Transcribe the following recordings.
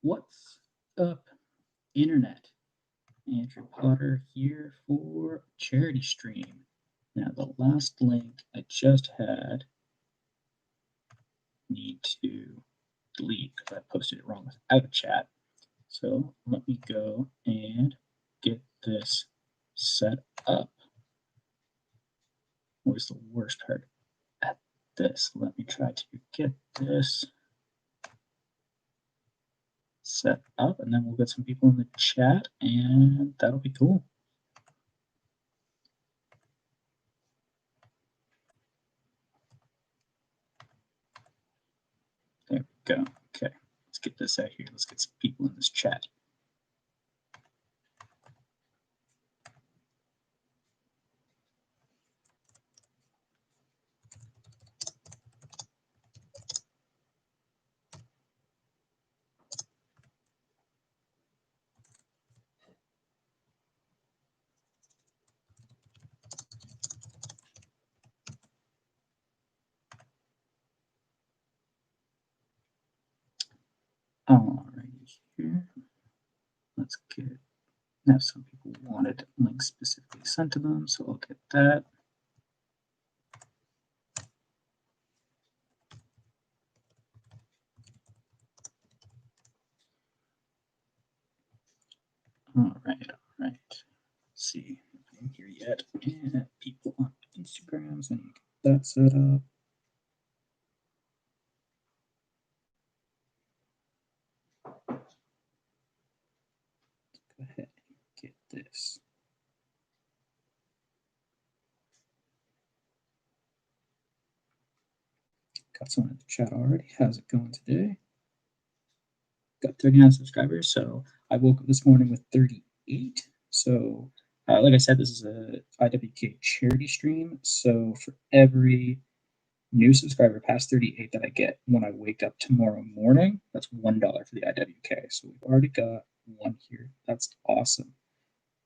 What's up, Internet? Andrew Potter here for charity stream. Now, the last link I just had, need to delete because I posted it wrong without a chat. So let me go and get this set up. What is the worst part at this? Let me try to get this set up, and then we'll get some people in the chat, and that'll be cool. There we go. Okay, let's get this out here. Let's get some people in this chat. Alrighty here. Let's get, now some people wanted links specifically sent to them, so I'll get that. All right. Let's see if I'm here yet. And people on Instagrams, and get that set up. Go ahead and get this. Got someone in the chat already. How's it going today? Got 39 subscribers. So I woke up this morning with 38. So like I said, this is a IWK charity stream. So for every new subscriber past 38 that I get when I wake up tomorrow morning, that's $1 for the IWK. So we've already got one here. That's awesome.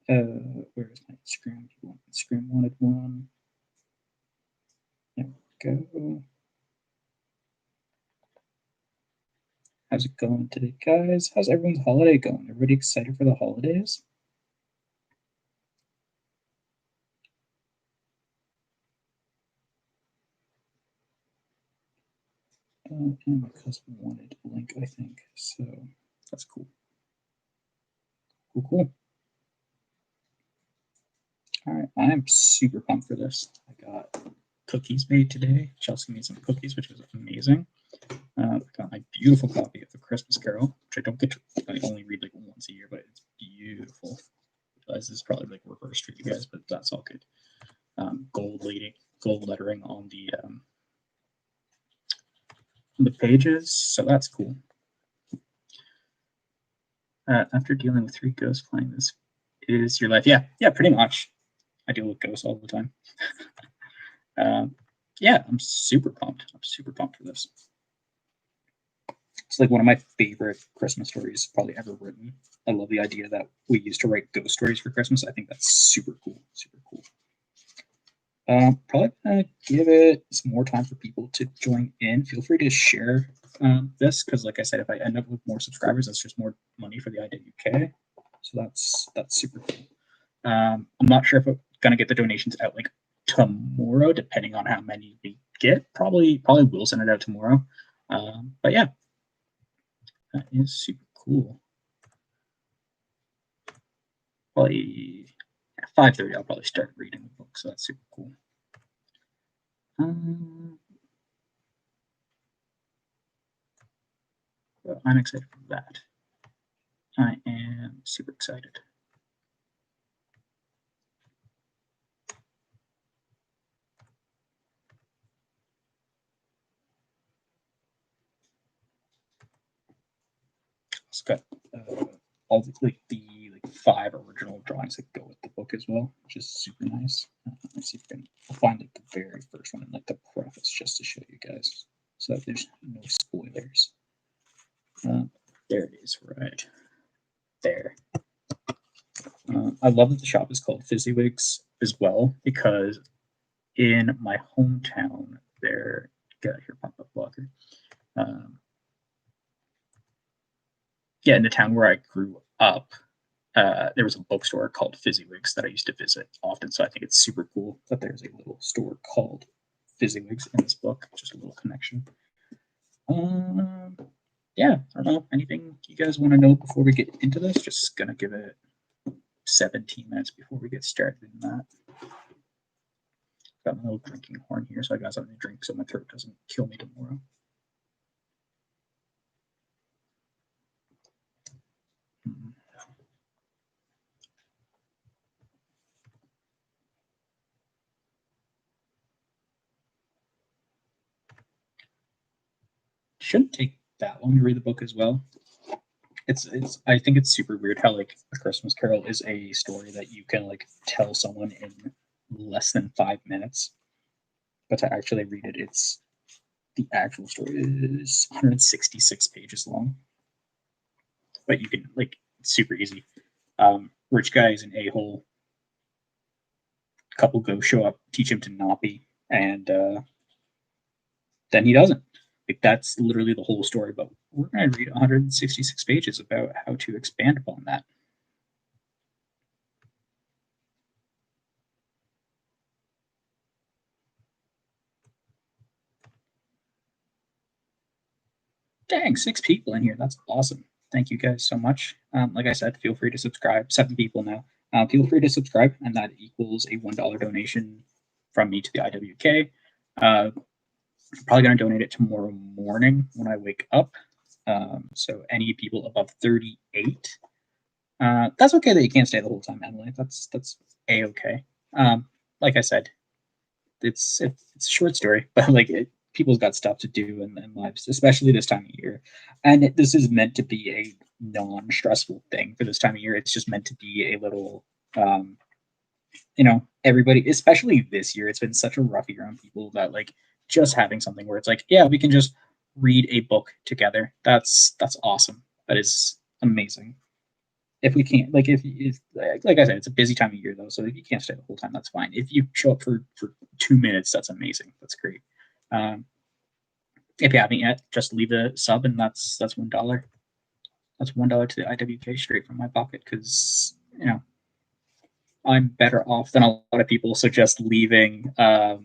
Where is my Instagram? People on Instagram wanted one. There we go. How's it going today, guys? How's everyone's holiday going? Everybody excited for the holidays? And my cousin wanted a link, I think. So that's cool. Cool. All right, I'm super pumped for this. I got cookies made today. Chelsea made some cookies, which was amazing. I got my beautiful copy of The Christmas Carol, which I don't get to, I only read like once a year, but it's beautiful. I realize this is probably like reverse for you guys, but that's all good. Gold lettering on the pages, so that's cool. After dealing with 3 ghosts playing this is your life. Yeah, pretty much. I deal with ghosts all the time. Yeah, I'm super pumped. I'm super pumped for this. It's like one of my favorite Christmas stories probably ever written. I love the idea that we used to write ghost stories for Christmas. I think that's super cool. Super cool. Probably gonna give it some more time for people to join in. Feel free to share this because, like I said, if I end up with more subscribers, that's just more money for the IWK. So that's super cool. I'm not sure if I'm gonna get the donations out like tomorrow, depending on how many we get. Probably will send it out tomorrow. But yeah, that is super cool. Probably at 5:30, I'll probably start reading the book, so that's super cool. Well, I'm excited for that. I am super excited. It's got all the 5 original drawings that go with the book as well, which is super nice. Let's see if I can find like the very first one in like the preface just to show you guys, so that there's no spoilers. There it is, right there. I love that the shop is called Fizzywigs as well, because in my hometown there, get out here, pop-up blocker. yeah, in the town where I grew up, there was a bookstore called Fezziwigs that I used to visit often. So I think it's super cool that there's a little store called Fezziwigs in this book. Just a little connection. Um, yeah, I don't know. Anything you guys want to know before we get into this? Just gonna give it 17 minutes before we get started in that. Got my little drinking horn here, so I got something to drink so my throat doesn't kill me tomorrow. Shouldn't take that long to read the book as well. It's I think it's super weird how like A Christmas Carol is a story that you can like tell someone in less than 5 minutes, but to actually read it, it's the actual story is 166 pages long. But you can like it's super easy. Rich guy is an a-hole. Couple go show up, teach him to not be, and then he doesn't. Like that's literally the whole story. But we're going to read 166 pages about how to expand upon that. Dang, 6 people in here. That's awesome. Thank you guys so much. Like I said, feel free to subscribe. 7 people now. Feel free to subscribe, and that equals a $1 donation from me to the IWK. I'm probably going to donate it tomorrow morning when I wake up. So any people above 38, that's okay that you can't stay the whole time, Emily. That's a-okay. Like I said, it's a short story, but like people's got stuff to do in lives, especially this time of year. And this is meant to be a non-stressful thing for this time of year. It's just meant to be a little, everybody, especially this year, it's been such a rough year on people that like just having something where it's like, yeah, we can just read a book together. That's awesome. That is amazing. If we can't, like, if like I said, it's a busy time of year though, so if you can't stay the whole time, that's fine. If you show up for 2 minutes, that's amazing. That's great. If you haven't yet, just leave a sub, and that's $1. That's $1 to the IWK straight from my pocket because I'm better off than a lot of people. So just leaving a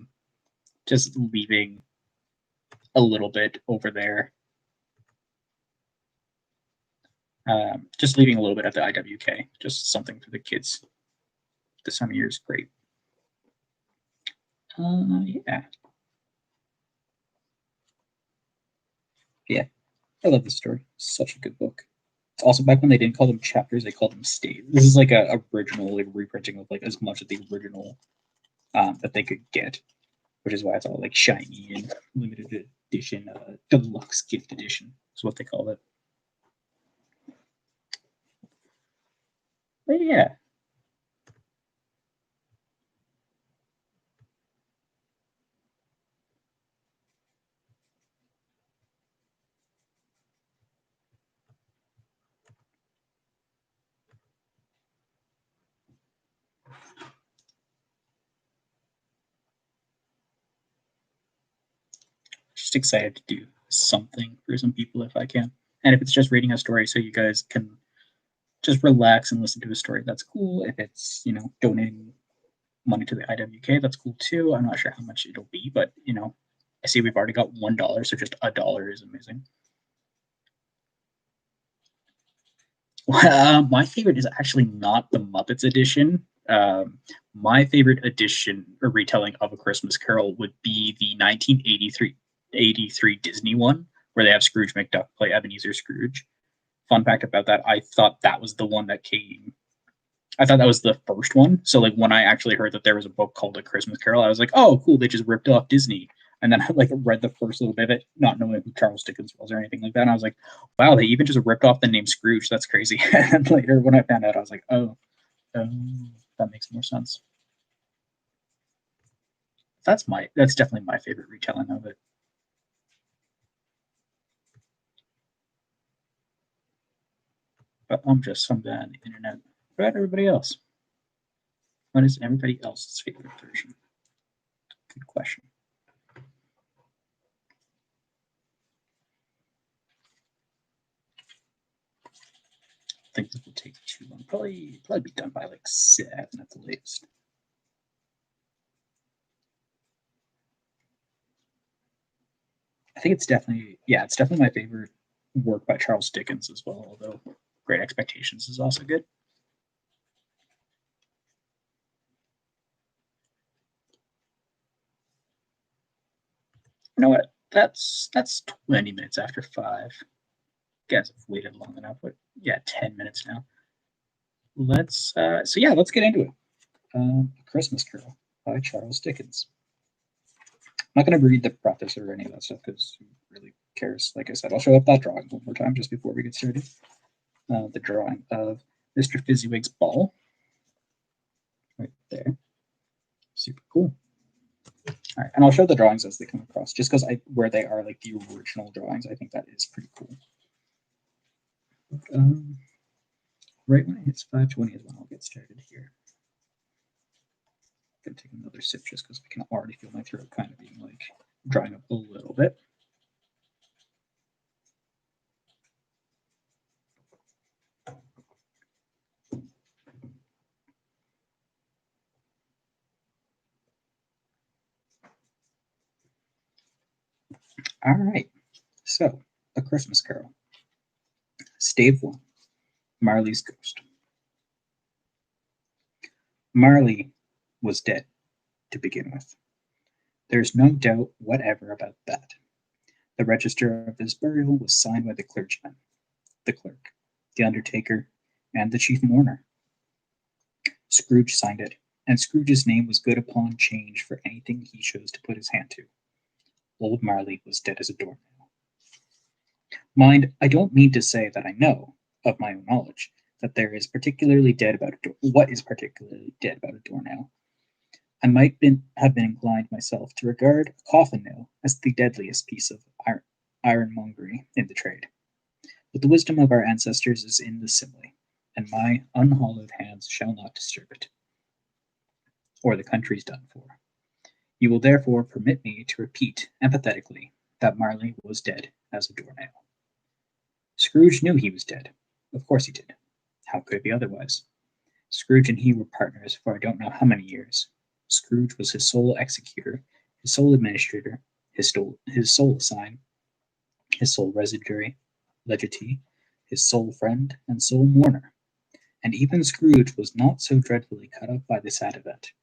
little bit over there. Just leaving a little bit at the IWK, just something for the kids this time of year is great. Yeah. Yeah, I love this story. Such a good book. It's also back when they didn't call them chapters, they called them staves. This is like a original like reprinting of like as much of the original that they could get, which is why it's all like shiny and limited edition, deluxe gift edition is what they call it. But yeah. Just excited to do something for some people if I can. And if it's just reading a story so you guys can just relax and listen to a story, that's cool. If it's, donating money to the IWK, that's cool too. I'm not sure how much it'll be, but I see we've already got $1, so just $1 is amazing. My favorite is actually not the Muppets edition. My favorite edition or retelling of A Christmas Carol would be the 1983 Disney one, where they have Scrooge McDuck play Ebenezer Scrooge. Fun fact about that, I thought that was the one that came. I thought that was the first one. So like when I actually heard that there was a book called A Christmas Carol, I was like, oh, cool, they just ripped off Disney. And then I like read the first little bit of it, not knowing who Charles Dickens was or anything like that. And I was like, wow, they even just ripped off the name Scrooge. That's crazy. And later when I found out, I was like, oh, that makes more sense. That's definitely my favorite retelling of it. But I'm just some guy on the internet. What about everybody else? What is everybody else's favorite version? Good question. think this will take too long. Probably be done by like 7 at the latest. I think it's definitely my favorite work by Charles Dickens as well, although Great Expectations is also good. You know what? That's 20 minutes after 5. Guys have waited long enough, but yeah, 10 minutes now. Let's get into it. A Christmas Carol by Charles Dickens. I'm not going to read the preface or any of that stuff because who really cares? Like I said, I'll show up that drawing one more time just before we get started. The drawing of Mr. Fezziwig's ball. Right there. Super cool. All right, and I'll show the drawings as they come across, just because where they are like the original drawings, I think that is pretty cool. Right when it hits 5:20 is when I'll get started here. I'm gonna take another sip just because I can already feel my throat kind of being like drying up a little bit. All right, so A Christmas Carol. Stave 1, Marley's Ghost. Marley was dead to begin with. There's no doubt whatever about that. The register of his burial was signed by the clergyman, the clerk, the undertaker, and the chief mourner. Scrooge signed it, and Scrooge's name was good upon change for anything he chose to put his hand to. Old Marley was dead as a doornail. Mind, I don't mean to say that I know, of my own knowledge, that there is particularly dead about what is particularly dead about a doornail. I might have been inclined myself to regard a coffin nail as the deadliest piece of ironmongery in the trade. But the wisdom of our ancestors is in the simile, and my unhallowed hands shall not disturb it, or the country's done for. You will therefore permit me to repeat empathetically that Marley was dead as a doornail. Scrooge knew he was dead. Of course he did. How could it be otherwise? Scrooge and he were partners for I don't know how many years. Scrooge was his sole executor, his sole administrator, his sole assign, his sole legatee, his sole friend, and sole mourner. And even Scrooge was not so dreadfully cut up by the sad event,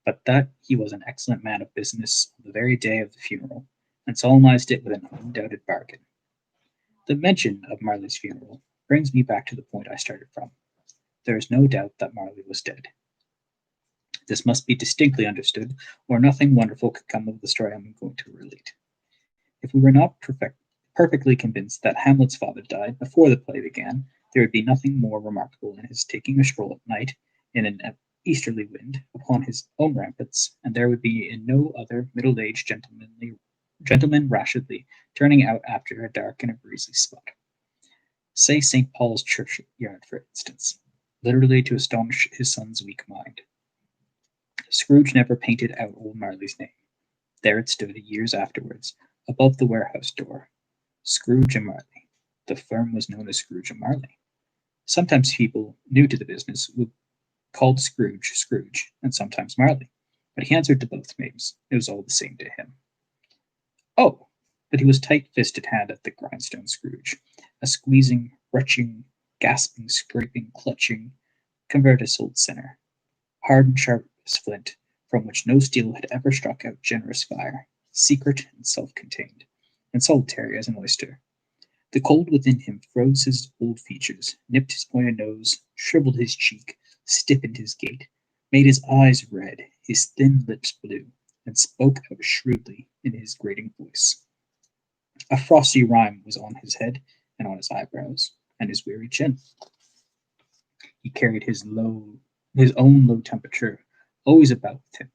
but that he was an excellent man of business on the very day of the funeral, and solemnized it with an undoubted bargain. The mention of Marley's funeral brings me back to the point I started from. There is no doubt that Marley was dead. This must be distinctly understood, or nothing wonderful could come of the story I'm going to relate. If we were not perfectly convinced that Hamlet's father died before the play began, there would be nothing more remarkable in his taking a stroll at night in an easterly wind upon his own ramparts, and there would be in no other middle-aged gentleman rashly turning out after a dark and a breezy spot. Say St. Paul's churchyard, for instance, literally to astonish his son's weak mind. Scrooge never painted out old Marley's name. There it stood years afterwards, above the warehouse door. Scrooge and Marley. The firm was known as Scrooge and Marley. Sometimes people new to the business would called Scrooge Scrooge, and sometimes Marley, but he answered to both names. It was all the same to him. Oh, but he was tight-fisted hand at the grindstone, Scrooge, a squeezing, retching, gasping, scraping, clutching, converted old sinner, hard and sharp as flint, from which no steel had ever struck out generous fire, secret and self-contained, and solitary as an oyster. The cold within him froze his old features, nipped his pointed nose, shriveled his cheek, stiffened his gait, made his eyes red, his thin lips blue, and spoke out shrewdly in his grating voice. A frosty rime was on his head and on his eyebrows and his weary chin. He carried his own low temperature always about with him.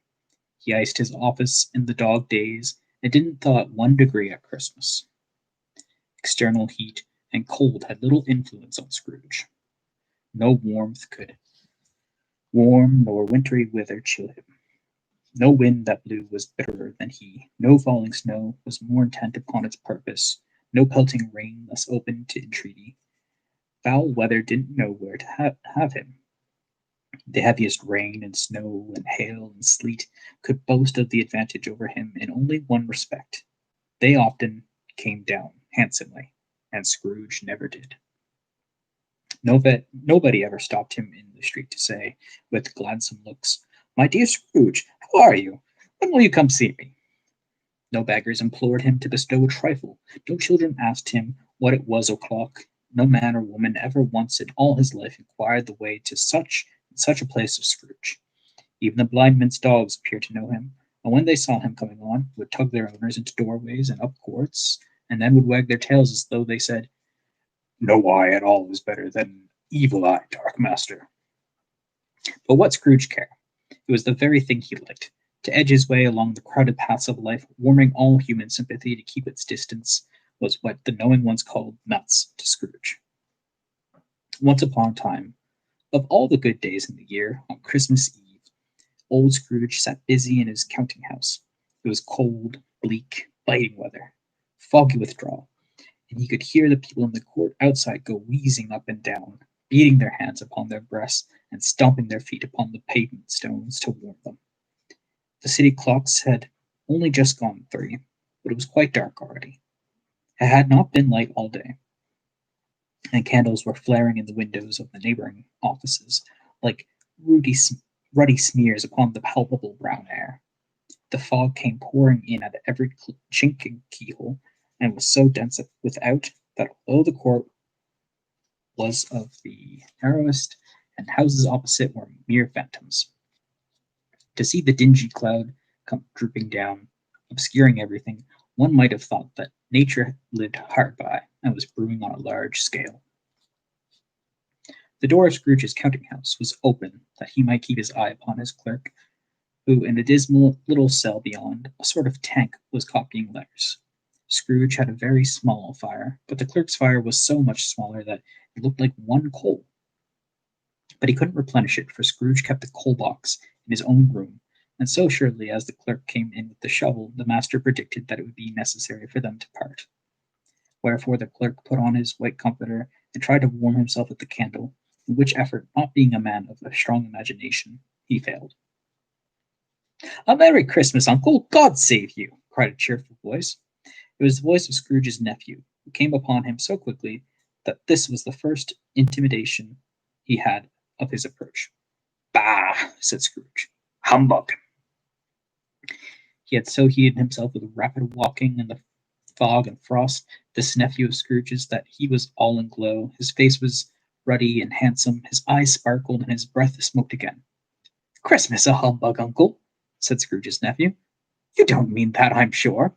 He iced his office in the dog days and didn't thaw it 1 degree at Christmas. External heat and cold had little influence on Scrooge. No warmth could warm nor wintry weather chill him. No wind that blew was bitterer than he. No falling snow was more intent upon its purpose. No pelting rain less open to entreaty. Foul weather didn't know where to have him. The heaviest rain and snow and hail and sleet could boast of the advantage over him in only one respect. They often came down handsomely, and Scrooge never did. Nobody ever stopped him in the street to say, with gladsome looks, "My dear Scrooge, how are you? When will you come see me?" No beggars implored him to bestow a trifle. No children asked him what it was o'clock. No man or woman ever once in all his life inquired the way to such a place as Scrooge. Even the blind men's dogs appeared to know him, and when they saw him coming on, would tug their owners into doorways and up courts, and then would wag their tails as though they said, "No eye at all is better than evil eye, dark master." But what Scrooge care? It was the very thing he liked, to edge his way along the crowded paths of life, warming all human sympathy to keep its distance, was what the knowing ones called nuts to Scrooge. Once upon a time, of all the good days in the year, on Christmas Eve, old Scrooge sat busy in his counting house. It was cold, bleak, biting weather, foggy with draught, and he could hear the people in the court outside go wheezing up and down, beating their hands upon their breasts and stomping their feet upon the pavement stones to warm them. The city clocks had only just gone 3, but it was quite dark already. It had not been light all day, and candles were flaring in the windows of the neighboring offices like ruddy smears upon the palpable brown air. The fog came pouring in at every chink and keyhole, and was so dense without that although the court was of the narrowest, and houses opposite were mere phantoms, to see the dingy cloud come drooping down, obscuring everything, one might have thought that nature lived hard by and was brewing on a large scale. The door of Scrooge's counting house was open that he might keep his eye upon his clerk, who, in the dismal little cell beyond, a sort of tank, was copying letters. Scrooge had a very small fire, but the clerk's fire was so much smaller that it looked like one coal. But he couldn't replenish it, for Scrooge kept the coal box in his own room, and so surely as the clerk came in with the shovel, the master predicted that it would be necessary for them to part. Wherefore the clerk put on his white comforter and tried to warm himself at the candle, in which effort, not being a man of a strong imagination, he failed. "A Merry Christmas, Uncle! God save you!" cried a cheerful voice. It was the voice of Scrooge's nephew, who came upon him so quickly that this was the first intimation he had of his approach. "Bah!" said Scrooge. "Humbug!" He had so heated himself with rapid walking and the fog and frost, this nephew of Scrooge's, that he was all in glow. His face was ruddy and handsome, his eyes sparkled, and his breath smoked again. "Christmas a humbug, Uncle!" said Scrooge's nephew. "You don't mean that, I'm sure."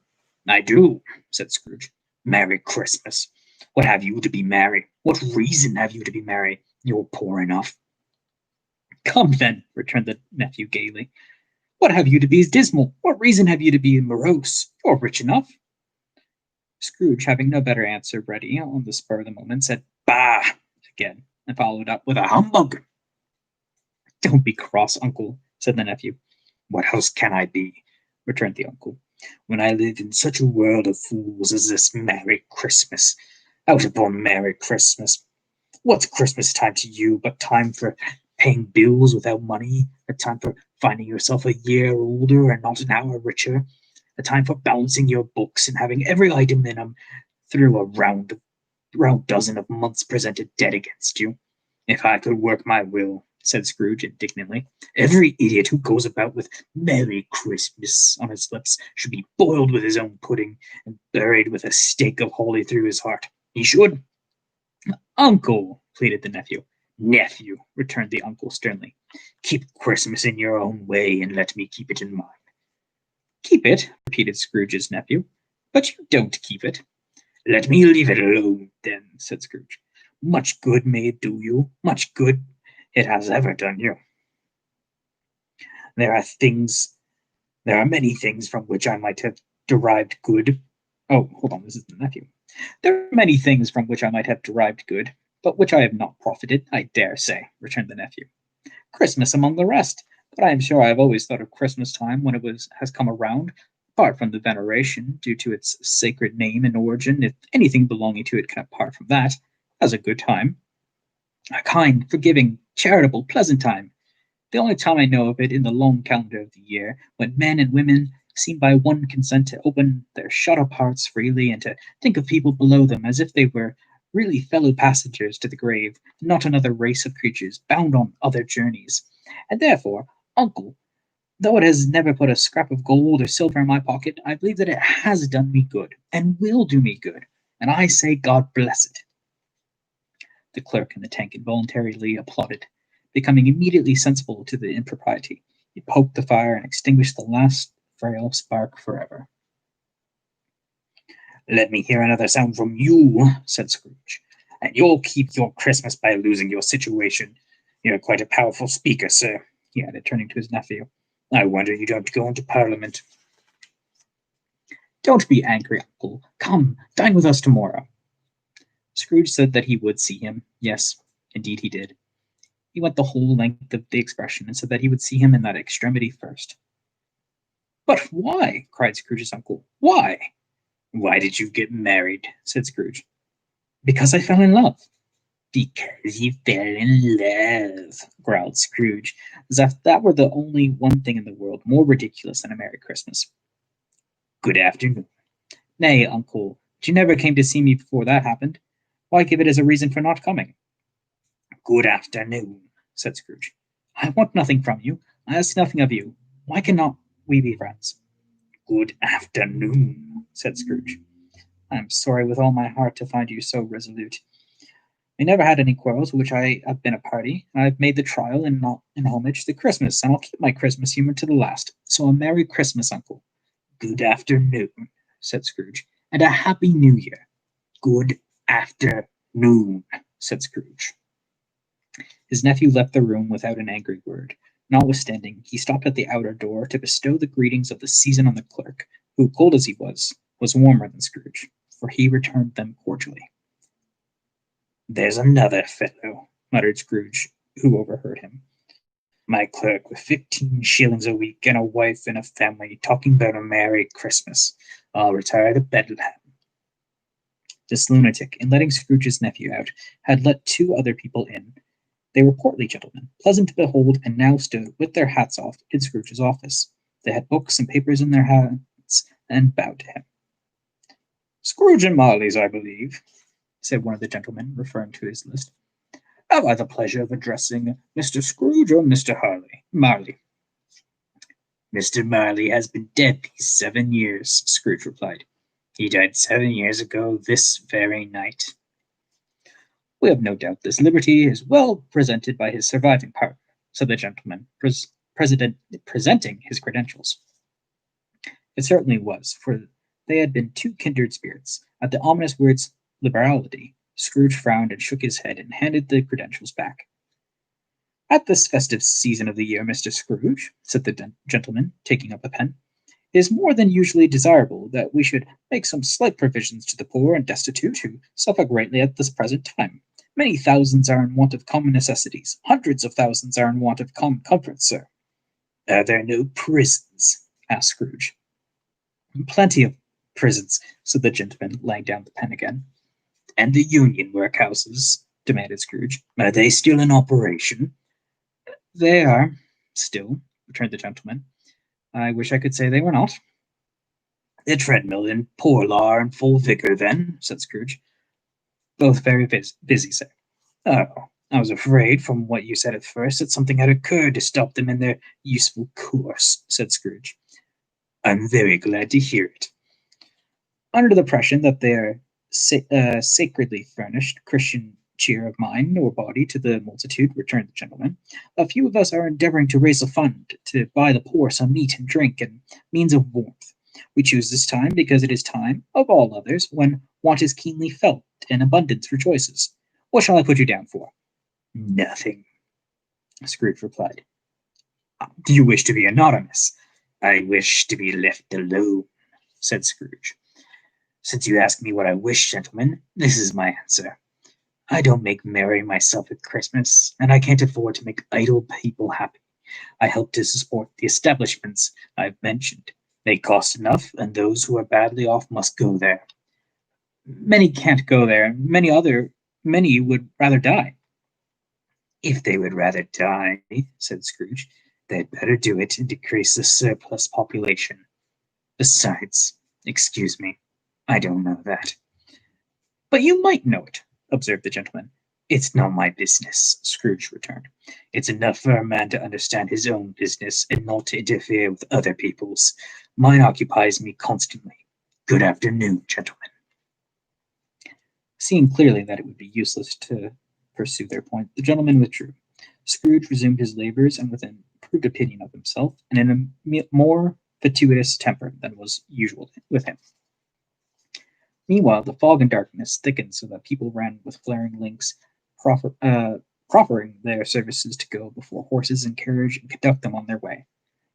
"I do," said Scrooge. "Merry Christmas! What have you to be merry? What reason have you to be merry? You're poor enough." "Come, then," returned the nephew gaily. "What have you to be dismal? What reason have you to be morose? You're rich enough." Scrooge, having no better answer ready on the spur of the moment, said "Bah!" again, and followed up with a "Humbug!" "Don't be cross, Uncle," said the nephew. "What else can I be?" returned the uncle, "when I live in such a world of fools as this Merry Christmas? Out upon Merry Christmas! What's Christmas time to you but time for paying bills without money, a time for finding yourself a year older and not an hour richer, a time for balancing your books and having every item in 'em through a round dozen of months presented dead against you? If I could work my will," said Scrooge indignantly, "every idiot who goes about with 'Merry Christmas' on his lips should be boiled with his own pudding and buried with a stake of holly through his heart. He should." "Uncle," pleaded the nephew. "Nephew," returned the uncle sternly, "keep Christmas in your own way, and let me keep it in mine." "Keep it?" repeated Scrooge's nephew. "But you don't keep it." "Let me leave it alone, then," said Scrooge. "Much good may it do you, much good it has ever done you. There are many things from which I might have derived good. Oh, hold on, this is the nephew. "There are many things from which I might have derived good, but which I have not profited, I dare say," returned the nephew. "Christmas among the rest. But I am sure I have always thought of Christmas time when has come around, apart from the veneration due to its sacred name and origin, if anything belonging to it can apart from that, as a good time. A kind, forgiving, charitable, pleasant time. The only time I know of it in the long calendar of the year, when men and women seem by one consent to open their shut-up hearts freely and to think of people below them as if they were really fellow passengers to the grave, not another race of creatures bound on other journeys. And therefore, uncle, though it has never put a scrap of gold or silver in my pocket, I believe that it has done me good, and will do me good, and I say God bless it. The clerk in the tank involuntarily applauded, becoming immediately sensible to the impropriety. He poked the fire and extinguished the last frail spark forever. "Let me hear another sound from you," said Scrooge, "and you'll keep your Christmas by losing your situation. You're quite a powerful speaker, sir," he added, turning to his nephew. "I wonder you don't go into Parliament." "Don't be angry, uncle. Come, dine with us tomorrow." Scrooge said that he would see him. Yes, indeed he did. He went the whole length of the expression, and said that he would see him in that extremity first. "But why?" cried Scrooge's uncle. "Why?" "Why did you get married?" said Scrooge. "Because I fell in love." "Because you fell in love," growled Scrooge, as if that were the only one thing in the world more ridiculous than a Merry Christmas. "Good afternoon." "Nay, uncle, but you never came to see me before that happened. Why give it as a reason for not coming?" "Good afternoon," said Scrooge. "I want nothing from you. I ask nothing of you. Why cannot we be friends?" "Good afternoon," said Scrooge. "I am sorry with all my heart to find you so resolute. We never had any quarrels which I have been a party. I've made the trial in homage to Christmas, and I'll keep my Christmas humor to the last. So a Merry Christmas, uncle." "Good afternoon," said Scrooge, "and a Happy New Year." "Good afternoon," said Scrooge. His nephew left the room without an angry word. Notwithstanding, he stopped at the outer door to bestow the greetings of the season on the clerk, who, cold as he was warmer than Scrooge, for he returned them cordially. "There's another fellow," muttered Scrooge, who overheard him. "My clerk with 15 shillings a week and a wife and a family, talking about a Merry Christmas. I'll retire to Bethlehem." This lunatic, in letting Scrooge's nephew out, had let 2 other people in. They were portly gentlemen, pleasant to behold, and now stood, with their hats off, in Scrooge's office. They had books and papers in their hands, and bowed to him. "Scrooge and Marley's, I believe," said one of the gentlemen, referring to his list. "Have I the pleasure of addressing Mr. Scrooge or Mr. Marley?" "Mr. Marley has been dead these 7 years," Scrooge replied. "He died 7 years ago this very night." "We have no doubt this liberty is well presented by his surviving partner," said the gentleman, presenting his credentials. It certainly was, for they had been 2 kindred spirits. At the ominous words "liberality," Scrooge frowned and shook his head and handed the credentials back. "At this festive season of the year, Mr. Scrooge," said the gentleman, taking up a pen, "it is more than usually desirable that we should make some slight provisions to the poor and destitute who suffer greatly at this present time. Many thousands are in want of common necessities. Hundreds of thousands are in want of common comforts, sir." "Are there no prisons?" asked Scrooge. "Plenty of prisons," said the gentleman, laying down the pen again. "And the Union workhouses?" demanded Scrooge. "Are they still in operation?" "They are, still," returned the gentleman. "I wish I could say they were not." "The treadmill in Poor Law are in full vigor, then?" said Scrooge. "Both very busy, sir." "Oh, I was afraid, from what you said at first, that something had occurred to stop them in their useful course," said Scrooge. "I'm very glad to hear it." "Under the impression that they are sacredly furnished Christian cheer of mind or body to the multitude," returned the gentleman, "a few of us are endeavoring to raise a fund to buy the poor some meat and drink and means of warmth. We choose this time because it is time, of all others, when want is keenly felt and abundance rejoices. What shall I put you down for?" "Nothing," Scrooge replied. "Do you wish to be anonymous?" "I wish to be left alone," said Scrooge. "Since you ask me what I wish, gentlemen, this is my answer. I don't make merry myself at Christmas, and I can't afford to make idle people happy. I help to support the establishments I've mentioned. They cost enough, and those who are badly off must go there. Many can't go there, and many would rather die." If they would rather die, said Scrooge, they'd better do it and decrease the surplus population. Besides, excuse me, I don't know that. But you might know it, observed the gentleman. It's not my business, Scrooge returned. It's enough for a man to understand his own business and not to interfere with other people's. Mine occupies me constantly. Good afternoon, gentlemen. Seeing clearly that it would be useless to pursue their point, the gentleman withdrew. Scrooge resumed his labors, and with an improved opinion of himself, and in a more fatuous temper than was usual with him. Meanwhile, the fog and darkness thickened so that people ran with flaring links, proffering their services to go before horses and carriage and conduct them on their way.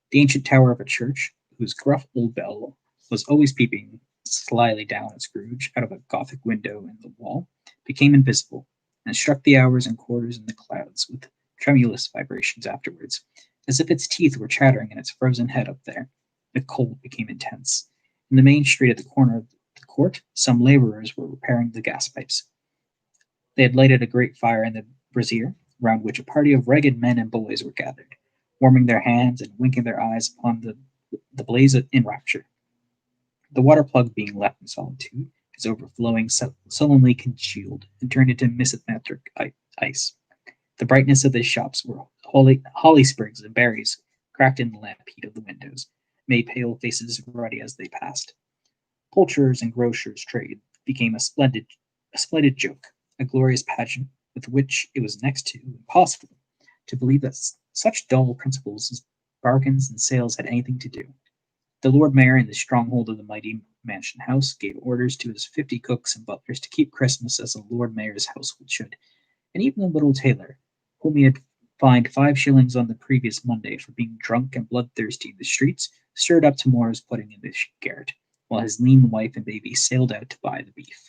The ancient tower of a church, whose gruff old bell was always peeping slyly down at Scrooge out of a Gothic window in the wall, became invisible, and struck the hours and quarters in the clouds with tremulous vibrations afterwards, as if its teeth were chattering in its frozen head up there. The cold became intense. In the main street at the corner of the court, some laborers were repairing the gas pipes. They had lighted a great fire in the brazier, round which a party of ragged men and boys were gathered, warming their hands and winking their eyes upon the blaze in rapture. The water plug being left in solitude, his overflowing sullenly congealed and turned into misanthropic ice. The brightness of the shops were holly sprigs and berries cracked in the lamp heat of the windows, made pale faces ruddy as they passed. Poulterers' and grocers' trade became a splendid joke, a glorious pageant with which it was next to impossible to believe that such dull principles as bargains and sales had anything to do. The Lord Mayor, in the stronghold of the mighty mansion house, gave orders to his 50 cooks and butlers to keep Christmas as a Lord Mayor's household should, and even the little tailor, whom he had fined 5 shillings on the previous Monday for being drunk and bloodthirsty in the streets, stirred up tomorrow's pudding in the garret, while his lean wife and baby sailed out to buy the beef.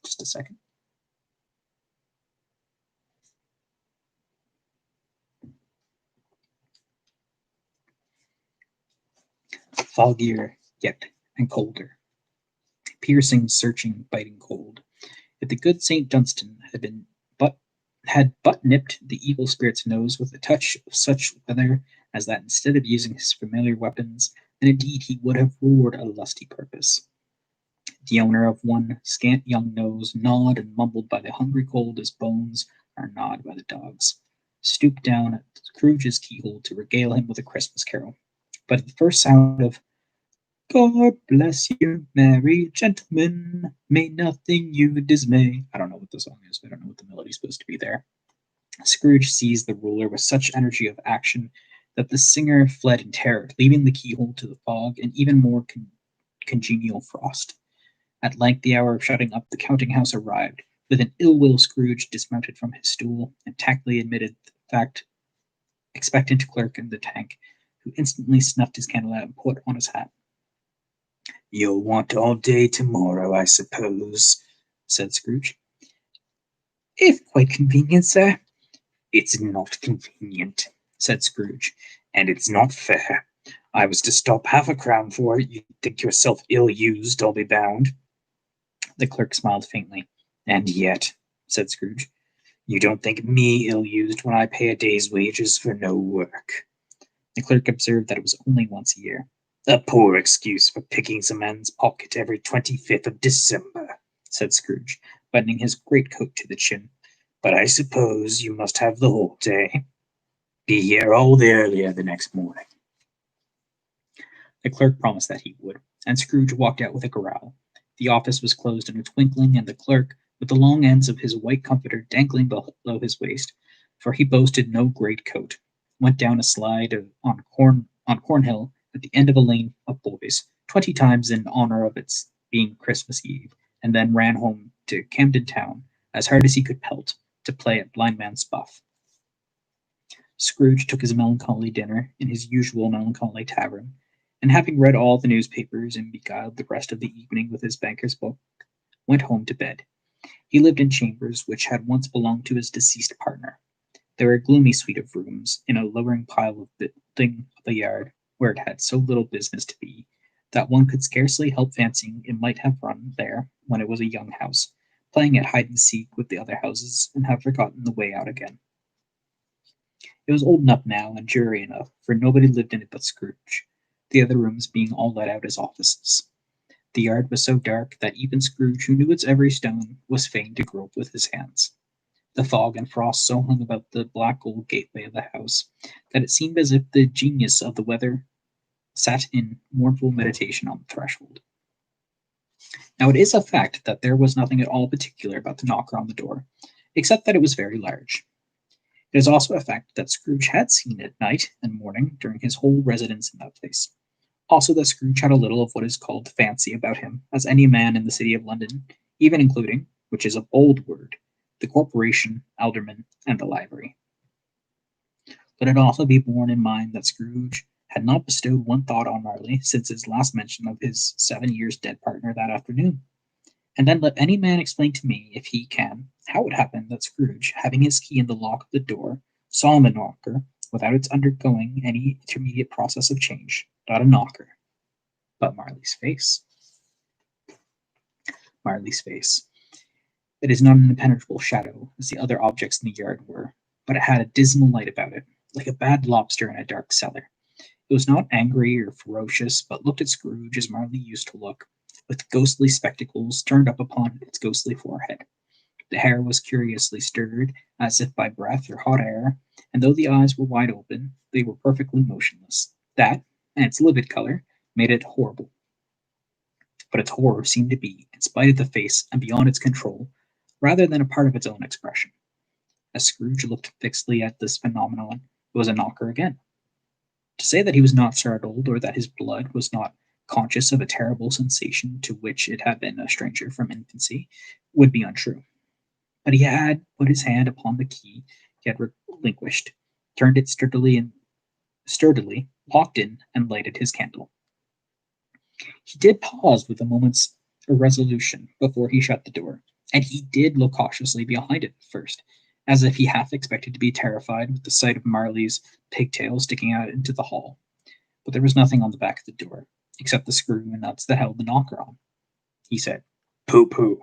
Just a second. Foggier yet and colder. Piercing, searching, biting cold. If the good St. Dunstan had but nipped the evil spirit's nose with a touch of such weather as that instead of using his familiar weapons, then indeed he would have roared a lusty purpose. The owner of one scant young nose, gnawed and mumbled by the hungry cold as bones are gnawed by the dogs, stooped down at Scrooge's keyhole to regale him with a Christmas carol. But at the first sound of "God bless you, merry gentlemen, may nothing you dismay," I don't know what the song is, but I don't know what the melody's supposed to be there. Scrooge seized the ruler with such energy of action that the singer fled in terror, leaving the keyhole to the fog and even more congenial frost. At length the hour of shutting up the counting house arrived. With an ill-will, Scrooge dismounted from his stool and tactfully admitted the fact expectant clerk in the tank, who instantly snuffed his candle out and put on his hat. "You'll want all day tomorrow, I suppose," said Scrooge. "If quite convenient, sir." "It's not convenient," said Scrooge, "and it's not fair. I was to stop half a crown for it. You'd think yourself ill-used, I'll be bound." The clerk smiled faintly. "And yet," said Scrooge, "you don't think me ill-used when I pay a day's wages for no work." The clerk observed that it was only once a year. "A poor excuse for picking some man's pocket every 25th of December," said Scrooge, buttoning his greatcoat to the chin. "But I suppose you must have the whole day. Be here all the earlier the next morning." The clerk promised that he would, and Scrooge walked out with a growl. The office was closed in a twinkling, and the clerk, with the long ends of his white comforter dangling below his waist, for he boasted no great coat, went down a slide on Cornhill at the end of a lane of boys, 20 times in honor of its being Christmas Eve, and then ran home to Camden Town as hard as he could pelt to play at blindman's buff. Scrooge took his melancholy dinner in his usual melancholy tavern, and having read all the newspapers and beguiled the rest of the evening with his banker's book, went home to bed. He lived in chambers which had once belonged to his deceased partner. They were a gloomy suite of rooms in a lowering pile of building of a yard where it had so little business to be that one could scarcely help fancying it might have run there when it was a young house, playing at hide and seek with the other houses, and had forgotten the way out again. It was old enough now and dreary enough, for nobody lived in it but Scrooge, the other rooms being all let out as offices. The yard was so dark that even Scrooge, who knew its every stone, was fain to grope with his hands. The fog and frost so hung about the black old gateway of the house that it seemed as if the genius of the weather sat in mournful meditation on the threshold. Now it is a fact that there was nothing at all particular about the knocker on the door, except that it was very large. It is also a fact that Scrooge had seen it night and morning during his whole residence in that place. Also that Scrooge had a little of what is called fancy about him, as any man in the city of London, even including, which is a bold word, the corporation, aldermen, and the livery. Let it also be borne in mind that Scrooge had not bestowed one thought on Marley since his last mention of his 7 years dead partner that afternoon. And then let any man explain to me, if he can, how it happened that Scrooge, having his key in the lock of the door, saw in the knocker, without its undergoing any intermediate process of change, not a knocker, but Marley's face. Marley's face. It is not an impenetrable shadow, as the other objects in the yard were, but it had a dismal light about it, like a bad lobster in a dark cellar. It was not angry or ferocious, but looked at Scrooge as Marley used to look, with ghostly spectacles turned up upon its ghostly forehead. The hair was curiously stirred, as if by breath or hot air, and though the eyes were wide open, they were perfectly motionless. That, and its livid color, made it horrible. But its horror seemed to be, in spite of the face and beyond its control, rather than a part of its own expression. As Scrooge looked fixedly at this phenomenon, it was a knocker again. To say that he was not startled, or that his blood was not conscious of a terrible sensation to which it had been a stranger from infancy, would be untrue. But he had put his hand upon the key he had relinquished, turned it sturdily, locked in, and lighted his candle. He did pause with a moment's irresolution before he shut the door, and he did look cautiously behind it first, as if he half expected to be terrified with the sight of Marley's pigtail sticking out into the hall. But there was nothing on the back of the door, except the screw and nuts that held the knocker on. He said, "Pooh, pooh,"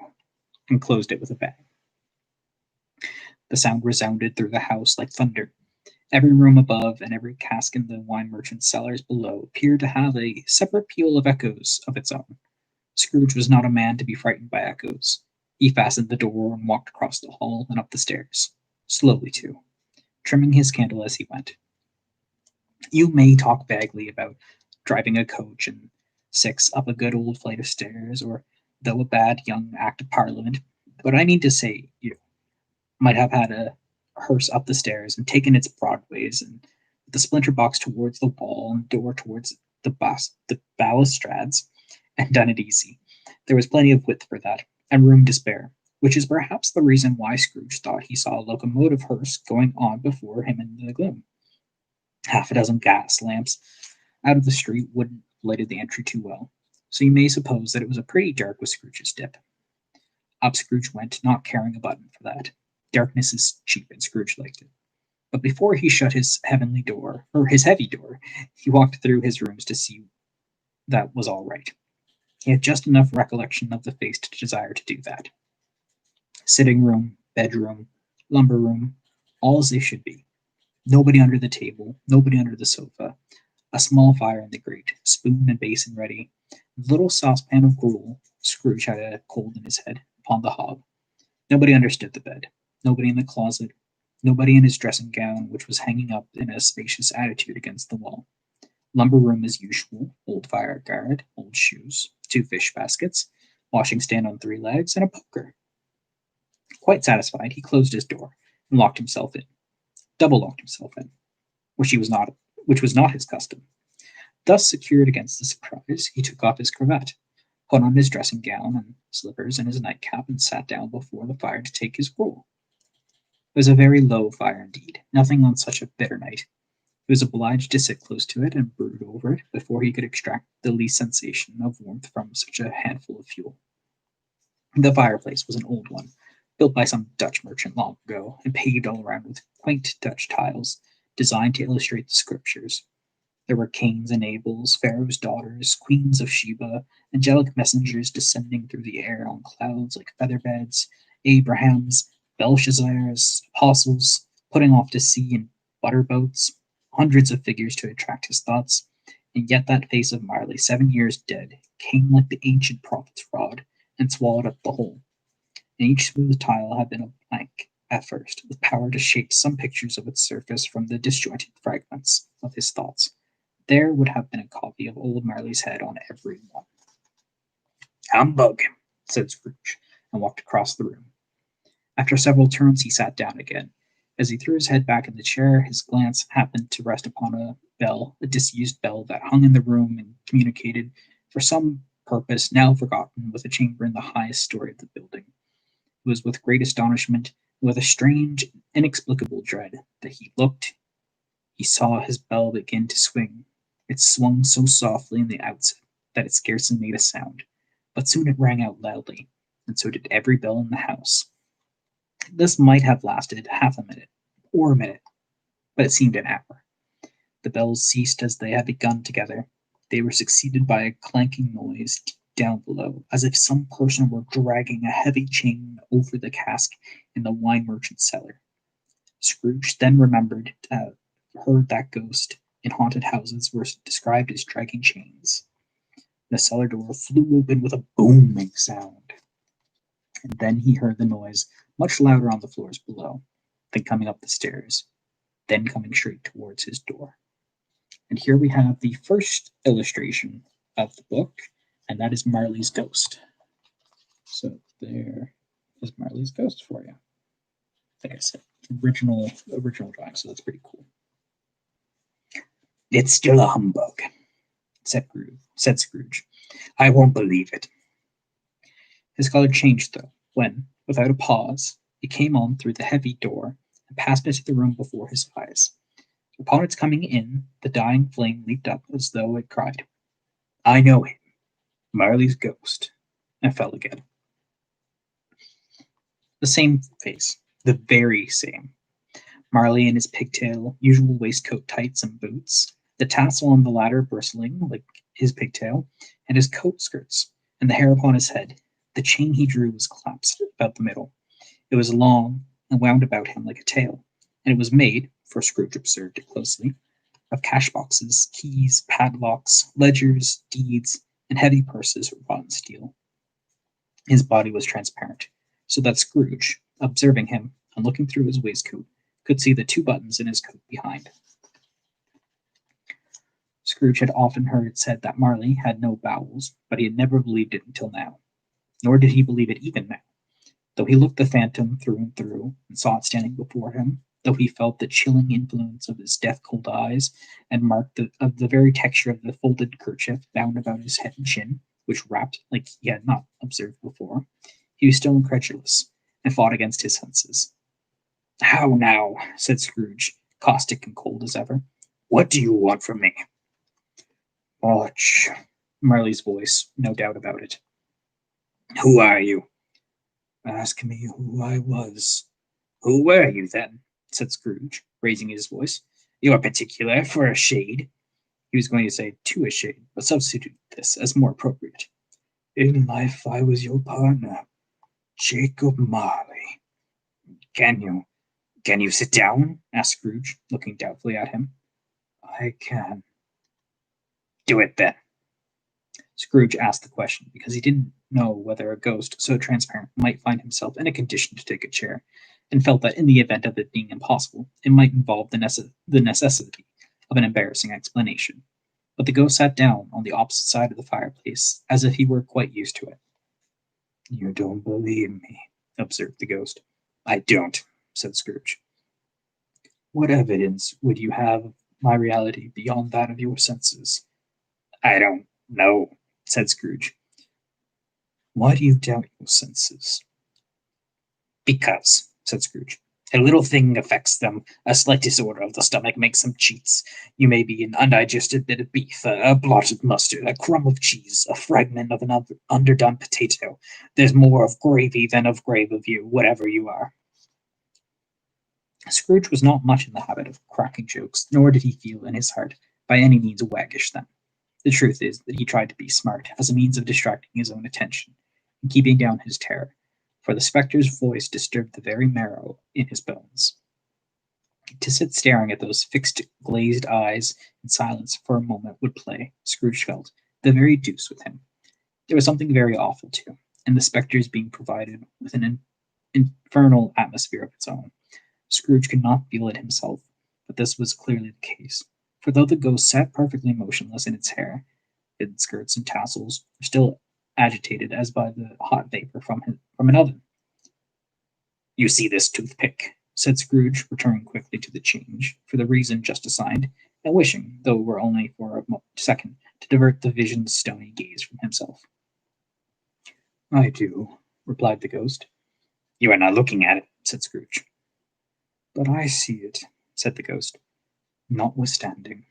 and closed it with a bang. The sound resounded through the house like thunder. Every room above and every cask in the wine merchant's cellars below appeared to have a separate peal of echoes of its own. Scrooge was not a man to be frightened by echoes. He fastened the door and walked across the hall and up the stairs, slowly too, trimming his candle as he went. You may talk vaguely about driving a coach and six up a good old flight of stairs, or though a bad young Act of Parliament, but I mean to say you might have had a hearse up the stairs and taken its broadways, and the splinter box towards the wall and door towards the balustrades, and done it easy. There was plenty of width for that, and room to spare, which is perhaps the reason why Scrooge thought he saw a locomotive hearse going on before him in the gloom. Half a dozen gas lamps out of the street wouldn't have lighted the entry too well, so you may suppose that it was a pretty dark with Scrooge's dip. Up Scrooge went, not caring a button for that. Darkness is cheap, and Scrooge liked it. But before he shut his heavy door, he walked through his rooms to see that was all right. He had just enough recollection of the face to desire to do that. Sitting room, bedroom, lumber room, all as they should be. Nobody under the table, nobody under the sofa. A small fire in the grate, spoon and basin ready. The little saucepan of gruel, Scrooge had a cold in his head, upon the hob. Nobody understood the bed. Nobody in the closet. Nobody in his dressing gown, which was hanging up in a spacious attitude against the wall. Lumber room as usual, old fire guard, old shoes, 2 fish baskets, washing stand on 3 legs, and a poker. Quite satisfied, he closed his door and locked himself in. Double locked himself in, which was not his custom. Thus secured against the surprise, he took off his cravat, put on his dressing gown and slippers and his nightcap, and sat down before the fire to take his gruel. It was a very low fire indeed, nothing on such a bitter night. He was obliged to sit close to it and brood over it before he could extract the least sensation of warmth from such a handful of fuel. The fireplace was an old one, built by some Dutch merchant long ago, and paved all around with quaint Dutch tiles, designed to illustrate the scriptures. There were Cains and Abels, Pharaoh's daughters, queens of Sheba, angelic messengers descending through the air on clouds like feather beds, Abraham's, Belshazzar's, apostles putting off to sea in butter boats, hundreds of figures to attract his thoughts. And yet that face of Marley, 7 years dead, came like the ancient prophet's rod and swallowed up the whole. And each smooth tile had been a blank at first, with power to shape some pictures of its surface from the disjointed fragments of his thoughts. There would have been a copy of old Marley's head on every one. "Humbug," said Scrooge, and walked across the room. After several turns, he sat down again. As he threw his head back in the chair, his glance happened to rest upon a bell, a disused bell that hung in the room and communicated, for some purpose now forgotten, with a chamber in the highest story of the building. It was with great astonishment, and with a strange, inexplicable dread, that he looked. He saw his bell begin to swing. It swung so softly in the outset that it scarcely made a sound, but soon it rang out loudly, and so did every bell in the house. This might have lasted half a minute, or a minute, but it seemed an hour. The bells ceased as they had begun together. They were succeeded by a clanking noise deep down below, as if some person were dragging a heavy chain over the cask in the wine merchant's cellar. Scrooge then remembered to have heard that ghost in haunted houses were described as dragging chains. The cellar door flew open with a booming sound, and then he heard the noise much louder on the floors below, then coming up the stairs, then coming straight towards his door. And here we have the first illustration of the book, and that is Marley's ghost. So there is Marley's ghost for you. Like I said, original drawing, so that's pretty cool. "It's still a humbug," said Scrooge. "I won't believe it." His color changed, though, when, without a pause, it came on through the heavy door and passed into the room before his eyes. Upon its coming in, the dying flame leaped up as though it cried, "I know him, Marley's ghost," and fell again. The same face, the very same. Marley in his pigtail, usual waistcoat tights and boots, the tassel on the latter bristling like his pigtail, and his coat skirts, and the hair upon his head. The chain he drew was collapsed about the middle. It was long and wound about him like a tail, and it was made, for Scrooge observed it closely, of cash boxes, keys, padlocks, ledgers, deeds, and heavy purses wrought in steel. His body was transparent, so that Scrooge, observing him and looking through his waistcoat, could see the 2 buttons in his coat behind. Scrooge had often heard it said that Marley had no bowels, but he had never believed it until now. Nor did he believe it even now. Though he looked the phantom through and through, and saw it standing before him, though he felt the chilling influence of his death-cold eyes, and marked of the very texture of the folded kerchief bound about his head and chin, which wrapped like he had not observed before, he was still incredulous, and fought against his senses. "How now?" said Scrooge, caustic and cold as ever. "What do you want from me?" "Much," Marley's voice, no doubt about it. "Who are you?" "Ask me who I was." "Who were you, then?" said Scrooge, raising his voice. "You are particular for a shade." He was going to say "to a shade," but substituted this as more appropriate. "In life I was your partner, Jacob Marley." Can you sit down?" asked Scrooge, looking doubtfully at him. "I can." "Do it, then." Scrooge asked the question because he didn't know whether a ghost so transparent might find himself in a condition to take a chair, and felt that in the event of it being impossible, it might involve the necessity of an embarrassing explanation. But the ghost sat down on the opposite side of the fireplace, as if he were quite used to it. "You don't believe me," observed the ghost. "I don't," said Scrooge. "What evidence would you have of my reality beyond that of your senses?" "I don't know," said Scrooge. "Why do you doubt your senses?" "Because," said Scrooge, "a little thing affects them. A slight disorder of the stomach makes them cheats. You may be an undigested bit of beef, a blot of mustard, a crumb of cheese, a fragment of an underdone potato. There's more of gravy than of grave of you, whatever you are." Scrooge was not much in the habit of cracking jokes, nor did he feel in his heart by any means waggish then. The truth is that he tried to be smart as a means of distracting his own attention and keeping down his terror, for the spectre's voice disturbed the very marrow in his bones. To sit staring at those fixed, glazed eyes in silence for a moment would play, Scrooge felt, the very deuce with him. There was something very awful, too, in the spectre's being provided with an infernal atmosphere of its own. Scrooge could not feel it himself, but this was clearly the case, for though the ghost sat perfectly motionless in its hair, its skirts and tassels were still agitated as by the hot vapor from an oven. "You see this toothpick?" said Scrooge, returning quickly to the change, for the reason just assigned, and wishing, though it were only for a second, to divert the vision's stony gaze from himself. "I do," replied the ghost. "You are not looking at it," said Scrooge. "But I see it," said the ghost, "notwithstanding."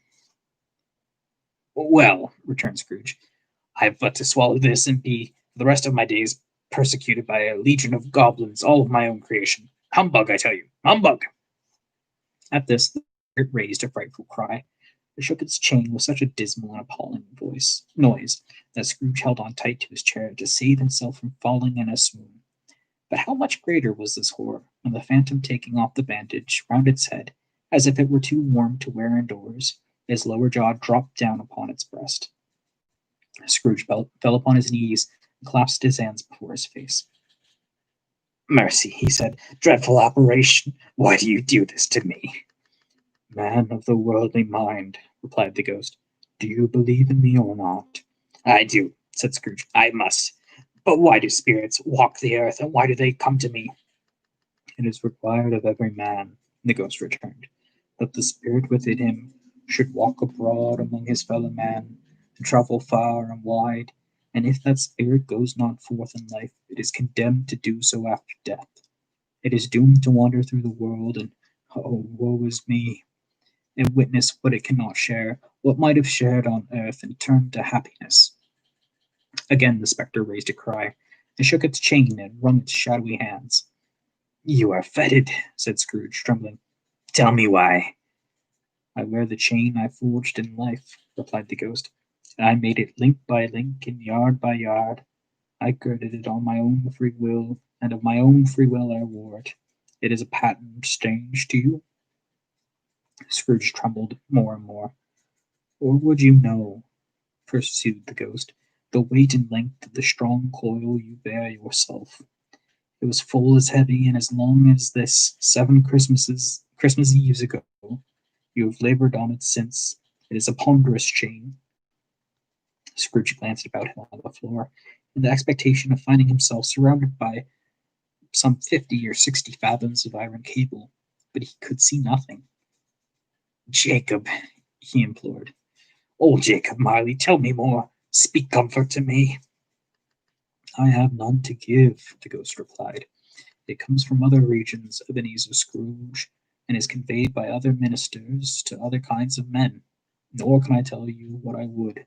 "Well," returned Scrooge, "I have but to swallow this and be, for the rest of my days, persecuted by a legion of goblins, all of my own creation. Humbug, I tell you! Humbug!" At this, the spirit raised a frightful cry. It shook its chain with such a dismal and appalling noise that Scrooge held on tight to his chair to save himself from falling in a swoon. But how much greater was this horror when the phantom, taking off the bandage round its head, as if it were too warm to wear indoors, his lower jaw dropped down upon its breast. Scrooge fell upon his knees and clasped his hands before his face. "Mercy," he said, "dreadful apparition, why do you do this to me?" "Man of the worldly mind," replied the ghost, "do you believe in me or not?" "I do," said Scrooge. "I must. But why do spirits walk the earth, and why do they come to me?" "It is required of every man," the ghost returned, "that the spirit within him should walk abroad among his fellow men, and travel far and wide, and if that spirit goes not forth in life, it is condemned to do so after death. It is doomed to wander through the world, and, oh, woe is me, and witness what it cannot share, what might have shared on earth, and turn to happiness." Again the spectre raised a cry, and shook its chain and wrung its shadowy hands. "You are fetid," said Scrooge, trembling. "Tell me why." "I wear the chain I forged in life," replied the ghost, "and I made it link by link and yard by yard. I girded it on my own free will, and of my own free will I wore it. It is a pattern strange to you." Scrooge trembled more and more. "Or would you know," pursued the ghost, "the weight and length of the strong coil you bear yourself? It was full as heavy and as long as this 7 Christmas Eves ago. You have labored on it since. It is a ponderous chain." Scrooge glanced about him on the floor, in the expectation of finding himself surrounded by some 50 or 60 fathoms of iron cable, but he could see nothing. "Jacob," he implored. "Oh, Jacob Marley, tell me more. Speak comfort to me." "I have none to give," the ghost replied. "It comes from other regions, Ebenezer Scrooge, and is conveyed by other ministers to other kinds of men. Nor can I tell you what I would.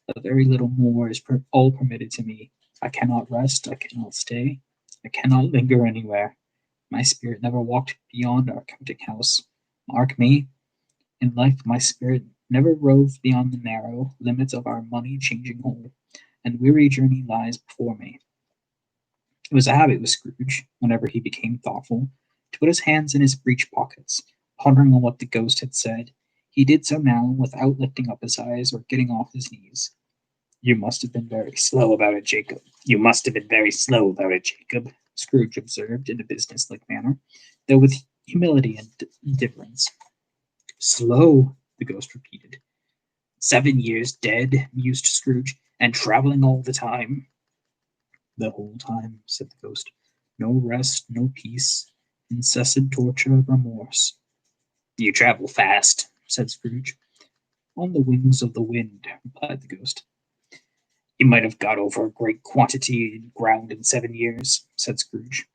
A very little more is all permitted to me. I cannot rest, I cannot stay, I cannot linger anywhere. My spirit never walked beyond our counting house. Mark me, in life my spirit never roved beyond the narrow limits of our money-changing hole, and weary journey lies before me." It was a habit with Scrooge, whenever he became thoughtful, to put his hands in his breech pockets, pondering on what the ghost had said. He did so now without lifting up his eyes or getting off his knees. "You must have been very slow about it, Jacob. You must have been very slow about it, Jacob," Scrooge observed in a businesslike manner, though with humility and indifference. "Slow," the ghost repeated. 7 years dead," mused Scrooge, "and traveling all the time." "The whole time," said the ghost. "No rest, no peace, incessant torture of remorse." "You travel fast," said Scrooge. "On the wings of the wind," replied the ghost. "You might have got over a great quantity of ground in 7 years," said Scrooge.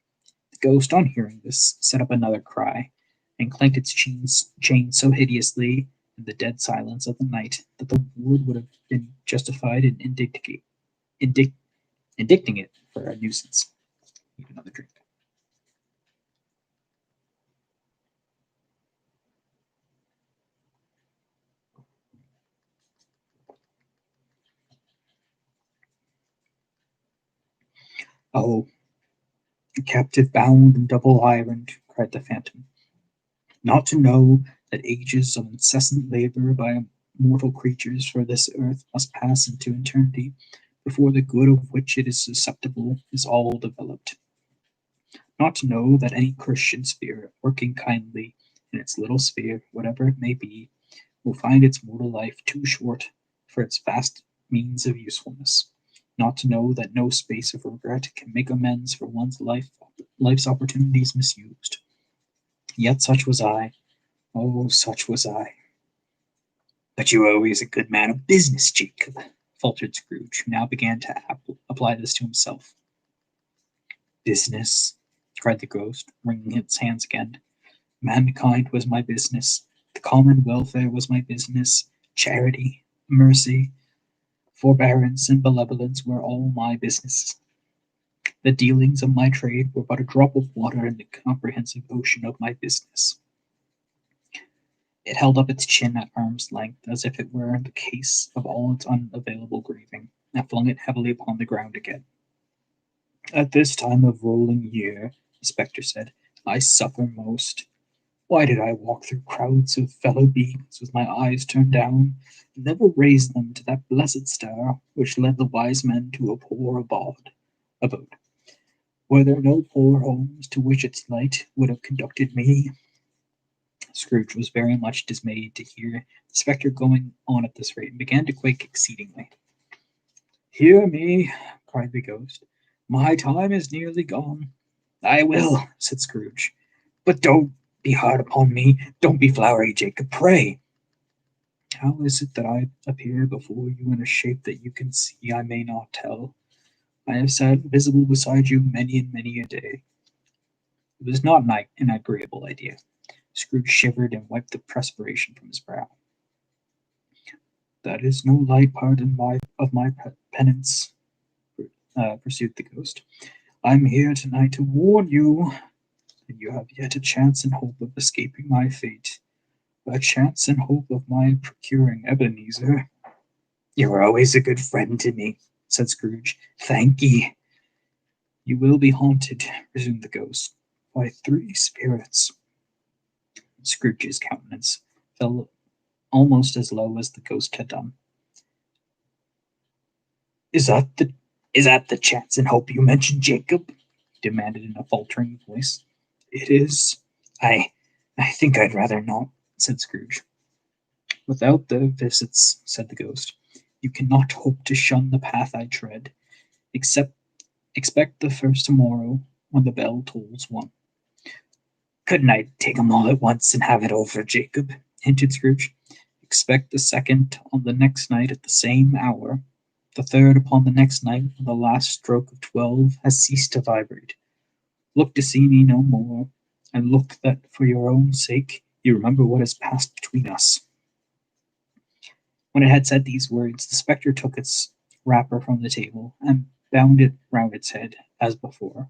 The ghost, on hearing this, set up another cry, and clanked its chain so hideously in the dead silence of the night that the word would have been justified in indicting it for a nuisance. Need another drink. Oh, a captive bound and double ironed, cried the phantom. Not to know that ages of incessant labor by mortal creatures for this earth must pass into eternity before the good of which it is susceptible is all developed. Not to know that any Christian spirit working kindly in its little sphere, whatever it may be, will find its mortal life too short for its vast means of usefulness. Not to know that no space of regret can make amends for one's life's opportunities misused. Yet such was I. Oh, such was I. But you were always a good man of business, Jacob, faltered Scrooge, who now began to apply this to himself. Business, cried the ghost, wringing its hands again. Mankind was my business. The common welfare was my business. Charity, mercy, forbearance, and benevolence were all my business. The dealings of my trade were but a drop of water in the comprehensive ocean of my business. It held up its chin at arm's length, as if it were the case of all its unavailable grieving, and flung it heavily upon the ground again. At this time of rolling year, the spectre said, I suffer most. Why did I walk through crowds of fellow beings with my eyes turned down, and never raise them to that blessed star which led the wise men to a poor abode? Were there no poor homes to which its light would have conducted me? Scrooge was very much dismayed to hear the spectre going on at this rate, and began to quake exceedingly. Hear me, cried the ghost. My time is nearly gone. I will, said Scrooge. But don't be hard upon me. Don't be flowery, Jacob, pray. How is it that I appear before you in a shape that you can see I may not tell? I have sat visible beside you many and many a day. It was not an agreeable idea. Scrooge shivered and wiped the perspiration from his brow. That is no light part of my penance, pursued the ghost. I'm here tonight to warn you that you have yet a chance and hope of escaping my fate, a chance and hope of my procuring Ebenezer. You were always a good friend to me, said Scrooge. Thank ye. You will be haunted, resumed the ghost, by 3 spirits. Scrooge's countenance fell almost as low as the ghost had done. Is that the chance and hope you mentioned, Jacob? He demanded in a faltering voice. It is. I think I'd rather not, said Scrooge. Without the visits, said the ghost, you cannot hope to shun the path I tread. Expect the first tomorrow when the bell tolls 1. Couldn't I take 'em all at once and have it over, Jacob? Hinted Scrooge. Expect the second on the next night at the same hour, the third upon the next night when the last stroke of 12 has ceased to vibrate. Look to see me no more, and look that for your own sake you remember what has passed between us. When it had said these words, the spectre took its wrapper from the table and bound it round its head, as before.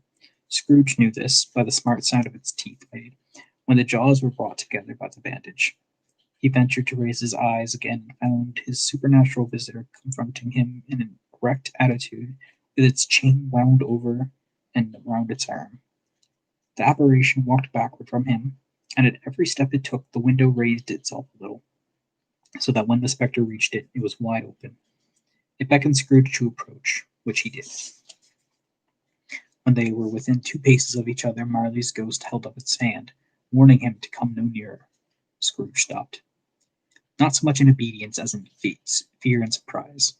Scrooge knew this by the smart sound of its teeth made when the jaws were brought together by the bandage. He ventured to raise his eyes again and found his supernatural visitor confronting him in an erect attitude with its chain wound over and round its arm. The apparition walked backward from him, and at every step it took, the window raised itself a little, so that when the spectre reached it, it was wide open. It beckoned Scrooge to approach, which he did. When they were within 2 paces of each other, Marley's ghost held up its hand, warning him to come no nearer. Scrooge stopped. Not so much in obedience as in fear and surprise,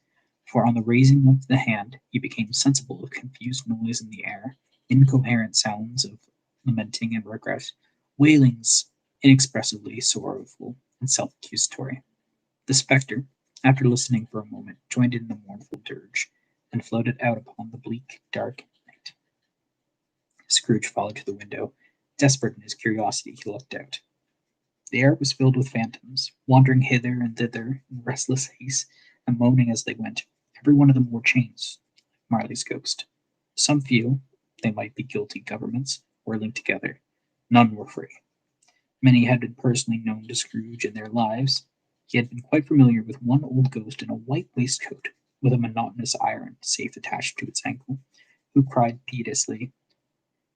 for on the raising of the hand he became sensible of confused noise in the air, incoherent sounds of lamenting and regret, wailings inexpressibly sorrowful and self-accusatory. The spectre, after listening for a moment, joined in the mournful dirge, and floated out upon the bleak, dark night. Scrooge followed to the window. Desperate in his curiosity, he looked out. The air was filled with phantoms, wandering hither and thither in restless haste, and moaning as they went. Every one of them wore chains, like Marley's ghost. Some few, they might be guilty governments, were linked together. None were free. Many had been personally known to Scrooge in their lives. He had been quite familiar with one old ghost in a white waistcoat with a monotonous iron safe attached to its ankle, who cried piteously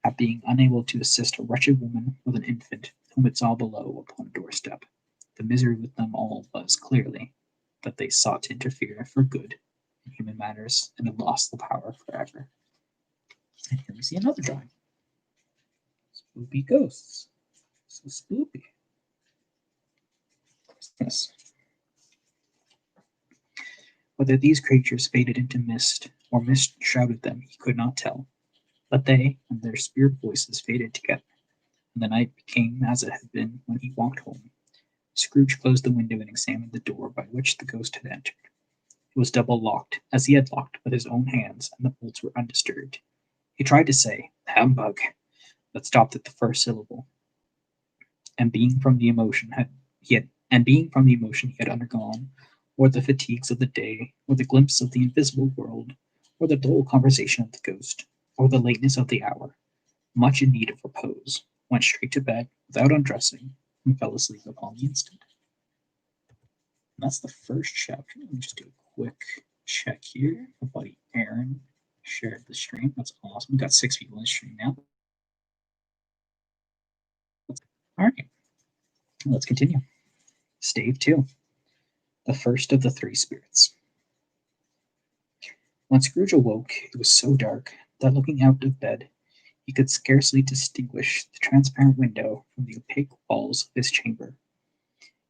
at being unable to assist a wretched woman with an infant whom it saw below upon a doorstep. The misery with them all was, clearly, that they sought to interfere for good in human matters and had lost the power forever. And here we see another drawing. Spoopy ghosts. So spoopy. Christmas. Whether these creatures faded into mist or mist shrouded them, he could not tell. But they and their spirit voices faded together, and the night became as it had been when he walked home. Scrooge closed the window and examined the door by which the ghost had entered. It was double locked, as he had locked with his own hands, and the bolts were undisturbed. He tried to say, "Humbug," but stopped at the first syllable. And being from the emotion he had undergone, or the fatigues of the day, or the glimpse of the invisible world, or the dull conversation of the ghost, or the lateness of the hour, much in need of repose, went straight to bed without undressing, and fell asleep upon the instant. And that's the first chapter. Let me just do a quick check here. My buddy Aaron shared the stream. That's awesome. We got 6 people in the stream now. All right, let's continue. Stave 2, the first of the 3 spirits. When Scrooge awoke, it was so dark that looking out of bed, he could scarcely distinguish the transparent window from the opaque walls of his chamber.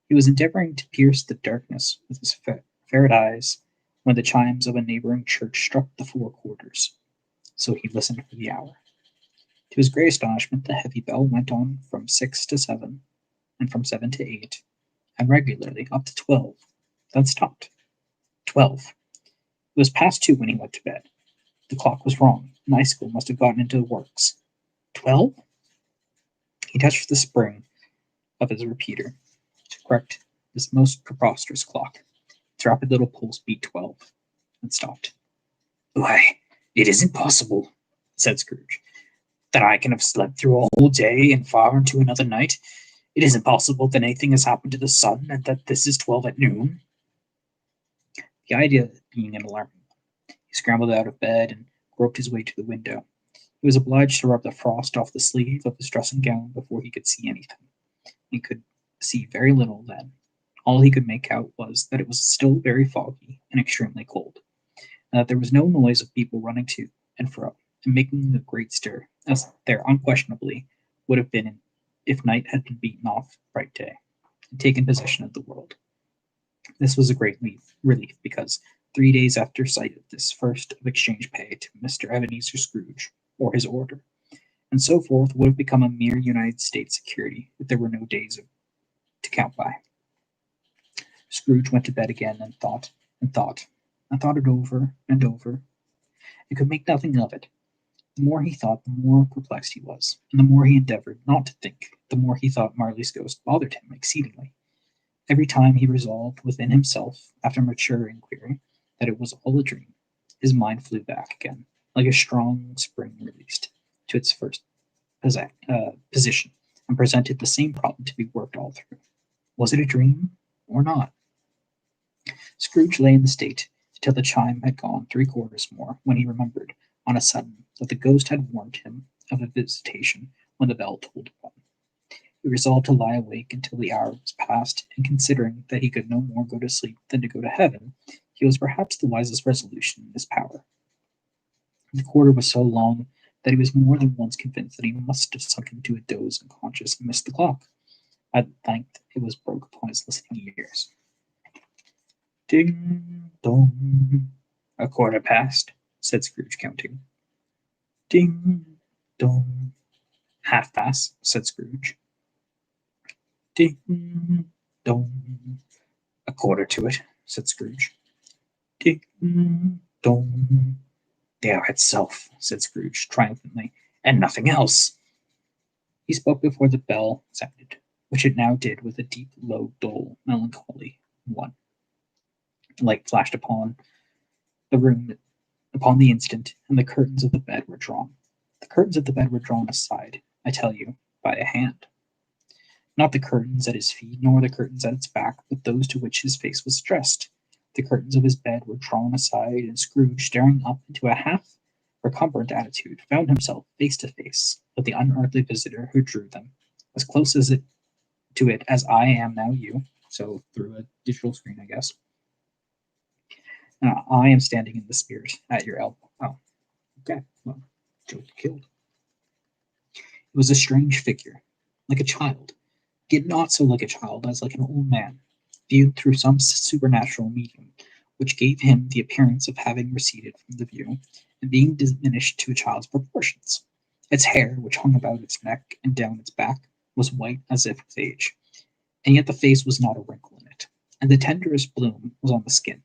He was endeavoring to pierce the darkness with his ferret eyes when the chimes of a neighboring church struck the 4 quarters. So he listened for the hour. To his great astonishment, the heavy bell went on from 6 to 7, and from 7 to 8, and regularly up to 12, then stopped. 12. It was past 2 when he went to bed. The clock was wrong. An icicle must have gotten into the works. 12? He touched the spring of his repeater to correct this most preposterous clock. Its rapid little pulse beat 12, and stopped. "Why, it isn't possible," said Scrooge, "that I can have slept through a whole day and far into another night. It isn't possible that anything has happened to the sun, and that this is 12 at noon." The idea being an alarming one, he scrambled out of bed and groped his way to the window. He was obliged to rub the frost off the sleeve of his dressing gown before he could see anything. He could see very little then. All he could make out was that it was still very foggy and extremely cold, and that there was no noise of people running to and fro and making a great stir, as there unquestionably would have been if night had been beaten off bright day and taken possession of the world. This was a great relief, because 3 days after sight of this first of exchange pay to Mr. Ebenezer Scrooge, or his order, and so forth, would have become a mere United States security if there were no days to count by. Scrooge went to bed again and thought and thought and thought it over and over, and could make nothing of it. The more he thought, the more perplexed he was, and the more he endeavored not to think, the more he thought Marley's ghost bothered him exceedingly. Every time he resolved within himself, after mature inquiry, that it was all a dream, his mind flew back again, like a strong spring released, to its first position, and presented the same problem to be worked all through. Was it a dream or not? Scrooge lay in the state till the chime had gone 3/4 more, when he remembered, on a sudden, that the ghost had warned him of a visitation when the bell tolled 1. He resolved to lie awake until the hour was past, and considering that he could no more go to sleep than to go to heaven, he was perhaps the wisest resolution in his power. The quarter was so long that he was more than once convinced that he must have sunk into a doze unconscious and missed the clock. At length it was broke upon his listening ears. "Ding dong." "A quarter past," said Scrooge, counting. "Ding dong." "Half past," said Scrooge. "Ding dong." "A quarter to it," said Scrooge. "Ding dong." "The hour itself," said Scrooge, triumphantly, "and nothing else." He spoke before the bell sounded, which it now did with a deep, low, dull, melancholy 1. The light flashed upon the room upon the instant, and the curtains of the bed were drawn. The curtains of the bed were drawn aside, I tell you, by a hand. Not the curtains at his feet, nor the curtains at its back, but those to which his face was addressed. The curtains of his bed were drawn aside, and Scrooge, staring up into a half recumbent attitude, found himself face to face with the unearthly visitor who drew them, as close to it as I am now you, so through a digital screen, I guess. I am standing in the spirit at your elbow. Oh, okay. Well, Joe killed. It was a strange figure, like a child, yet not so like a child as like an old man, viewed through some supernatural medium, which gave him the appearance of having receded from the view and being diminished to a child's proportions. Its hair, which hung about its neck and down its back, was white as if with age, and yet the face was not a wrinkle in it, and the tenderest bloom was on the skin.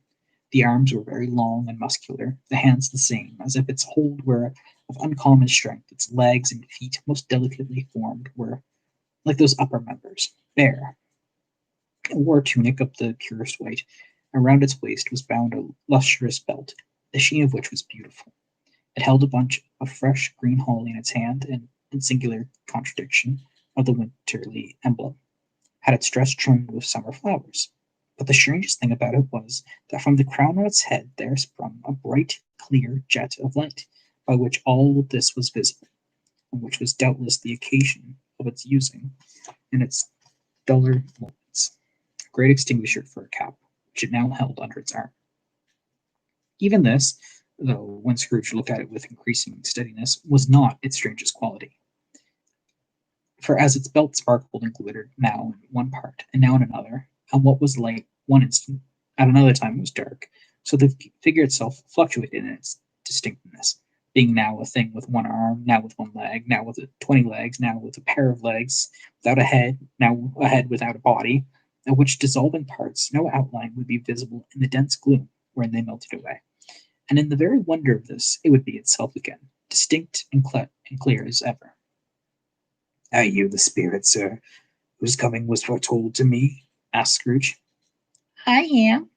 The arms were very long and muscular, the hands the same, as if its hold were of uncommon strength. Its legs and feet, most delicately formed, were, like those upper members, bare. It wore a tunic of the purest white, and round its waist was bound a lustrous belt, the sheen of which was beautiful. It held a bunch of fresh green holly in its hand, and, in singular contradiction of the winterly emblem, had its dress trimmed with summer flowers. But the strangest thing about it was that from the crown of its head there sprung a bright, clear jet of light, by which all this was visible, and which was doubtless the occasion of its using, in its duller moments, a great extinguisher for a cap, which it now held under its arm. Even this, though when Scrooge looked at it with increasing steadiness, was not its strangest quality. For as its belt sparkled and glittered now in one part and now in another, and what was light one instant, at another time was dark, so the figure itself fluctuated in its distinctness, being now a thing with one arm, now with one leg, now with 20 legs, now with a pair of legs, without a head, now a head without a body, of which dissolving parts no outline would be visible in the dense gloom wherein they melted away. And in the very wonder of this, it would be itself again, distinct and clear as ever. "Are you the spirit, sir, whose coming was foretold to me?" asked Scrooge. "I am."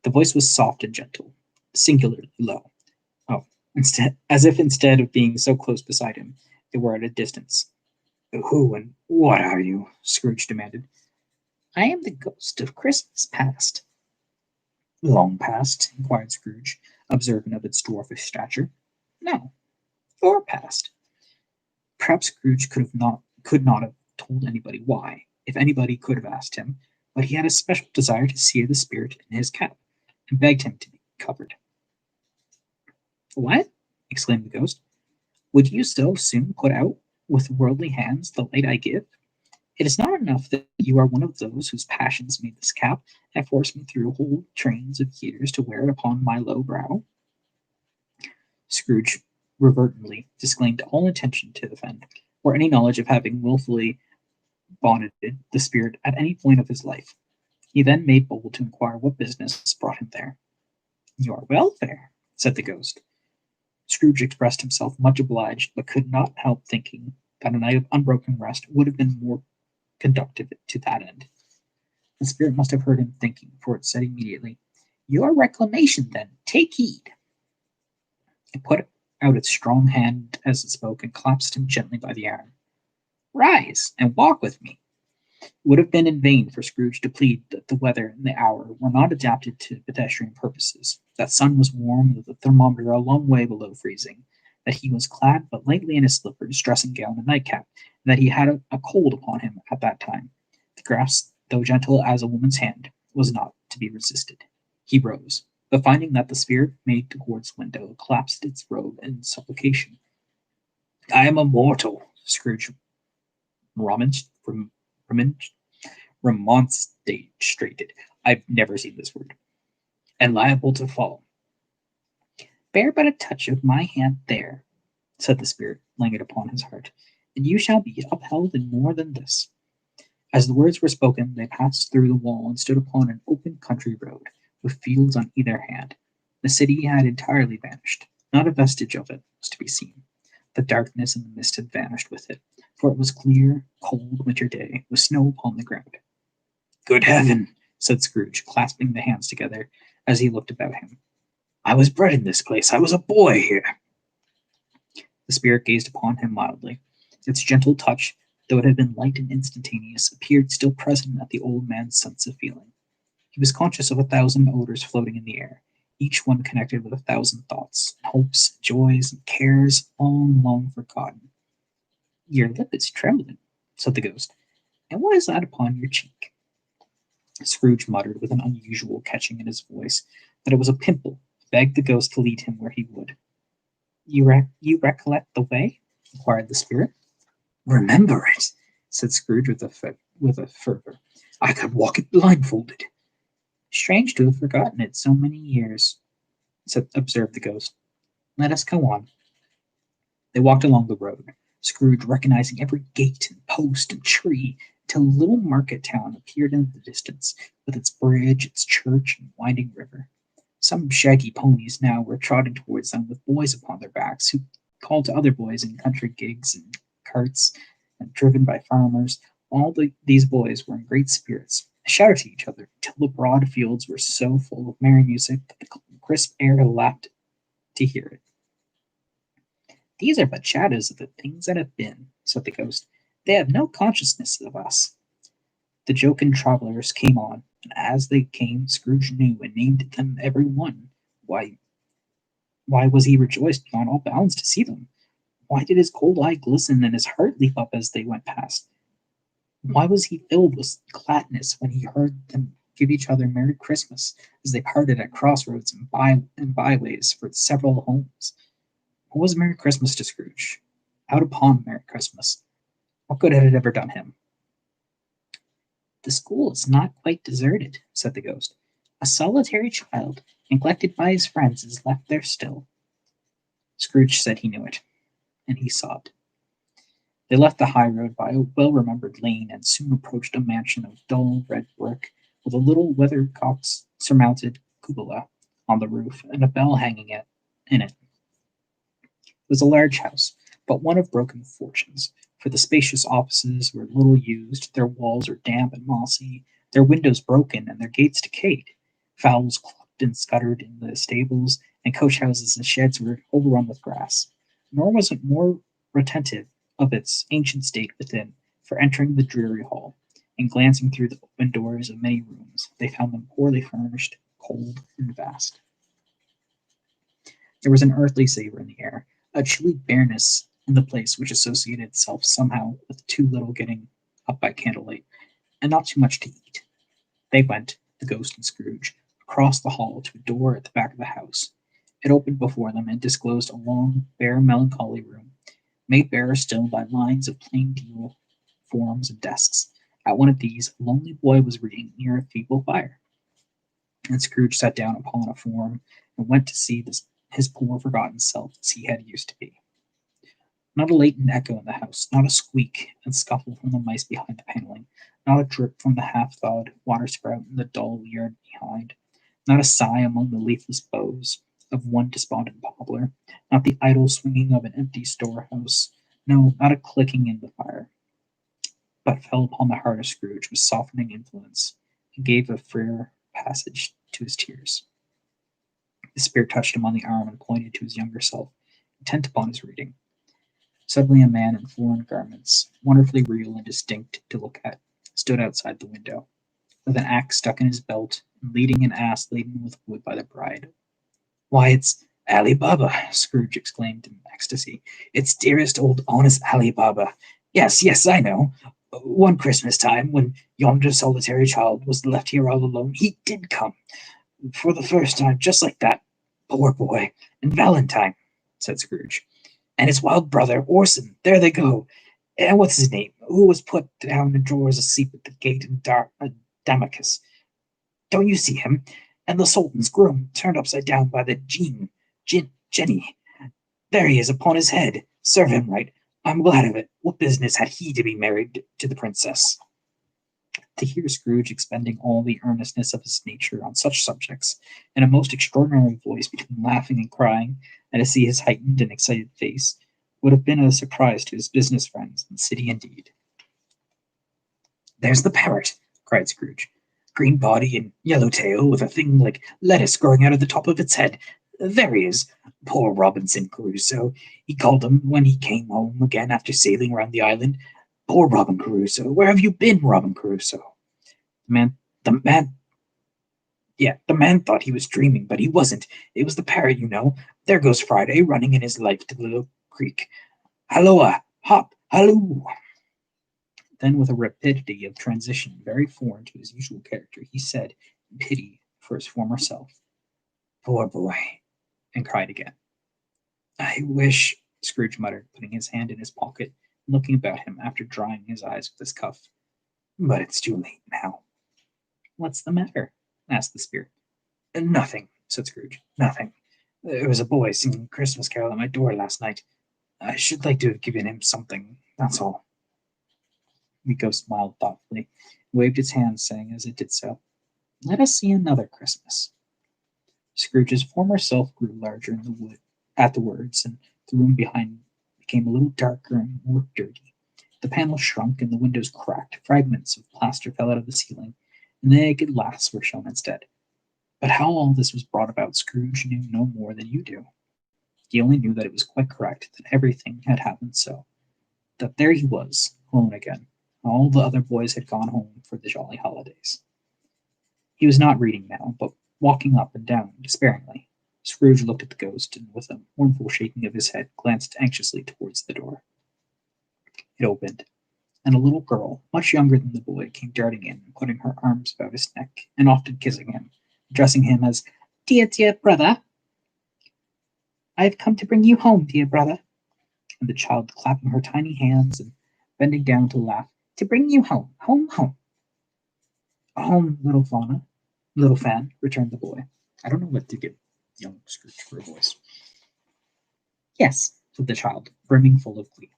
The voice was soft and gentle, singularly low. Oh, as if instead of being so close beside him, they were at a distance. "Who and what are you?" Scrooge demanded. "I am the ghost of Christmas past." "Long past?" inquired Scrooge, observant of its dwarfish stature. "No, or past." Perhaps Scrooge could not have told anybody why, if anybody could have asked him, but he had a special desire to see the spirit in his cap, and begged him to be covered. "What?" exclaimed the ghost. "Would you so soon put out with worldly hands the light I give? It is not enough that you are one of those whose passions made this cap, and forced me through whole trains of years to wear it upon my low brow." Scrooge reverently disclaimed all intention to offend, or any knowledge of having wilfully bonneted the spirit at any point of his life. He then made bold to inquire what business brought him there. "Your welfare," said the ghost. Scrooge expressed himself much obliged, but could not help thinking that a night of unbroken rest would have been more conducive to that end. The spirit must have heard him thinking, for it said immediately, "Your reclamation, then. Take heed." It put out its strong hand as it spoke, and clasped him gently by the arm. "Rise, and walk with me." It would have been in vain for Scrooge to plead that the weather and the hour were not adapted to pedestrian purposes, that sun was warm, with the thermometer a long way below freezing, that he was clad but lightly in his slippers, dressing gown, and nightcap, and that he had a cold upon him at that time. The grasp, though gentle as a woman's hand, was not to be resisted. He rose, but finding that the spirit made towards the window, collapsed its robe in supplication. "I am a mortal," Scrooge remonstrated. I've never seen this word. "And liable to fall." "Bear but a touch of my hand there," said the spirit, laying it upon his heart, "and you shall be upheld in more than this." As the words were spoken, they passed through the wall and stood upon an open country road, with fields on either hand. The city had entirely vanished. Not a vestige of it was to be seen. The darkness and the mist had vanished with it, for it was clear, cold winter day, with snow upon the ground. "Good heaven!" said Scrooge, clasping the hands together as he looked about him. "I was bred in this place. I was a boy here." The spirit gazed upon him mildly. Its gentle touch, though it had been light and instantaneous, appeared still present at the old man's sense of feeling. He was conscious of 1,000 odors floating in the air. each one connected with 1,000 thoughts, hopes, joys, and cares long forgotten. Your lip is trembling, said the ghost. And what is that upon your cheek? Scrooge muttered with an unusual catching in his voice that it was a pimple, begged the ghost to lead him where he would. You recollect the way? Inquired the spirit. Remember it, said Scrooge with a fervor. I could walk it blindfolded. Strange to have forgotten it so many years, observed the ghost. Let us go on. They walked along the road, Scrooge recognizing every gate and post and tree, till a little market town appeared in the distance, with its bridge, its church, and winding river. Some shaggy ponies now were trotting towards them with boys upon their backs, who called to other boys in country gigs and carts, and driven by farmers. These boys were in great spirits, shouted to each other, till the broad fields were so full of merry music that the crisp air laughed to hear it. These are but shadows of the things that have been, said the ghost. They have no consciousness of us. The jocund travelers came on, and as they came, Scrooge knew and named them every one. Why was he rejoiced beyond all bounds to see them? Why did his cold eye glisten and his heart leap up as they went past? Why was he filled with gladness when he heard them give each other Merry Christmas as they parted at crossroads and byways for several homes? What was Merry Christmas to Scrooge? Out upon Merry Christmas. What good had it ever done him? The school is not quite deserted, said the ghost. A solitary child, neglected by his friends, is left there still. Scrooge said he knew it, and he sobbed. They left the high road by a well-remembered lane and soon approached a mansion of dull red brick with a little weathercock-surmounted cupola on the roof and a bell hanging in it. It was a large house, but one of broken fortunes, for the spacious offices were little used, their walls were damp and mossy, their windows broken, and their gates decayed. Fowls clucked and scuttered in the stables, and coach houses and sheds were overrun with grass. Nor was it more retentive of its ancient state within, for entering the dreary hall, and glancing through the open doors of many rooms, they found them poorly furnished, cold, and vast. There was an earthly savor in the air, a chilly bareness in the place which associated itself somehow with too little getting up by candlelight, and not too much to eat. They went, the ghost and Scrooge, across the hall to a door at the back of the house. It opened before them and disclosed a long, bare, melancholy room, made barer still by lines of plain deal forms and desks. At one of these, a lonely boy was reading near a feeble fire, and Scrooge sat down upon a form and went to see his poor forgotten self as he had used to be. Not a latent echo in the house, not a squeak and scuffle from the mice behind the paneling, not a drip from the half-thawed water spout in the dull yard behind, not a sigh among the leafless boughs of one despondent poplar, not the idle swinging of an empty storehouse, no, not a clicking in the fire, but fell upon the heart of Scrooge with softening influence, and gave a freer passage to his tears. The spirit touched him on the arm and pointed to his younger self, intent upon his reading. Suddenly a man in foreign garments, wonderfully real and distinct to look at, stood outside the window, with an axe stuck in his belt, and leading an ass laden with wood by the bride. Why, it's Ali Baba, Scrooge exclaimed in ecstasy. It's dearest old honest Ali Baba. Yes, I know. One Christmas time, when yonder solitary child was left here all alone, he did come. For the first time, just like that. Poor boy. And Valentine, said Scrooge. And his wild brother, Orson. There they go. And what's his name? Who was put down in drawers asleep at the gate in Damascus. Don't you see him? And the Sultan's groom, turned upside down by the Jenny. There he is upon his head. Serve him right. I'm glad of it. What business had he to be married to the princess? To hear Scrooge expending all the earnestness of his nature on such subjects, in a most extraordinary voice between laughing and crying, and to see his heightened and excited face, would have been a surprise to his business friends in the city indeed. There's the parrot, cried Scrooge. Green body and yellow tail, with a thing like lettuce growing out of the top of its head. There he is. Poor Robinson Crusoe. He called him when he came home again after sailing around the island. Poor Robin Crusoe. Where have you been, Robin Crusoe? The man Yeah, the man thought he was dreaming, but he wasn't. It was the parrot, you know. There goes Friday, running in his life to the little creek. Halloa! Hop! Halloo! Then, with a rapidity of transition very foreign to his usual character, he said, in pity for his former self, "Poor boy," and cried again. "I wish," Scrooge muttered, putting his hand in his pocket and looking about him after drying his eyes with his cuff. "But it's too late now." "What's the matter?" asked the spirit. "Nothing," said Scrooge. "Nothing. There was a boy singing a Christmas carol at my door last night. I should like to have given him something, that's all." The ghost smiled thoughtfully, and waved its hand, saying as it did so, "Let us see another Christmas." Scrooge's former self grew larger in the wood at the words, and the room behind became a little darker and more dirty. The panels shrunk and the windows cracked. Fragments of plaster fell out of the ceiling, and the naked laths were shown instead. But how all this was brought about, Scrooge knew no more than you do. He only knew that it was quite correct, that everything had happened so. That there he was, alone again. All the other boys had gone home for the jolly holidays. He was not reading now, but walking up and down despairingly. Scrooge looked at the ghost, and with a mournful shaking of his head, glanced anxiously towards the door. It opened, and a little girl, much younger than the boy, came darting in, putting her arms about his neck, and often kissing him, addressing him as "Dear, dear brother, I have come to bring you home, dear brother," and the child clapping her tiny hands and bending down to laugh. "To bring you home, home, home." "Home, little fan," returned the boy. I don't know what to give young Scrooge for a voice. "Yes," said the child, brimming full of glee.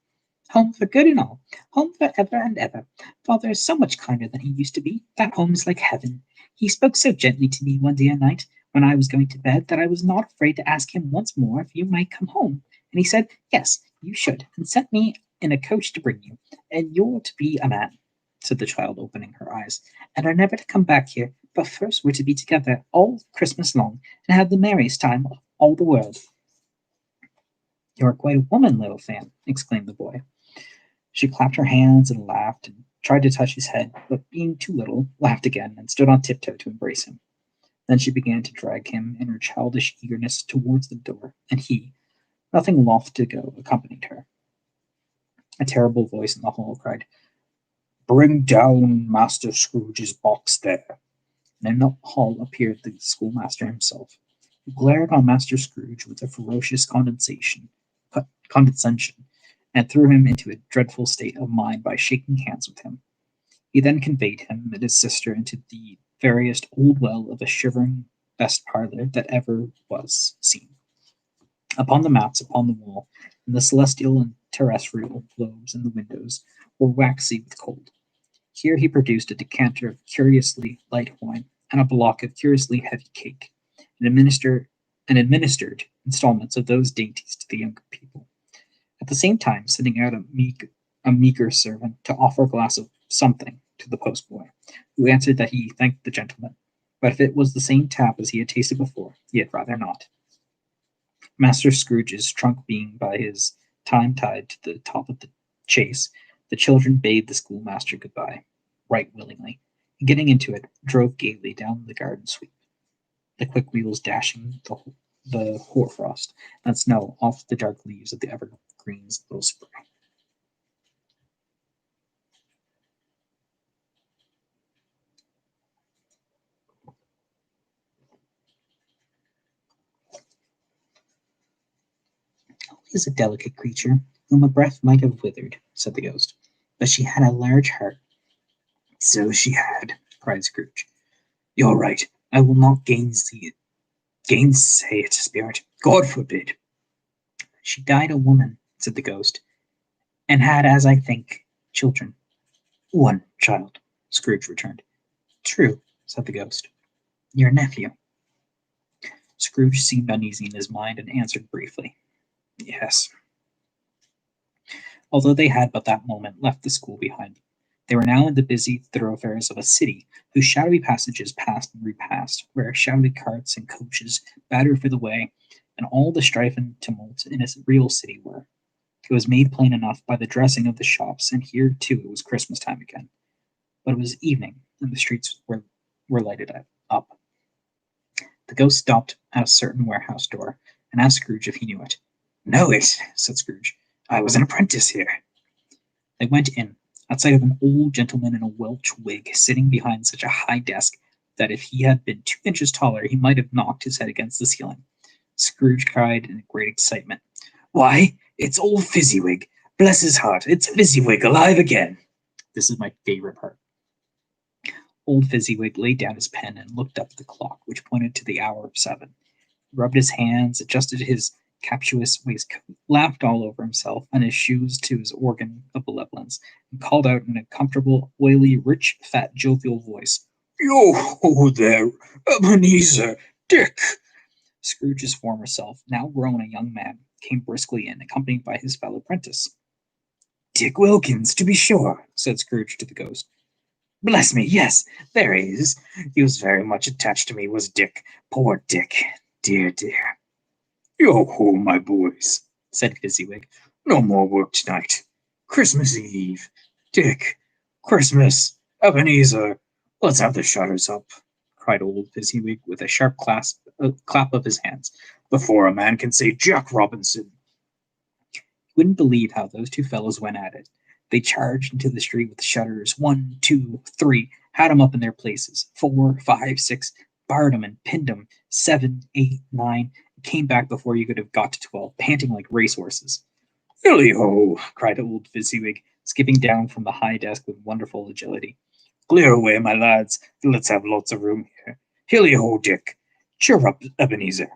"Home for good and all. Home for ever and ever. Father is so much kinder than he used to be. That home is like heaven. He spoke so gently to me one dear night when I was going to bed that I was not afraid to ask him once more if you might come home. And he said, yes, you should, and sent me in a coach to bring you. And you're to be a man," said the child, opening her eyes, "and are never to come back here, but first we're to be together all Christmas long, and have the merriest time of all the world." "You are quite a woman, little fan," exclaimed the boy. She clapped her hands and laughed and tried to touch his head, but being too little, laughed again and stood on tiptoe to embrace him. Then she began to drag him in her childish eagerness towards the door, and he, nothing loth to go, accompanied her. A terrible voice in the hall cried, "Bring down Master Scrooge's box there." And in the hall appeared the schoolmaster himself, who glared on Master Scrooge with a ferocious condescension, and threw him into a dreadful state of mind by shaking hands with him. He then conveyed him and his sister into the veriest old well of a shivering best parlor that ever was seen. Upon the maps upon the wall, and the celestial and terrestrial globes in the windows were waxy with cold. Here he produced a decanter of curiously light wine and a block of curiously heavy cake, and administered installments of those dainties to the younger people, at the same time sending out a meager servant to offer a glass of something to the postboy, who answered that he thanked the gentleman, but if it was the same tap as he had tasted before, he had rather not. Master Scrooge's trunk being by his time tied to the top of the chaise, the children bade the schoolmaster good-bye, right willingly, and getting into it, drove gaily down the garden sweep, the quick wheels dashing the hoarfrost and snow off the dark leaves of the evergreen's little spray. "Is a delicate creature, whom a breath might have withered," said the ghost, "but she had a large heart." "So she had," cried Scrooge. "You're right. I will not gainsay it, spirit. God forbid." "She died a woman," said the ghost, "and had, as I think, children." "One child," Scrooge returned. "True," said the ghost. "Your nephew." Scrooge seemed uneasy in his mind, and answered briefly, "Yes." Although they had but that moment left the school behind them, they were now in the busy thoroughfares of a city, whose shadowy passages passed and repassed, where shadowy carts and coaches battered for the way, and all the strife and tumult in a real city were. It was made plain enough by the dressing of the shops, and here too it was Christmas time again. But it was evening, and the streets were lighted up. The ghost stopped at a certain warehouse door and asked Scrooge if he knew it. "Know it," said Scrooge. "I was an apprentice here." They went in, at sight of an old gentleman in a Welsh wig sitting behind such a high desk that if he had been 2 inches taller he might have knocked his head against the ceiling. Scrooge cried in great excitement, "Why, it's old Fezziwig! Bless his heart, it's Fezziwig alive again!" This is my favorite part. Old Fezziwig laid down his pen and looked up at the clock, which pointed to the hour of 7. He rubbed his hands, adjusted his captious waistcoat, laughed all over himself and his shoes to his organ of benevolence, and called out in a comfortable, oily, rich, fat, jovial voice, "Yo ho there, Ebenezer, Dick!" Scrooge's former self, now grown a young man, came briskly in, accompanied by his fellow apprentice. "Dick Wilkins, to be sure," said Scrooge to the ghost. "Bless me, yes, there he is. He was very much attached to me, was Dick. Poor Dick. Dear, dear." "Yo ho, my boys," said Fezziwig. "No more work tonight. Christmas Eve. Dick. Christmas. Ebenezer. Let's have the shutters up," cried old Fezziwig with a sharp clap of his hands, "before a man can say Jack Robinson." You wouldn't believe how those two fellows went at it. They charged into the street with the shutters. 1, 2, 3, had 'em up in their places. 4, 5, 6, barred 'em and pinned 'em. 7, 8, 9, came back before you could have got to 12, panting like racehorses. "Hilly ho!" cried old Fezziwig, skipping down from the high desk with wonderful agility. "Clear away, my lads. Let's have lots of room here. Hilly ho, Dick. Cheer up, Ebenezer."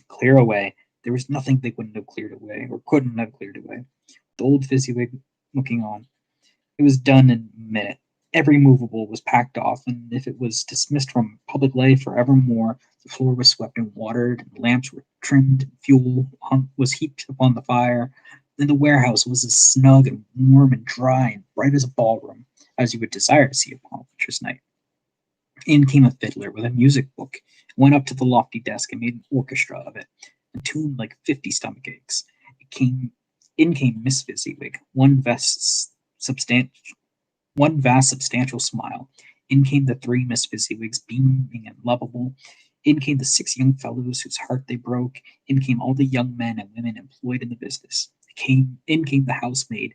Clear away. There was nothing they wouldn't have cleared away, or couldn't have cleared away. The old Fezziwig looking on. It was done in a minute. Every movable was packed off, and if it was dismissed from public life for evermore, the floor was swept and watered, and lamps were trimmed, and fuel was heaped upon the fire, and the warehouse was as snug and warm and dry and bright as a ballroom as you would desire to see upon a winter's night. In came a fiddler with a music book, went up to the lofty desk and made an orchestra of it, and tuned like 50 stomach aches. In came Miss Fezziwig, one vast substantial smile. In came the 3 Miss Fezziwigs, beaming and lovable. In came the 6 young fellows whose heart they broke. In came all the young men and women employed in the business. In came the housemaid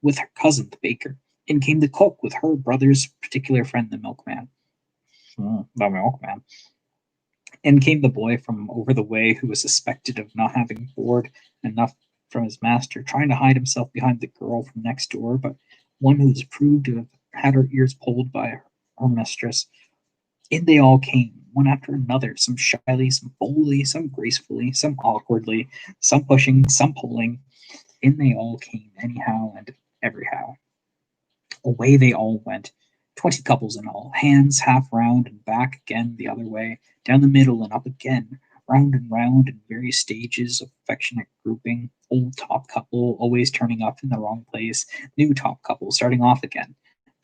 with her cousin, the baker. In came the cook with her brother's particular friend, the milkman. In came the boy from over the way who was suspected of not having board enough from his master, trying to hide himself behind the girl from next door, but one who was proved to have had her ears pulled by her mistress. In they all came, one after another, some shyly, some boldly, some gracefully, some awkwardly, some pushing, some pulling. In they all came, anyhow and everyhow. Away they all went, 20 couples in all, hands half round and back again the other way, down the middle and up again, round and round in various stages of affectionate grouping. Old top couple always turning up in the wrong place, new top couple starting off again.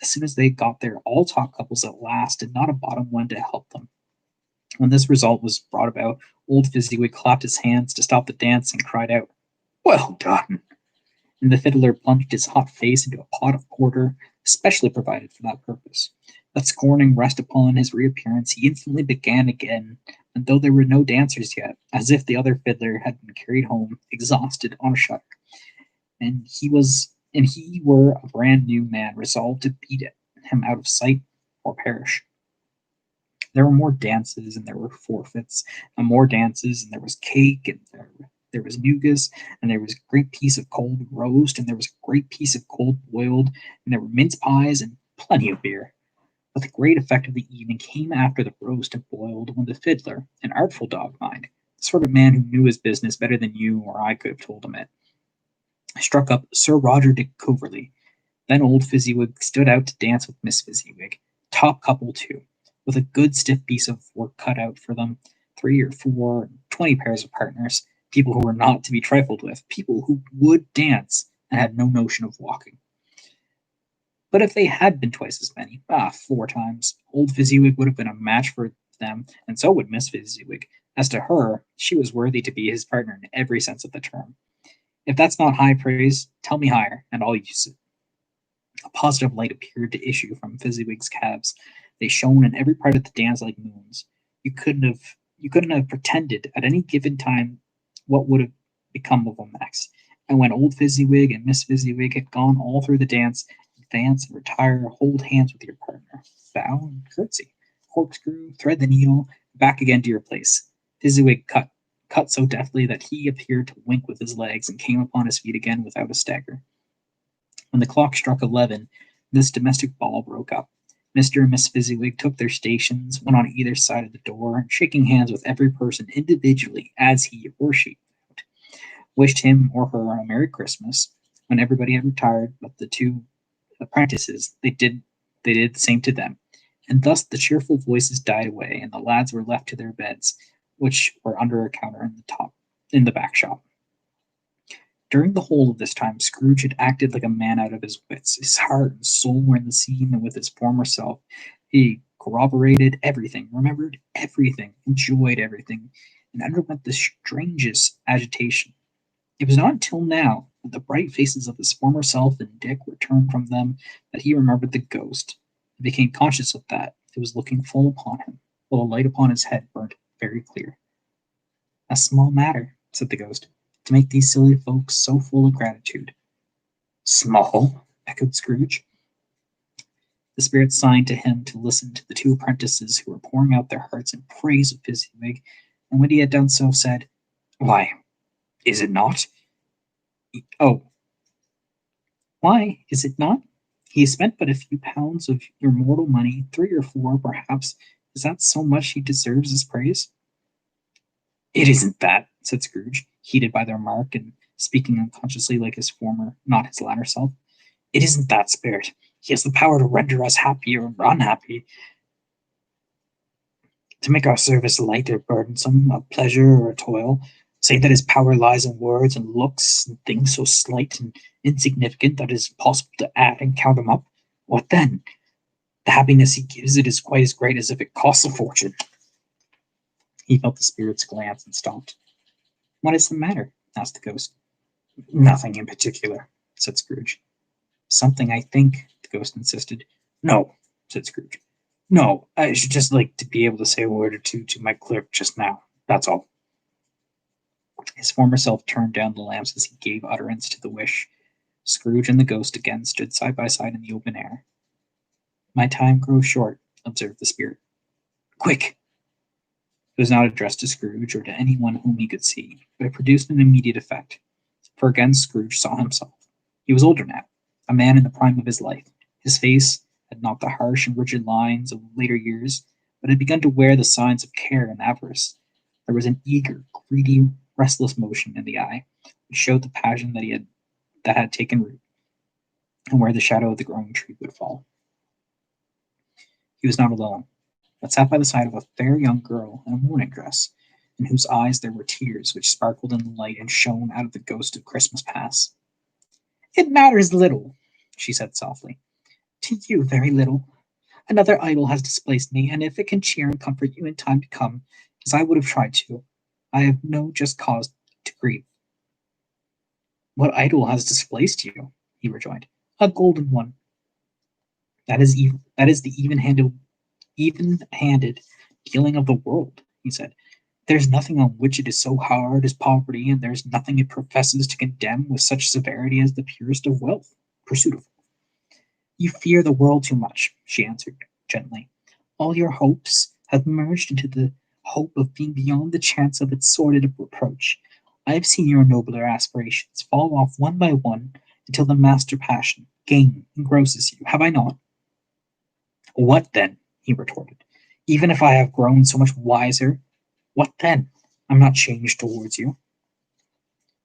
As soon as they got there, all top couples at last, and not a bottom one to help them. When this result was brought about, old Fezziwig clapped his hands to stop the dance and cried out, "Well done!" And the fiddler plunged his hot face into a pot of porter, especially provided for that purpose. Let scorning rest upon his reappearance, he instantly began again, and though there were no dancers yet, as if the other fiddler had been carried home, exhausted, on a shutter. And he were a brand new man, resolved to beat him out of sight or perish. There were more dances, and there were forfeits, and more dances, and there was cake, and there was nougat, and there was a great piece of cold roast, and there was a great piece of cold boiled, and there were mince pies, and plenty of beer. But the great effect of the evening came after the roast had boiled, when the fiddler, an artful dog mind, the sort of man who knew his business better than you or I could have told him it, struck up Sir Roger de Coverley. Then old Fezziwig stood out to dance with Miss Fezziwig, top couple too, with a good stiff piece of work cut out for them, 3 or 4, 20 pairs of partners, people who were not to be trifled with, people who would dance and had no notion of walking. But if they had been twice as many, 4 times, old Fezziwig would have been a match for them, and so would Miss Fezziwig. As to her, she was worthy to be his partner in every sense of the term. If that's not high praise, tell me higher, and I'll use it. A positive light appeared to issue from Fezziwig's calves. They shone in every part of the dance like moons. You couldn't have pretended at any given time what would have become of them next. And when old Fezziwig and Miss Fezziwig had gone all through the dance, advance and retire, hold hands with your partner, bow and curtsy, corkscrew, thread the needle, back again to your place. Fezziwig cut so deftly that he appeared to wink with his legs and came upon his feet again without a stagger. When the clock struck 11, this domestic ball broke up. Mr. and Miss Fezziwig took their stations, one on either side of the door, and shaking hands with every person individually as he or she wished him or her a Merry Christmas. When everybody had retired but the two apprentices, they did the same to them. And thus the cheerful voices died away, and the lads were left to their beds, which were under a counter in the back shop. During the whole of this time, Scrooge had acted like a man out of his wits. His heart and soul were in the scene, and with his former self, he corroborated everything, remembered everything, enjoyed everything, and underwent the strangest agitation. It was not until now that the bright faces of his former self and Dick were turned from them that he remembered the ghost, and became conscious of that it was looking full upon him, while a light upon his head burnt very clear. "A small matter," said the ghost, "to make these silly folks so full of gratitude." "Small?" echoed Scrooge. The spirit signed to him to listen to the two apprentices who were pouring out their hearts in praise of Fezziwig, and when he had done so, said, "Why, is it not? Oh, why is it not? He has spent but a few pounds of your mortal money, 3 or 4, perhaps. Is that so much he deserves his praise?" "It isn't that," said Scrooge, heated by the remark, and speaking unconsciously like his former, not his latter self. "It isn't that, Spirit. He has the power to render us happy or unhappy, to make our service light or burdensome, a pleasure or a toil. Say that his power lies in words and looks and things so slight and insignificant that it is impossible to add and count them up. What then? The happiness he gives it is quite as great as if it costs a fortune." He felt the spirit's glance and stopped. "What is the matter?" asked the ghost. "Nothing in particular," said Scrooge. "Something, I think," the ghost insisted. "No," said Scrooge. "No, I should just like to be able to say a word or two to my clerk just now. That's all." His former self turned down the lamps as he gave utterance to the wish. Scrooge and the ghost again stood side by side in the open air. "My time grows short," observed the spirit. "Quick!" It was not addressed to Scrooge or to anyone whom he could see, but it produced an immediate effect, for again Scrooge saw himself. He was older now, a man in the prime of his life. His face had not the harsh and rigid lines of later years, but had begun to wear the signs of care and avarice. There was an eager, greedy, restless motion in the eye, which showed the passion that had taken root, and where the shadow of the growing tree would fall. He was not alone, but sat by the side of a fair young girl in a morning dress, in whose eyes there were tears which sparkled in the light and shone out of the ghost of Christmas past. "It matters little," she said softly. "To you, very little. Another idol has displaced me, and if it can cheer and comfort you in time to come, as I would have tried to, I have no just cause to grieve." "What idol has displaced you?" he rejoined. "A golden one." That is the even-handed dealing of the world," he said. "There's nothing on which it is so hard as poverty, and there's nothing it professes to condemn with such severity as the purest of pursuit of wealth." "You fear the world too much," she answered gently. "All your hopes have merged into the hope of being beyond the chance of its sordid reproach. I have seen your nobler aspirations fall off one by one until the master passion, gain, engrosses you. Have I not?" "What then?" he retorted. "Even if I have grown so much wiser, what then? I'm not changed towards you."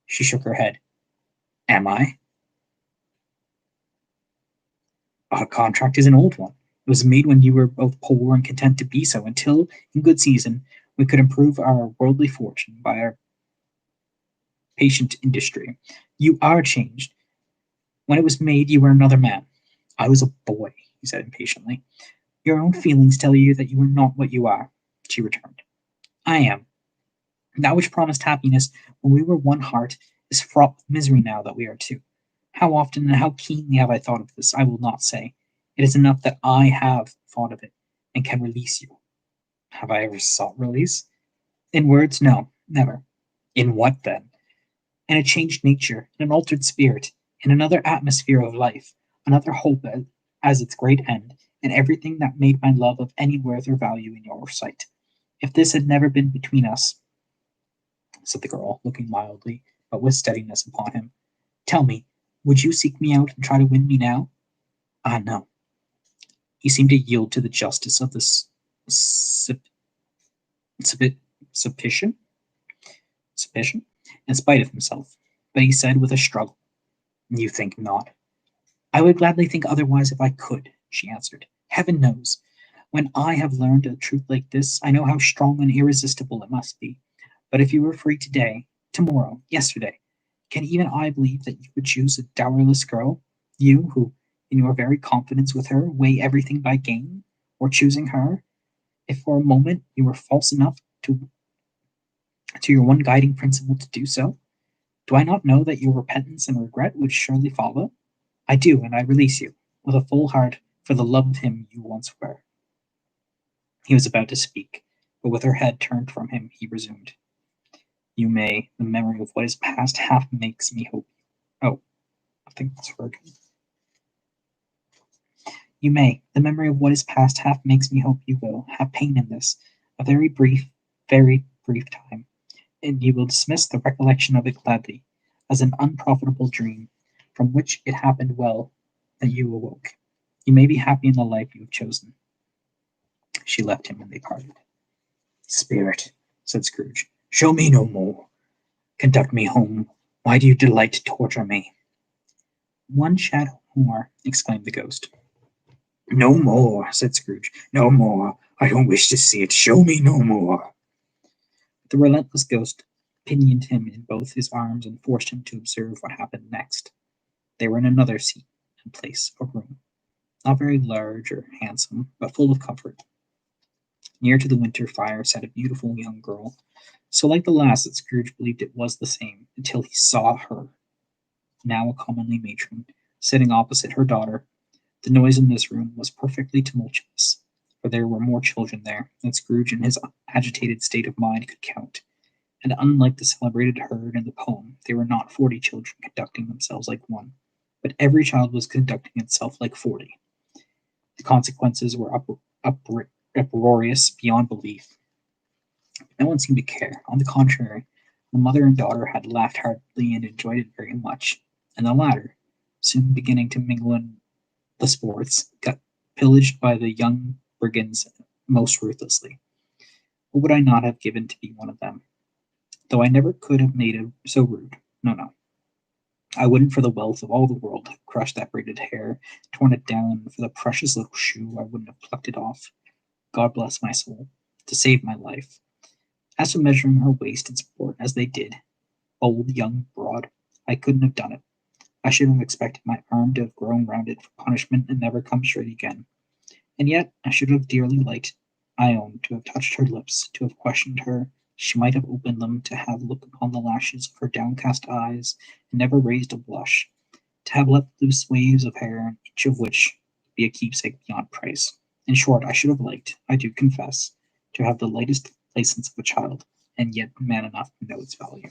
She shook her head. "Am I?" "Our contract is an old one. It was made when you were both poor and content to be so, until, in good season, we could improve our worldly fortune by our patient industry. You are changed. When it was made, you were another man." "I was a boy," he said impatiently. "Your own feelings tell you that you are not what you are," she returned. "I am. That which promised happiness when we were one heart is fraught with misery now that we are two. How often and how keenly have I thought of this, I will not say. It is enough that I have thought of it, and can release you." Have I ever sought release? In words, no, never. In what then? In a changed nature, in an altered spirit, in another atmosphere of life, another hope as its great end, and everything that made my love of any worth or value in your sight. If this had never been between us, said the girl, looking mildly, but with steadiness upon him, tell me, would you seek me out and try to win me now? Ah, no. He seemed to yield to the justice of this suspicion, suspicion, in spite of himself. But he said with a struggle, you think not. I would gladly think otherwise if I could, she answered. Heaven knows. When I have learned a truth like this, I know how strong and irresistible it must be. But if you were free today, tomorrow, yesterday, can even I believe that you would choose a dowerless girl? You, who, in your very confidence with her, weigh everything by gain? Or choosing her, if for a moment you were false enough to your one guiding principle to do so? Do I not know that your repentance and regret would surely follow? I do, and I release you, with a full heart, for the love of him you once were. He was about to speak, but with her head turned from him, he resumed. You may, the memory of what is past half makes me hope. Oh, I think that's heard. You may, the memory of what is past half makes me hope you will have pain in this, a very brief time, and you will dismiss the recollection of it gladly, as an unprofitable dream, from which it happened well that you awoke. You may be happy in the life you have chosen. She left him and they parted. Spirit, said Scrooge, show me no more. Conduct me home. Why do you delight to torture me? One shadow more, exclaimed the ghost. No more, said Scrooge. No more. I don't wish to see it. Show me no more. The relentless ghost pinioned him in both his arms and forced him to observe what happened next. They were in another seat and place, a room, not very large or handsome, but full of comfort. Near to the winter fire sat a beautiful young girl, so like the last that Scrooge believed it was the same, until he saw her, now a commonly matron, sitting opposite her daughter. The noise in this room was perfectly tumultuous, for there were more children there than Scrooge in his agitated state of mind could count, and unlike the celebrated herd in the poem, they were not 40 children conducting themselves like one, but every child was conducting itself like 40. The consequences were uproarious beyond belief. No one seemed to care. On the contrary, the mother and daughter had laughed heartily and enjoyed it very much, and the latter, soon beginning to mingle in the sports, got pillaged by the young brigands most ruthlessly. What would I not have given to be one of them? Though I never could have made it so rude. No, no. I wouldn't for the wealth of all the world have crushed that braided hair, torn it down. For the precious little shoe, I wouldn't have plucked it off. God bless my soul, to save my life. As for measuring her waist and sport as they did, old, young, broad, I couldn't have done it. I should have expected my arm to have grown round it for punishment and never come straight again. And yet I should have dearly liked, I own, to have touched her lips, to have questioned her. She might have opened them, to have looked upon the lashes of her downcast eyes, and never raised a blush, to have let loose waves of hair, each of which be a keepsake beyond price. In short, I should have liked, I do confess, to have the lightest license of a child, and yet man enough to know its value.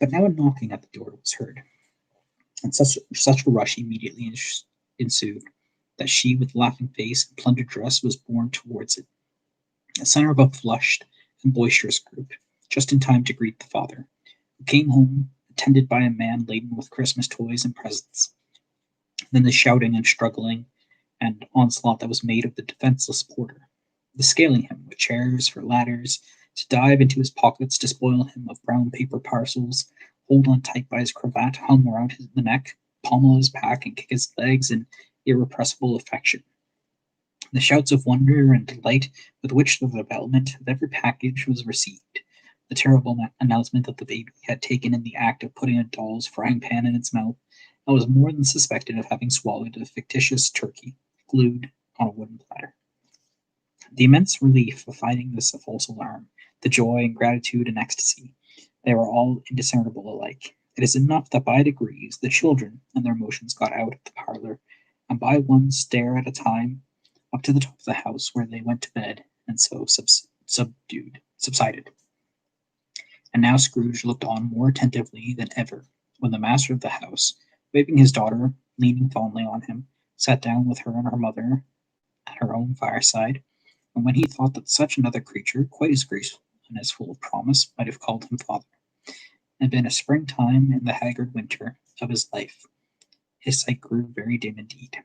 But now a knocking at the door was heard, and such a rush immediately ensued that she, with laughing face and plundered dress, was borne towards it, the center of a flushed and boisterous group, just in time to greet the father, who came home attended by a man laden with Christmas toys and presents. Then the shouting and struggling and onslaught that was made of the defenseless porter, the scaling him with chairs for ladders, to dive into his pockets to spoil him of brown paper parcels, hold on tight by his cravat hung around the neck, pommel his back, and kick his legs in irrepressible affection. The shouts of wonder and delight with which the development of every package was received, the terrible announcement that the baby had taken in the act of putting a doll's frying pan in its mouth, and was more than suspected of having swallowed a fictitious turkey, glued on a wooden platter. The immense relief of finding this a false alarm, the joy and gratitude and ecstasy, They were all indiscernible alike. It is enough that by degrees the children and their motions got out of the parlor, and by one stair at a time, up to the top of the house where they went to bed, and so subsided. And now Scrooge looked on more attentively than ever when the master of the house, waving his daughter, leaning fondly on him, sat down with her and her mother at her own fireside, and when he thought that such another creature, quite as graceful and as full of promise, might have called him father, and been a springtime in the haggard winter of his life, his sight grew very dim indeed.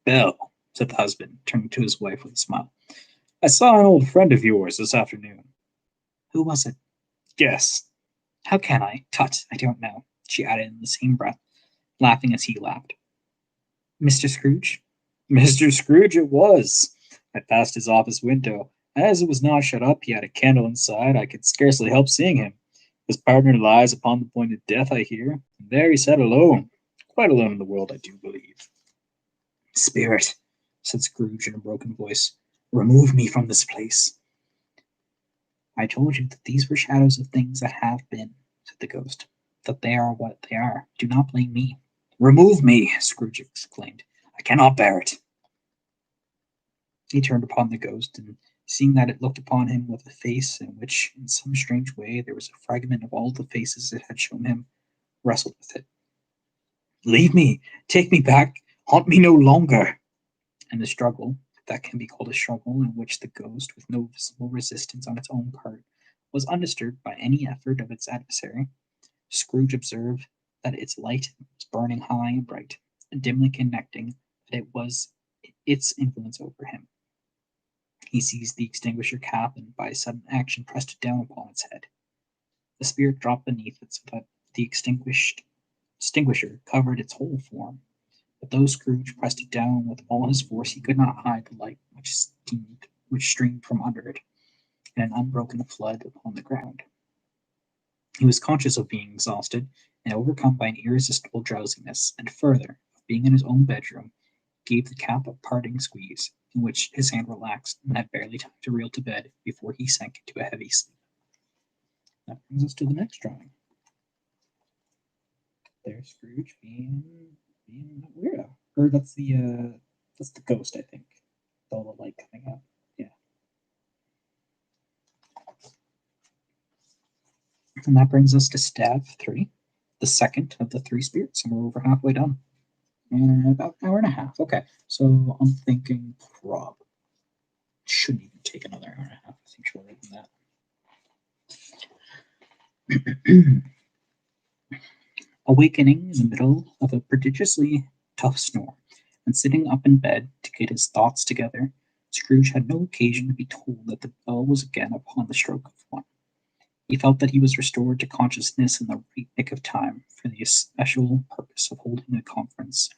Belle, said the husband, turning to his wife with a smile, I saw an old friend of yours this afternoon. Who was it? Guess. How can I? Tut, I don't know, she added in the same breath, laughing as he laughed. Mr. Scrooge? Mr. Scrooge it was. I passed his office window. As it was not shut up, he had a candle inside. I could scarcely help seeing him. His partner lies upon the point of death, I hear. And there he sat alone. Quite alone in the world, I do believe. Spirit, said Scrooge in a broken voice, remove me from this place. I told you that these were shadows of things that have been, said the ghost, that they are what they are. Do not blame me. Remove me, Scrooge exclaimed. I cannot bear it. He turned upon the ghost, and seeing that it looked upon him with a face in which, in some strange way, there was a fragment of all the faces it had shown him, wrestled with it. Leave me, take me back, haunt me no longer. And the struggle, if that can be called a struggle, in which the ghost, with no visible resistance on its own part, was undisturbed by any effort of its adversary, Scrooge observed that its light was burning high and bright, and dimly connecting that it was its influence over him. He seized the extinguisher cap and by a sudden action pressed it down upon its head. The spirit dropped beneath it so that the extinguisher covered its whole form. But though Scrooge pressed it down with all his force, he could not hide the light which streamed from under it in an unbroken flood upon the ground. He was conscious of being exhausted and overcome by an irresistible drowsiness, and further, of being in his own bedroom, gave the cap a parting squeeze, in which his hand relaxed and had barely time to reel to bed before he sank into a heavy sleep. That brings us to the next drawing. There's Scrooge being a weirdo. Or that's the ghost, I think. With all the light coming out. Yeah. And that brings us to stab 3, the second of the 3 spirits, and we're over halfway done. And about an hour and a half. Okay, so I'm thinking prob. Shouldn't even take another hour and a half. I think shorter than that. Awakening in the middle of a prodigiously tough snore, and sitting up in bed to get his thoughts together, Scrooge had no occasion to be told that the bell was again upon the stroke of 1. He felt that he was restored to consciousness in the right nick of time for the especial purpose of holding a conference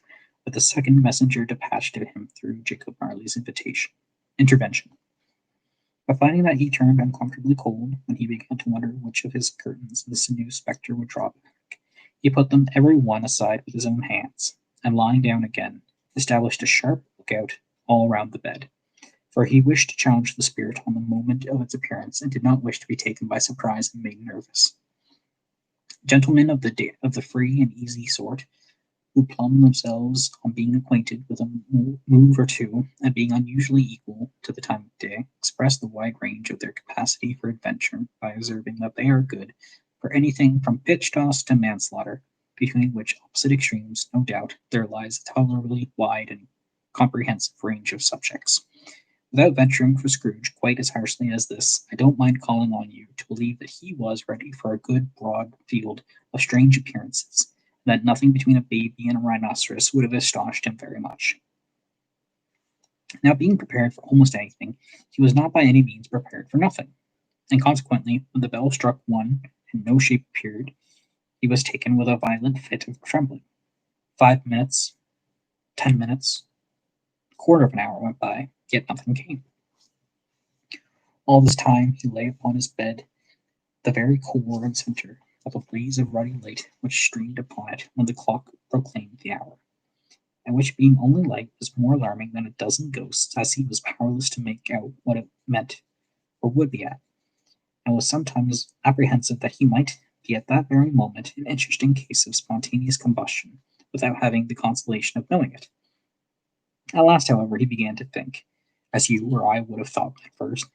with the second messenger dispatched to him through Jacob Marley's intervention. But finding that he turned uncomfortably cold when he began to wonder which of his curtains this new spectre would draw back, he put them every one aside with his own hands, and lying down again, established a sharp lookout all round the bed. For he wished to challenge the spirit on the moment of its appearance, and did not wish to be taken by surprise and made nervous. Gentlemen of the free and easy sort, who plumb themselves on being acquainted with a move or two, and being unusually equal to the time of day, express the wide range of their capacity for adventure by observing that they are good for anything from pitch-toss to manslaughter, between which opposite extremes, no doubt, there lies a tolerably wide and comprehensive range of subjects. Without venturing for Scrooge quite as harshly as this, I don't mind calling on you to believe that he was ready for a good broad field of strange appearances, and that nothing between a baby and a rhinoceros would have astonished him very much. Now, being prepared for almost anything, he was not by any means prepared for nothing, and consequently, when the bell struck 1 and no shape appeared, he was taken with a violent fit of trembling. 5 minutes, 10 minutes, a quarter of an hour went by, yet nothing came. All this time he lay upon his bed, the very core and center of a blaze of ruddy light which streamed upon it when the clock proclaimed the hour, and which, being only light, was more alarming than a dozen ghosts, as he was powerless to make out what it meant or would be at, and was sometimes apprehensive that he might be at that very moment an interesting case of spontaneous combustion, without having the consolation of knowing it. At last, however, he began to think, as you or I would have thought at first,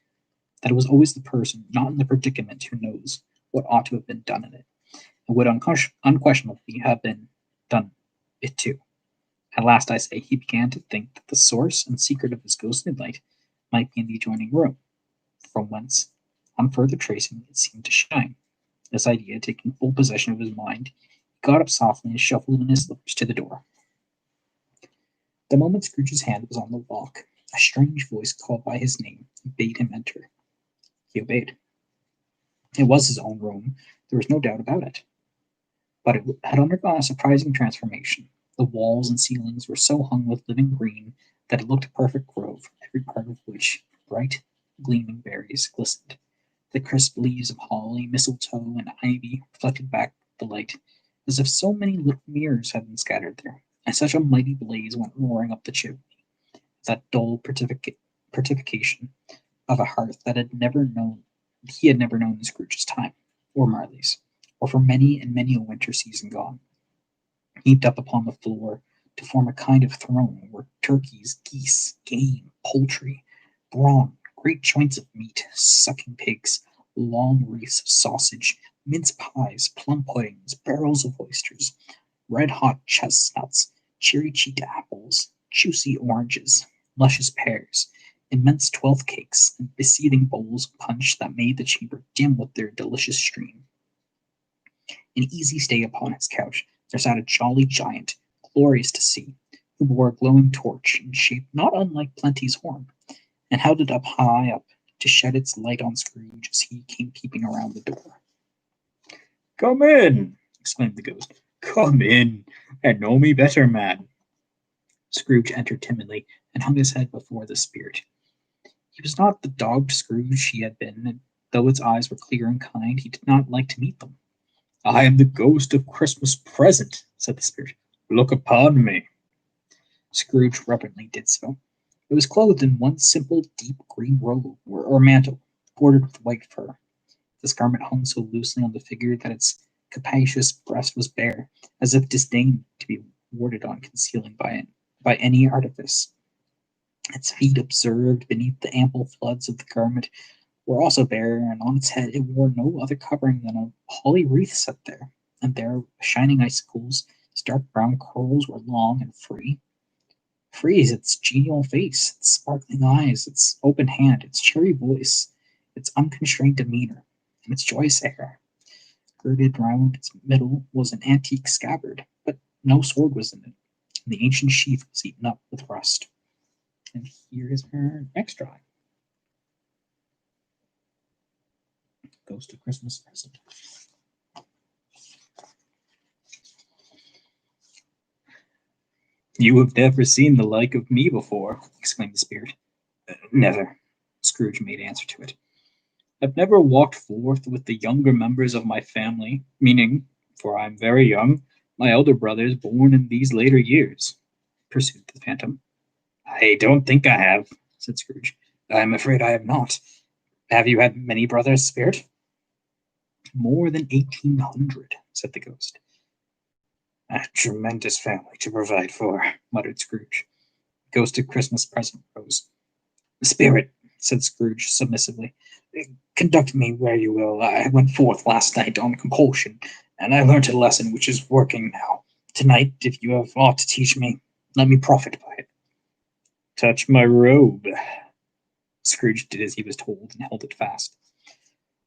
that it was always the person not in the predicament who knows what ought to have been done in it, and would unquestionably have been done it too. At last, I say, he began to think that the source and secret of his ghostly light might be in the adjoining room, from whence, on further tracing, it seemed to shine. This idea taking full possession of his mind, he got up softly and shuffled in his slippers to the door. The moment Scrooge's hand was on the lock, a strange voice called by his name and bade him enter. He obeyed. It was his own room, there was no doubt about it. But it had undergone a surprising transformation. The walls and ceilings were so hung with living green that it looked a perfect grove, every part of which bright, gleaming berries glistened. The crisp leaves of holly, mistletoe, and ivy reflected back the light, as if so many little mirrors had been scattered there, and such a mighty blaze went roaring up the chimney, that dull certification of a hearth that he had never known in Scrooge's time, or Marley's, or for many and many a winter season gone. Heaped up upon the floor to form a kind of throne were turkeys, geese, game, poultry, brawn, great joints of meat, sucking pigs, long wreaths of sausage, mince pies, plum puddings, barrels of oysters, red-hot chestnuts, cherry-cheeked apples, juicy oranges, luscious pears, immense 12th cakes, and beseething bowls of punch that made the chamber dim with their delicious stream. In easy stay upon his couch there sat a jolly giant, glorious to see, who bore a glowing torch in shape not unlike Plenty's horn, and held it up high up to shed its light on Scrooge as he came peeping around the door. "Come in!" exclaimed the ghost. "Come in, and know me better, man." Scrooge entered timidly, and hung his head before the spirit. He was not the dogged Scrooge he had been, and though its eyes were clear and kind, he did not like to meet them. "I am the ghost of Christmas present," said the spirit. "Look upon me." Scrooge reverently did so. It was clothed in one simple, deep green robe, or mantle, bordered with white fur. This garment hung so loosely on the figure that its capacious breast was bare, as if disdaining to be warded on concealing by any artifice. Its feet, observed beneath the ample floods of the garment, were also bare, and on its head it wore no other covering than a holly wreath set there, and there, shining icicles, its dark brown curls were long and free. Free is its genial face, its sparkling eyes, its open hand, its cheery voice, its unconstrained demeanor, and its joyous air. Girded round its middle was an antique scabbard, but no sword was in it, and the ancient sheath was eaten up with rust. And here is our next drawing. Ghost of Christmas Present. "You have never seen the like of me before," exclaimed the spirit. Never, Scrooge made answer to it. "I've never walked forth with the younger members of my family, meaning, for I am very young, my elder brothers born in these later years," pursued the phantom. "I don't think I have," said Scrooge. "I'm afraid I have not. Have you had many brothers, spirit?" "More than 1,800, said the ghost. "A tremendous family to provide for," muttered Scrooge. Ghost of Christmas Present rose. "Spirit," said Scrooge submissively, "conduct me where you will. I went forth last night on compulsion, and I learnt a lesson which is working now. Tonight, if you have aught to teach me, let me profit by it." "Touch my robe." Scrooge did as he was told, and held it fast.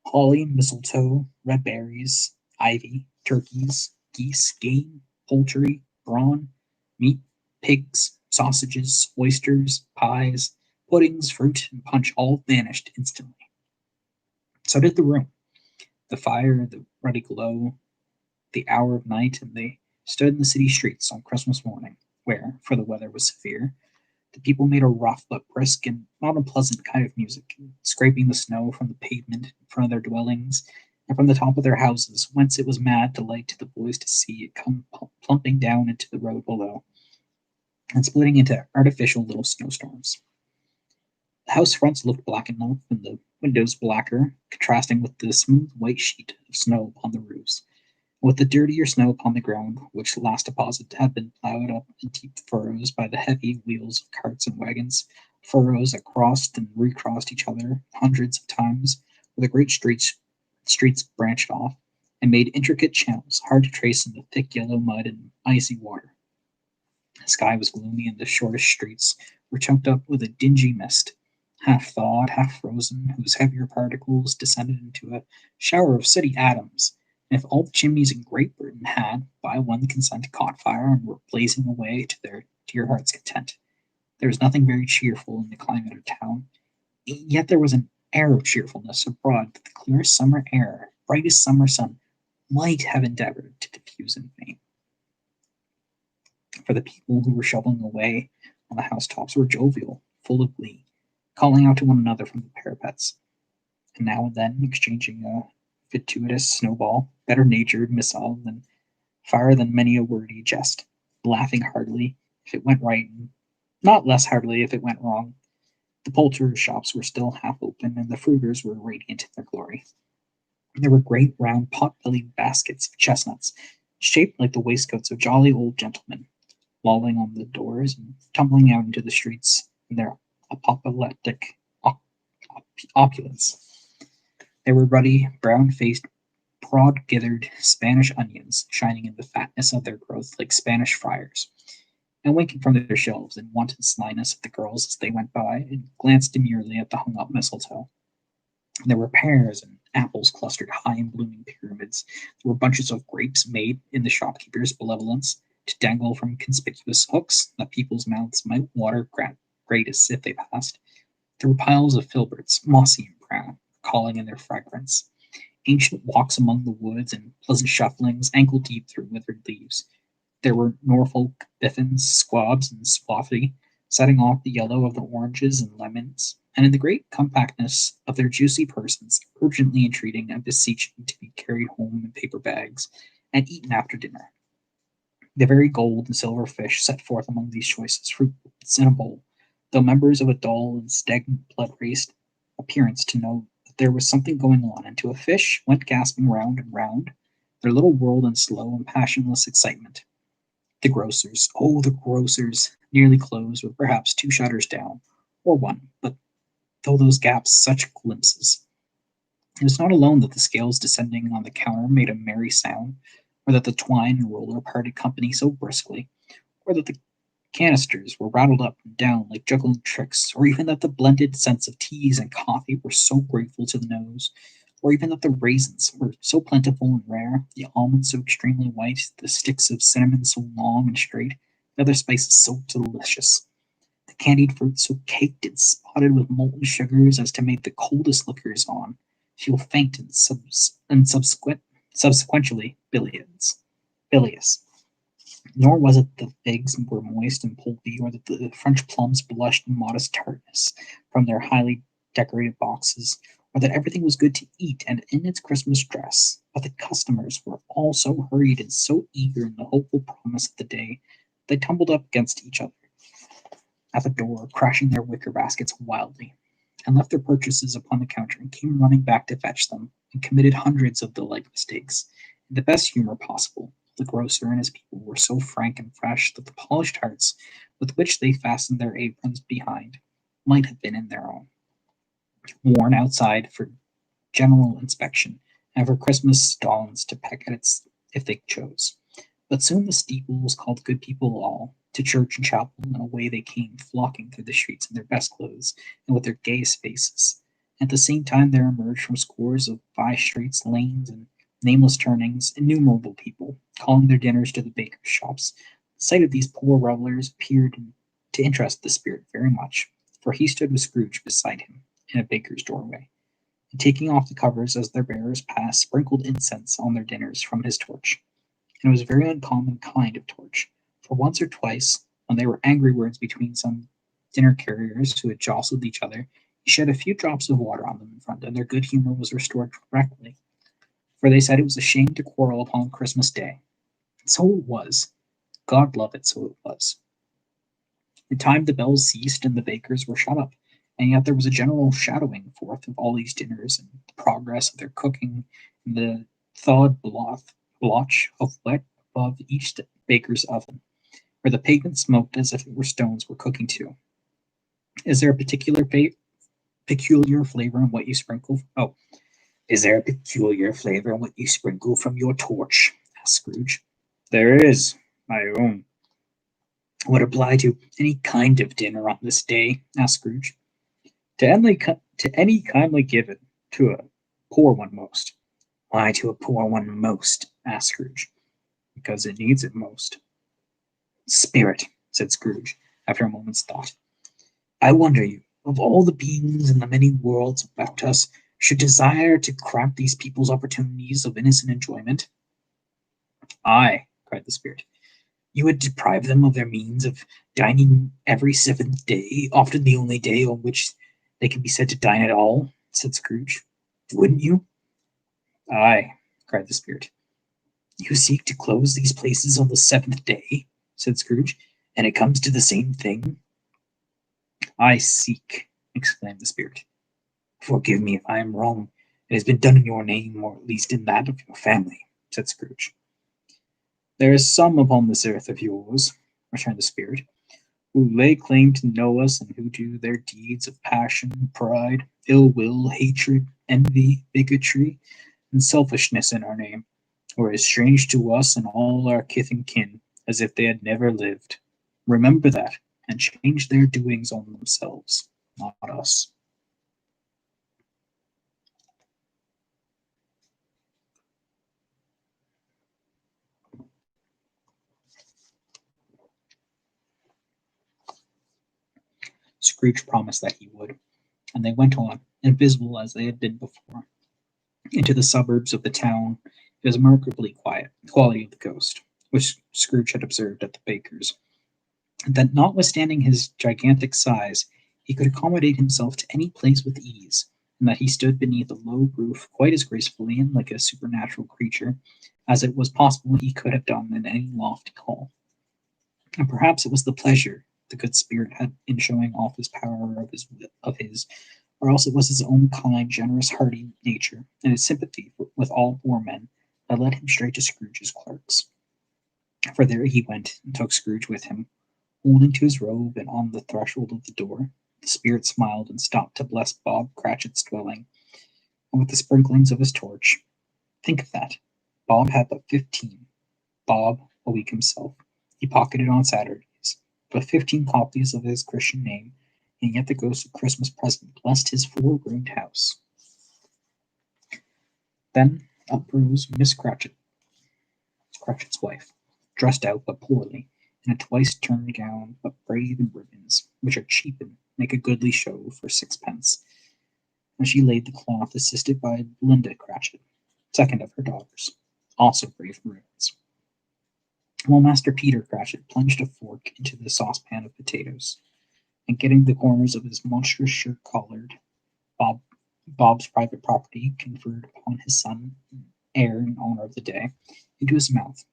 Holly, mistletoe, red berries, ivy, turkeys, geese, game, poultry, brawn, meat, pigs, sausages, oysters, pies, puddings, fruit, and punch all vanished instantly. So did the room, the fire, the ruddy glow, the hour of night, and they stood in the city streets on Christmas morning, where, for the weather was severe, the people made a rough but brisk and not unpleasant kind of music, scraping the snow from the pavement in front of their dwellings, and from the top of their houses, whence it was mad delight to the boys to see it come plumping down into the road below, and splitting into artificial little snowstorms. The house fronts looked black enough, and the windows blacker, contrasting with the smooth white sheet of snow upon the roofs, with the dirtier snow upon the ground, which last deposit had been plowed up in deep furrows by the heavy wheels of carts and wagons, furrows that crossed and recrossed each other hundreds of times, where the great streets branched off and made intricate channels hard to trace in the thick yellow mud and icy water. The sky was gloomy, and the shortest streets were choked up with a dingy mist, half thawed, half frozen, whose heavier particles descended into a shower of sooty atoms. And if all the chimneys in Great Britain had, by one consent, caught fire and were blazing away to their dear heart's content, there was nothing very cheerful in the climate of town. Yet there was an air of cheerfulness abroad that the clearest summer air, brightest summer sun, might have endeavored to diffuse in vain. For the people who were shoveling away on the housetops were jovial, full of glee, calling out to one another from the parapets, and now and then exchanging a fituous snowball, better natured missile than fire than many a wordy jest, laughing heartily if it went right, and not less heartily if it went wrong. The poulterers' shops were still half open, and the fruiters were radiant in their glory. There were great round pot-bellied baskets of chestnuts, shaped like the waistcoats of jolly old gentlemen, lolling on the doors and tumbling out into the streets in their apoplectic opulence. There were ruddy, brown-faced, broad-githered Spanish onions shining in the fatness of their growth like Spanish friars, and winking from their shelves in wanton slyness at the girls as they went by and glanced demurely at the hung-up mistletoe. There were pears and apples clustered high in blooming pyramids. There were bunches of grapes made in the shopkeeper's benevolence to dangle from conspicuous hooks that people's mouths might water gratis if they passed. There were piles of filberts, mossy and brown, calling in their fragrance. Ancient walks among the woods and pleasant shufflings ankle deep through withered leaves. There were Norfolk biffins, squabs, and swaffy, setting off the yellow of the oranges and lemons, and in the great compactness of their juicy persons, urgently entreating and beseeching to be carried home in paper bags and eaten after dinner. The very gold and silver fish set forth among these choicest fruits in a bowl, though members of a dull and stagnant blood-race appearance to know that there was something going on, and to a fish went gasping round and round their little world in slow and passionless excitement. The grocers, oh, the grocers, nearly closed, with perhaps two shutters down, or one, but though those gaps such glimpses. It was not alone that the scales descending on the counter made a merry sound, or that the twine and roller parted company so briskly, or that the canisters were rattled up and down like juggling tricks, or even that the blended scents of teas and coffee were so grateful to the nose, or even that the raisins were so plentiful and rare, the almonds so extremely white, the sticks of cinnamon so long and straight, the other spices so delicious, the candied fruit so caked and spotted with molten sugars as to make the coldest lookers on feel faint and subsequently bilious. Nor was it that the figs were moist and pulpy, or that the French plums blushed in modest tartness from their highly decorated boxes, or that everything was good to eat and in its Christmas dress, but the customers were all so hurried and so eager in the hopeful promise of the day, they tumbled up against each other at the door, crashing their wicker baskets wildly, and left their purchases upon the counter and came running back to fetch them, and committed hundreds of the like mistakes, in the best humor possible. The grocer and his people were so frank and fresh that the polished hearts with which they fastened their aprons behind might have been in their own, worn outside for general inspection, and for Christmas dawns to peck at its if they chose. But soon the steeples called good people all to church and chapel, and away they came, flocking through the streets in their best clothes and with their gayest faces. At the same time there emerged from scores of by streets, lanes, and nameless turnings innumerable people, calling their dinners to the bakers' shops. The sight of these poor revelers appeared to interest the spirit very much, for he stood with Scrooge beside him in a baker's doorway, and taking off the covers as their bearers passed, sprinkled incense on their dinners from his torch. And it was a very uncommon kind of torch, for once or twice, when there were angry words between some dinner carriers who had jostled each other, he shed a few drops of water on them in front, and their good humor was restored directly, for they said it was a shame to quarrel upon Christmas Day. And so it was. God love it, so it was. In time the bells ceased, and the bakers were shut up, and yet there was a general shadowing forth of all these dinners and the progress of their cooking, and the thawed blotch of wet above each baker's oven, where the pavement smoked as if it were stones were cooking too. Is there a peculiar flavor in what you sprinkle? Oh, is there a peculiar flavor in what you sprinkle from your torch? Asked Scrooge. There is, my own. Would apply to any kind of dinner on this day? Asked Scrooge. To any kindly given, to a poor one most. Why to a poor one most? Asked Scrooge. Because it needs it most. Spirit, said Scrooge, after a moment's thought. I wonder you, of all the beings in the many worlds about us, should desire to cramp these people's opportunities of innocent enjoyment. Aye, cried the spirit. You would deprive them of their means of dining every seventh day, often the only day on which they can be said to dine at all, said Scrooge. Wouldn't you? Aye, cried the spirit. You seek to close these places on the seventh day, said Scrooge, and it comes to the same thing. I seek, exclaimed the spirit. Forgive me if I am wrong. It has been done in your name, or at least in that of your family, said Scrooge. There is some upon this earth of yours, returned the spirit, who lay claim to know us and who do their deeds of passion, pride, ill will, hatred, envy, bigotry, and selfishness in our name, who are as strange to us and all our kith and kin as if they had never lived. Remember that, and change their doings on themselves, not us. Scrooge promised that he would, and they went on, invisible as they had been before, into the suburbs of the town. It was remarkably quiet, the quality of the ghost, which Scrooge had observed at the baker's, and that notwithstanding his gigantic size, he could accommodate himself to any place with ease, and that he stood beneath a low roof quite as gracefully and like a supernatural creature as it was possible he could have done in any lofty hall. And perhaps it was the pleasure the good spirit had in showing off his power of his, or else it was his own kind, generous, hearty nature, and his sympathy with all poor men that led him straight to Scrooge's clerks. For there he went and took Scrooge with him, holding to his robe, and on the threshold of the door, the spirit smiled and stopped to bless Bob Cratchit's dwelling, and with the sprinklings of his torch. Think of that. Bob had but 15. Bob, a week himself. He pocketed on Saturdays, but 15 copies of his Christian name, and yet the ghost of Christmas present blessed his 4-roomed house. Then up rose Miss Cratchit, Cratchit's wife, dressed out but poorly, in a twice-turned gown, but braid in ribbons, which are cheap and make a goodly show for 6 pence. And she laid the cloth, assisted by Linda Cratchit, second of her daughters, also brave in ribbons. While Master Peter Cratchit plunged a fork into the saucepan of potatoes, and getting the corners of his monstrous shirt collared, Bob's private property conferred upon his son, heir in honor of the day, into his mouth,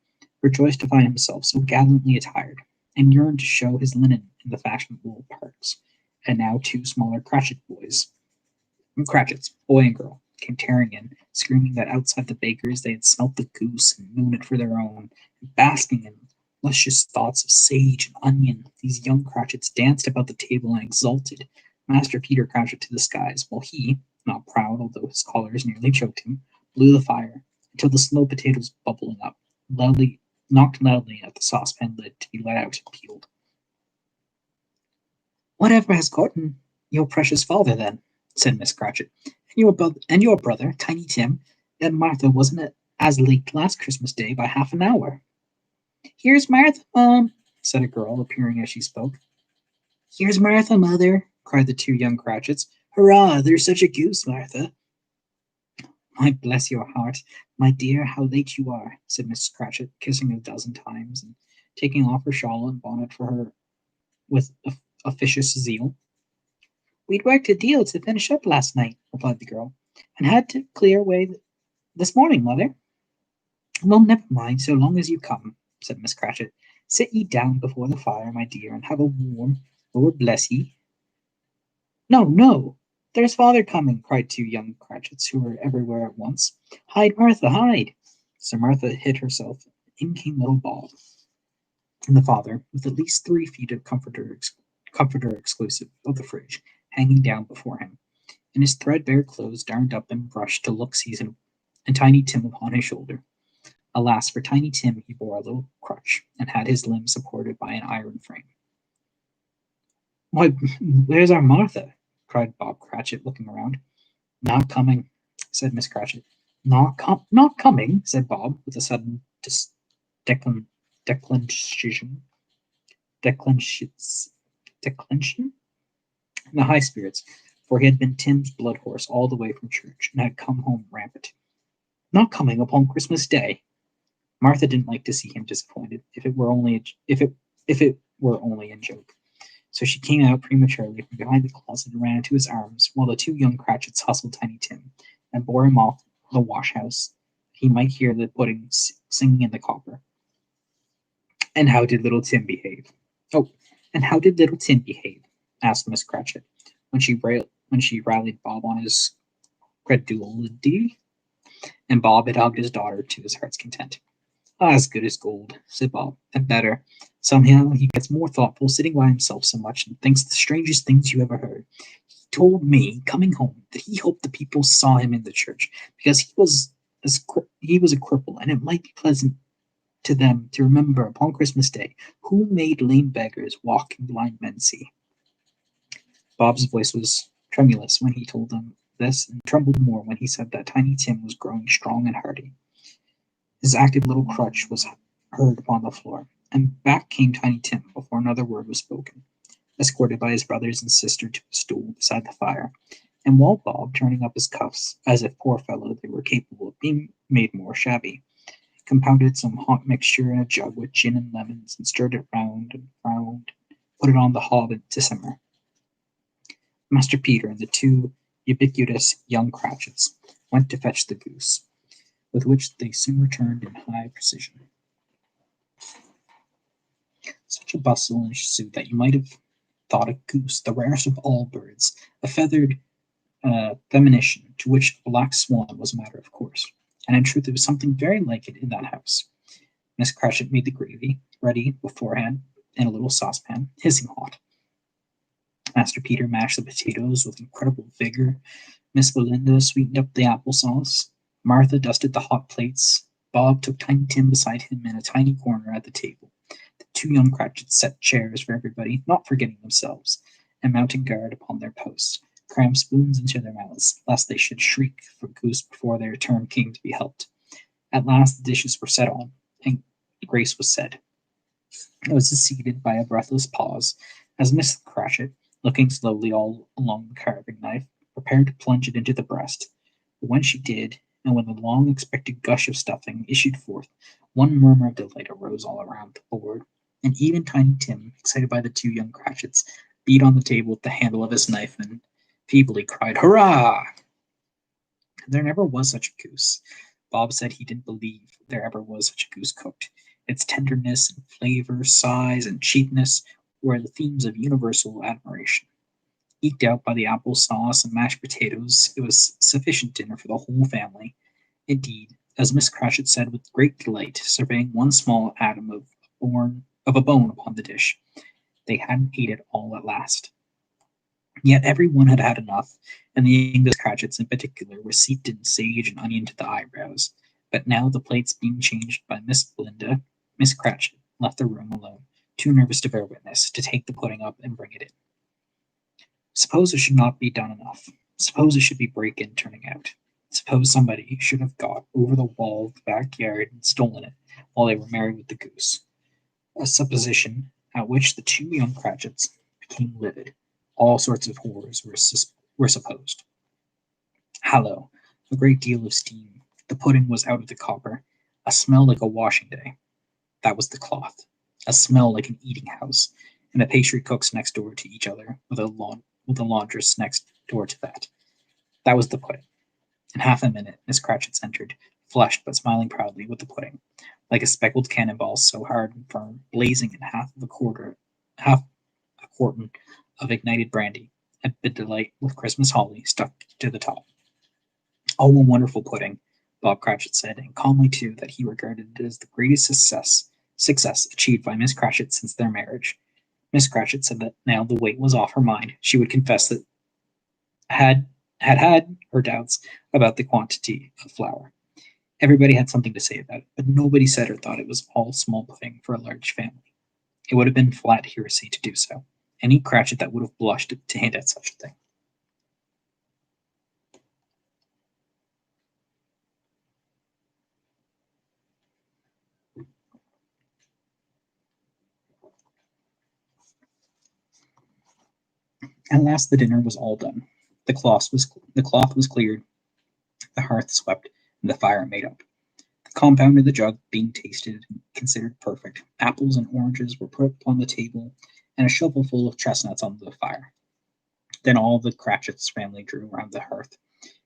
rejoiced to find himself so gallantly attired, and yearned to show his linen in the fashionable parks. And now 2 smaller Cratchits, boy and girl, came tearing in, screaming that outside the baker's they had smelt the goose and known it for their own, and basking in luscious thoughts of sage and onion. These young Cratchits danced about the table and exalted Master Peter Cratchit to the skies, while he, not proud although his collars nearly choked him, blew the fire until the slow potatoes bubbling up, knocked loudly at the saucepan lid to be let out and peeled. Whatever has gotten your precious father, then? Said Miss Cratchit. And your brother, Tiny Tim, that Martha wasn't as late last Christmas Day by half an hour. Here's Martha, Mom, said a girl, appearing as she spoke. Here's Martha, Mother, cried the 2 young Cratchits. Hurrah, there's such a goose, Martha. My bless your heart, my dear, how late you are, said Mrs. Cratchit, kissing her 12 times, and taking off her shawl and bonnet for her with officious zeal. We'd worked a deal to finish up last night, replied the girl, and had to clear away this morning, Mother. Well, never mind, so long as you come, said Miss Cratchit. Sit ye down before the fire, my dear, and have a warm, Lord bless ye. No, no! There's father coming, cried two young Cratchits who were everywhere at once. Hide, Martha, hide! So Martha hid herself. In came little Bob, and the father, with at least 3 feet of comforter exclusive of the fridge hanging down before him, and his threadbare clothes darned up and brushed to look seasonable, and Tiny Tim upon his shoulder. Alas, for Tiny Tim he bore a little crutch, and had his limbs supported by an iron frame. Why, where's our Martha? Cried Bob Cratchit, looking around. Not coming, said Miss Cratchit. Not coming, said Bob, with a sudden declension, declension in the high spirits, for he had been Tim's blood horse all the way from church, and had come home rampant. Not coming upon Christmas Day. Martha didn't like to see him disappointed, if it were only in joke. So she came out prematurely from behind the closet and ran into his arms, while the two young Cratchits hustled Tiny Tim and bore him off the wash house. He might hear the pudding singing in the copper. And how did little Tim behave? Oh, and how did little Tim behave? Asked Miss Cratchit, when she rallied Bob on his credulity, and Bob had hugged his daughter to his heart's content. As good as gold, said Bob, and better. Somehow he gets more thoughtful sitting by himself so much and thinks the strangest things you ever heard. He told me, coming home, that he hoped the people saw him in the church because he was a cripple, and it might be pleasant to them to remember upon Christmas Day who made lame beggars walk and blind men see. Bob's voice was tremulous when he told them this, and trembled more when he said that Tiny Tim was growing strong and hearty. His active little crutch was heard upon the floor, and back came Tiny Tim before another word was spoken, escorted by his brothers and sister to a stool beside the fire, and while Bob, turning up his cuffs, as if, poor fellow, they were capable of being made more shabby, compounded some hot mixture in a jug with gin and lemons, and stirred it round and round, put it on the hob to simmer. Master Peter and the two ubiquitous young Cratchits went to fetch the goose, with which they soon returned in high precision. Such a bustle ensued that you might have thought a goose the rarest of all birds, a feathered premonition to which a black swan was a matter of course. And in truth, there was something very like it in that house. Miss Cratchit made the gravy ready beforehand in a little saucepan, hissing hot. Master Peter mashed the potatoes with incredible vigor. Miss Belinda sweetened up the applesauce. Martha dusted the hot plates. Bob took Tiny Tim beside him in a tiny corner at the table. The two young Cratchits set chairs for everybody, not forgetting themselves, and mounting guard upon their posts, crammed spoons into their mouths, lest they should shriek for goose before their turn came to be helped. At last the dishes were set on, and grace was said. It was succeeded by a breathless pause, as Miss Cratchit, looking slowly all along the carving knife, prepared to plunge it into the breast. But when she did, and when the long expected gush of stuffing issued forth, one murmur of delight arose all around the board, and even Tiny Tim, excited by the two young Cratchits, beat on the table with the handle of his knife and feebly cried, "Hurrah!" There never was such a goose. Bob said he didn't believe there ever was such a goose cooked. Its tenderness and flavor, size and cheapness were the themes of universal admiration. Eked out by the apple sauce and mashed potatoes, it was sufficient dinner for the whole family. Indeed, as Miss Cratchit said with great delight, surveying one small atom of a bone upon the dish, they hadn't ate it all at last. Yet every one had had enough, and the English Cratchits in particular were seeped in sage and onion to the eyebrows. But now, the plates being changed by Miss Belinda, Miss Cratchit left the room alone, too nervous to bear witness, to take the pudding up and bring it in. Suppose it should not be done enough. Suppose it should be break-in turning out. Suppose somebody should have got over the wall of the backyard and stolen it while they were merry with the goose. A supposition at which the two young Cratchits became livid. All sorts of horrors were supposed. Hallo! A great deal of steam. The pudding was out of the copper. A smell like a washing day. That was the cloth. A smell like an eating house, and the pastry cooks next door to each other, with a laundress next door to that. That was the pudding. In half a minute, Miss Cratchit entered, flushed but smiling proudly, with the pudding, like a speckled cannonball, so hard and firm, blazing in half a quartern of ignited brandy, a bit delight with Christmas holly stuck to the top. "Oh, a wonderful pudding," Bob Cratchit said, and calmly too that he regarded it as the greatest success achieved by Miss Cratchit since their marriage. Miss Cratchit said that now the weight was off her mind, she would confess that had her doubts about the quantity of flour. Everybody had something to say about it, but nobody said or thought it was all small pudding for a large family. It would have been flat heresy to do so. Any Cratchit that would have blushed to hint at such a thing. At last the dinner was all done. The cloth was cleared, the hearth swept, and the fire made up. The compound in the jug being tasted and considered perfect, apples and oranges were put on the table, and a shovelful of chestnuts on the fire. Then all the Cratchit's family drew around the hearth,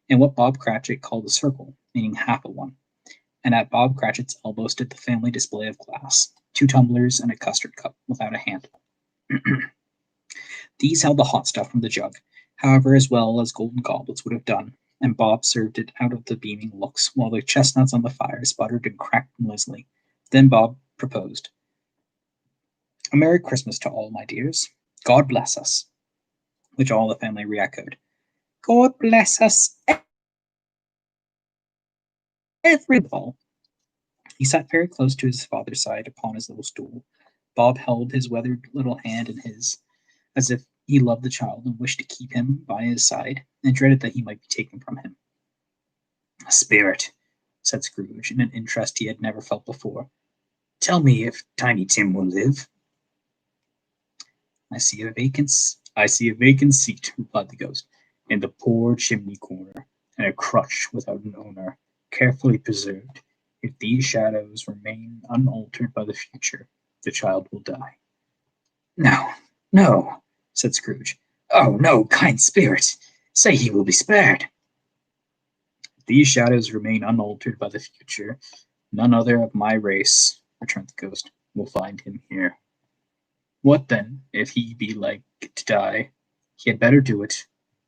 in what Bob Cratchit called a circle, meaning half of one, and at Bob Cratchit's elbow stood the family display of glass, 2 tumblers and a custard cup without a handle. These held the hot stuff from the jug, however, as well as golden goblets would have done, and Bob served it out of the beaming looks, while the chestnuts on the fire sputtered and cracked noisily. Then Bob proposed, "A Merry Christmas to all, my dears. God bless us," which all the family re-echoed. "God bless us, every ball." He sat very close to his father's side upon his little stool. Bob held his weathered little hand in his, as if he loved the child and wished to keep him by his side, and dreaded that he might be taken from him. "A spirit," said Scrooge, in an interest he had never felt before. "Tell me if Tiny Tim will live." I see a vacant seat," replied the ghost, "in the poor chimney corner, and a crutch without an owner, carefully preserved. If these shadows remain unaltered by the future, the child will die." "No, no," said Scrooge. "Oh, no, kind spirit! Say he will be spared." "If these shadows remain unaltered by the future, none other of my race," returned the ghost, "will find him here. What then, if he be like to die? He had better do it,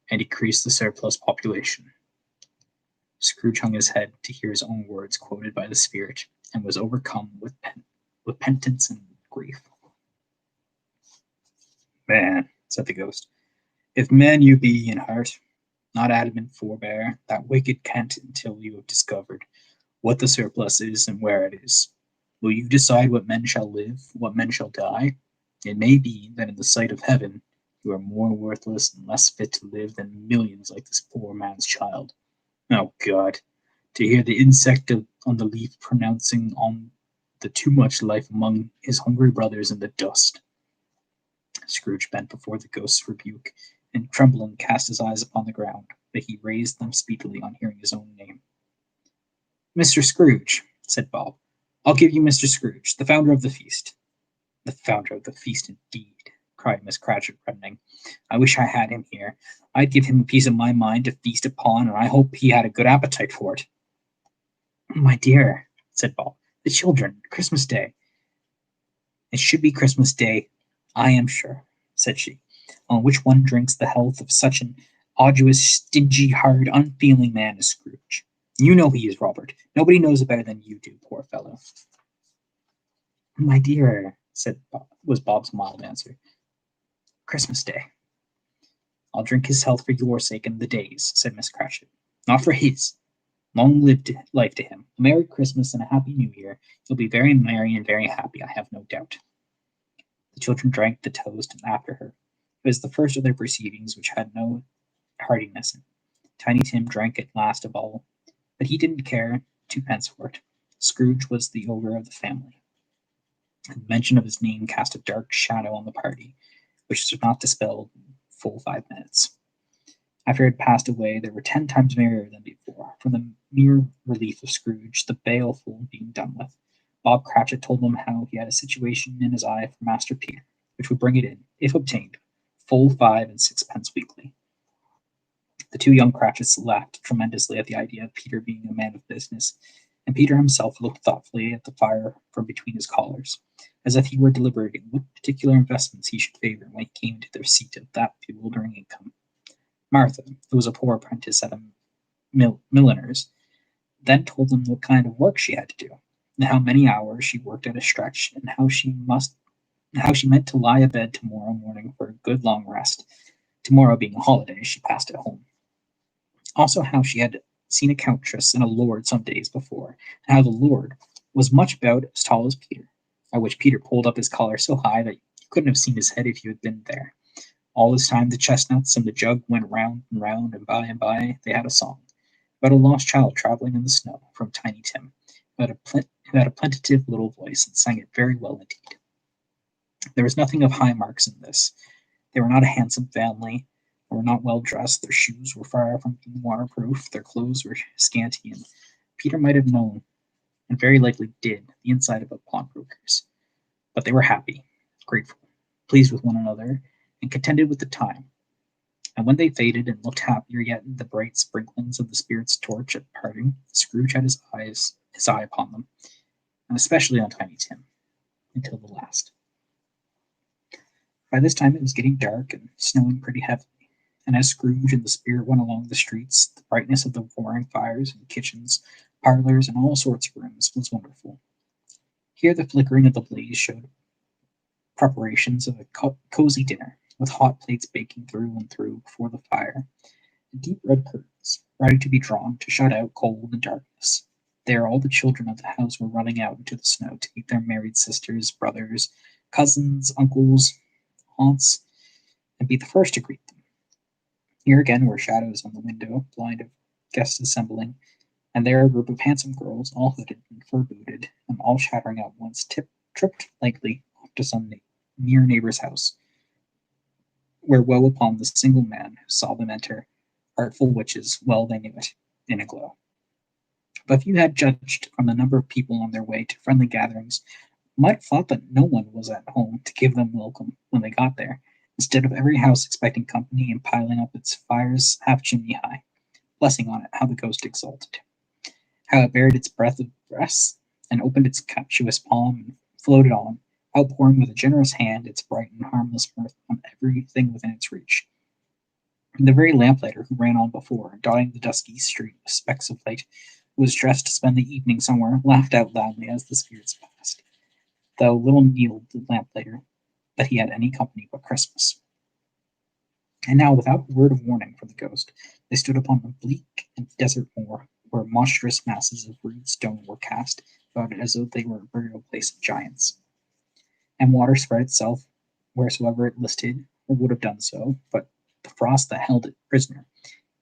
and decrease the surplus population." Scrooge hung his head to hear his own words quoted by the spirit, and was overcome with penitence and grief. "Man," said the ghost, "if man you be in heart, not adamant forbear that wicked cant until you have discovered what the surplus is and where it is. Will you decide what men shall live, what men shall die? It may be that in the sight of heaven you are more worthless and less fit to live than millions like this poor man's child. Oh God, to hear the insect on the leaf pronouncing on the too much life among his hungry brothers in the dust." Scrooge bent before the ghost's rebuke, and trembling cast his eyes upon the ground, but he raised them speedily on hearing his own name. "Mr. Scrooge," said Bob. "I'll give you Mr. Scrooge, the founder of the feast." "The founder of the feast, indeed!" cried Miss Cratchit, reddening. "I wish I had him here. I'd give him a piece of my mind to feast upon, and I hope he had a good appetite for it." "My dear," said Bob, "the children, Christmas Day." "It should be Christmas Day, I am sure," said she, "on which one drinks the health of such an arduous, stingy, hard, unfeeling man as Scrooge. You know he is, Robert. Nobody knows it better than you do, poor fellow." "My dear," was Bob's mild answer, "Christmas Day." "I'll drink his health for your sake and the day's," said Miss Cratchit. "Not for his. Long life to him. A Merry Christmas and a Happy New Year. He'll be very merry and very happy, I have no doubt." The children drank the toast after her. It was the first of their proceedings which had no heartiness in it. Tiny Tim drank it last of all, but he didn't care 2 pence for it. Scrooge was the ogre of the family. The mention of his name cast a dark shadow on the party, which was not dispelled in full 5 minutes. After it had passed away, they were 10 times merrier than before, from the mere relief of Scrooge, the baleful, being done with. Bob Cratchit told them how he had a situation in his eye for Master Peter, which would bring it in, if obtained, full 5 and 6 pence weekly. The 2 young Cratchits laughed tremendously at the idea of Peter being a man of business, and Peter himself looked thoughtfully at the fire from between his collars, as if he were deliberating what particular investments he should favor when he came to the receipt of that bewildering income. Martha, who was a poor apprentice at a milliner's, then told them what kind of work she had to do, and how many hours she worked at a stretch, and how she meant to lie abed tomorrow morning for a good long rest. Tomorrow being a holiday, she passed at home. Also, how she had seen a countess and a lord some days before, and how the lord was much about as tall as Peter, at which Peter pulled up his collar so high that you couldn't have seen his head if you had been there. All this time the chestnuts and the jug went round and by they had a song about a lost child traveling in the snow from Tiny Tim, who had a plaintive little voice and sang it very well indeed. There was nothing of high marks in this. They were not a handsome family, they were not well dressed, their shoes were far from being waterproof, their clothes were scanty, and Peter might have known, and very likely did, the inside of a pawnbroker's. But they were happy, grateful, pleased with one another, and contented with the time. And when they faded and looked happier yet in the bright sprinklings of the spirit's torch at parting, Scrooge had his eye upon them, and especially on Tiny Tim, until the last. By this time it was getting dark and snowing pretty heavily, and as Scrooge and the spirit went along the streets, the brightness of the roaring fires and kitchens, parlors, and all sorts of rooms was wonderful. Here the flickering of the blaze showed preparations of a cozy dinner, with hot plates baking through and through before the fire, and deep red curtains, ready to be drawn to shut out cold and darkness. There all the children of the house were running out into the snow to meet their married sisters, brothers, cousins, uncles, aunts, and be the first to greet them. Here again were shadows on the window, blind of guests assembling, and there a group of handsome girls, all hooded and fur-booted, and all chattering at once, tripped lightly off to some near neighbor's house, where woe upon the single man who saw them enter, artful witches, well they knew it, in a glow. But if you had judged from the number of people on their way to friendly gatherings, you might have thought that no one was at home to give them welcome when they got there, instead of every house expecting company and piling up its fires half chimney high, blessing on it how the ghost exulted, how it bared its breadth of breast, and opened its captious palm, and floated on, outpouring with a generous hand its bright and harmless mirth on everything within its reach. And the very lamplighter who ran on before, dotting the dusky street with specks of light, who was dressed to spend the evening somewhere, laughed out loudly as the spirits passed, though little knew the lamplighter that he had any company but Christmas. And now, without a word of warning from the ghost, they stood upon a bleak and desert moor, where monstrous masses of rude stone were cast about it as though they were a burial place of giants. And water spread itself wheresoever it listed, or would have done so, but the frost that held it prisoner,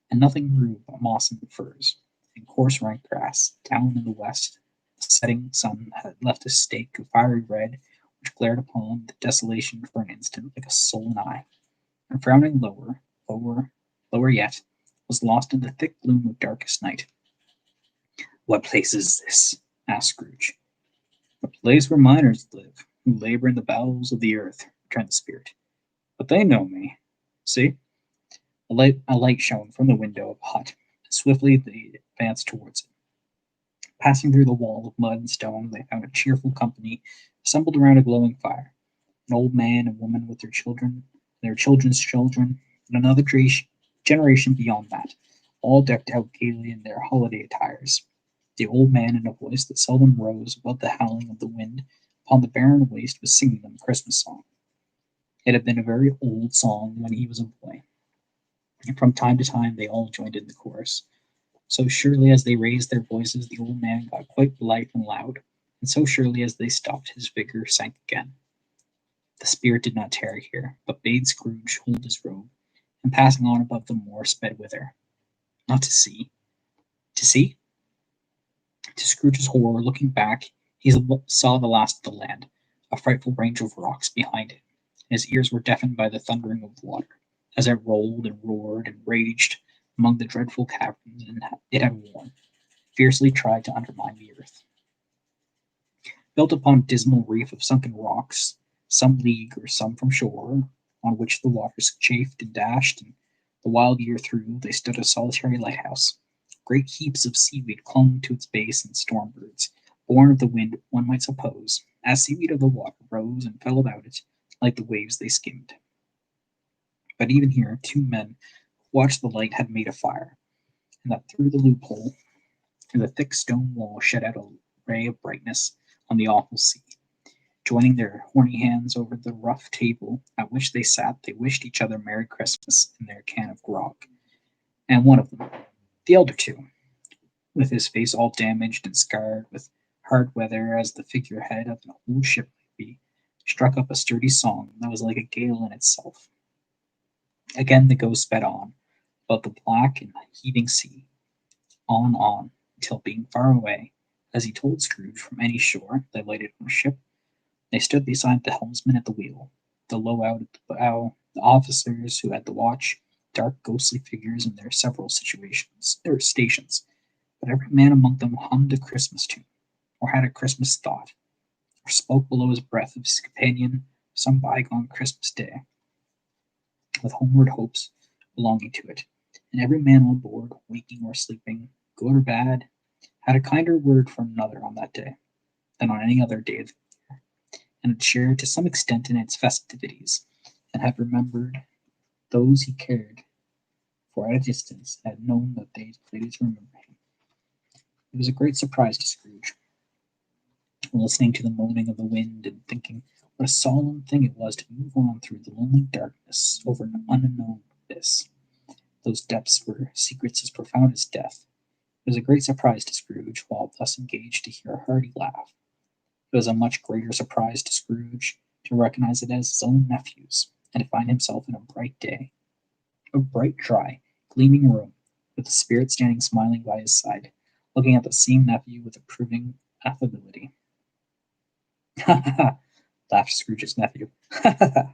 and nothing grew but moss and furze, and coarse rank grass. Down in the west, the setting sun had left a stake of fiery red, which glared upon the desolation for an instant like a sullen eye, and frowning lower yet, was lost in the thick gloom of darkest night. "What place is this?" asked Scrooge. "The place where miners live, who labor in the bowels of the earth," returned the spirit. "But they know me. See?" A light shone from the window of a hut, and swiftly they advanced towards it. Passing through the wall of mud and stone, they found a cheerful company assembled around a glowing fire. An old man and woman with their children, their children's children, and another generation beyond that, all decked out gaily in their holiday attires. The old man, in a voice that seldom rose above the howling of the wind upon the barren waste, was singing them a Christmas song. It had been a very old song when he was a boy, and from time to time they all joined in the chorus. So surely as they raised their voices, the old man got quite blithe and loud, and so surely as they stopped, his vigor sank again. The spirit did not tarry here, but bade Scrooge hold his robe, and passing on above the moor, sped whither? Not to see. To see? To Scrooge's horror, looking back, he saw the last of the land, a frightful range of rocks behind him, and his ears were deafened by the thundering of water, as it rolled and roared and raged among the dreadful caverns it had worn, fiercely tried to undermine the earth. Built upon a dismal reef of sunken rocks, some league or some from shore, on which the waters chafed and dashed, and the wild year through, they stood a solitary lighthouse. Great heaps of seaweed clung to its base, and storm birds, born of the wind, one might suppose, as seaweed of the water, rose and fell about it like the waves they skimmed. But even here, two men watched the light had made a fire, and that through the loophole, through the thick stone wall, shed out a ray of brightness on the awful sea. Joining their horny hands over the rough table at which they sat, they wished each other Merry Christmas in their can of grog. And one of them, the elder two, with his face all damaged and scarred with hard weather as the figurehead of an old ship might be, struck up a sturdy song that was like a gale in itself. Again the ghost sped on, above the black and heaving sea, on, until being far away, as he told Scrooge from any shore they lighted on a ship, they stood beside the helmsman at the wheel, the low out at the bow, the officers who had the watch, dark ghostly figures in their several stations, but every man among them hummed a Christmas tune, or had a Christmas thought, or spoke below his breath of his companion some bygone Christmas day, with homeward hopes belonging to it, and every man on board, waking or sleeping, good or bad, had a kinder word for another on that day than on any other day of the year, and had shared to some extent in its festivities, and had remembered those he cared for at a distance, and had known that they pleaded to remember him. It was a great surprise to Scrooge, listening to the moaning of the wind and thinking what a solemn thing it was to move on through the lonely darkness over an unknown abyss. Those depths were secrets as profound as death. It was a great surprise to Scrooge, while thus engaged, to hear a hearty laugh. It was a much greater surprise to Scrooge to recognize it as his own nephew's, and to find himself in a bright day, a bright, dry, gleaming room, with the Spirit standing smiling by his side, looking at the same nephew with approving affability. "Ha ha ha!" laughed Scrooge's nephew. "Ha ha ha!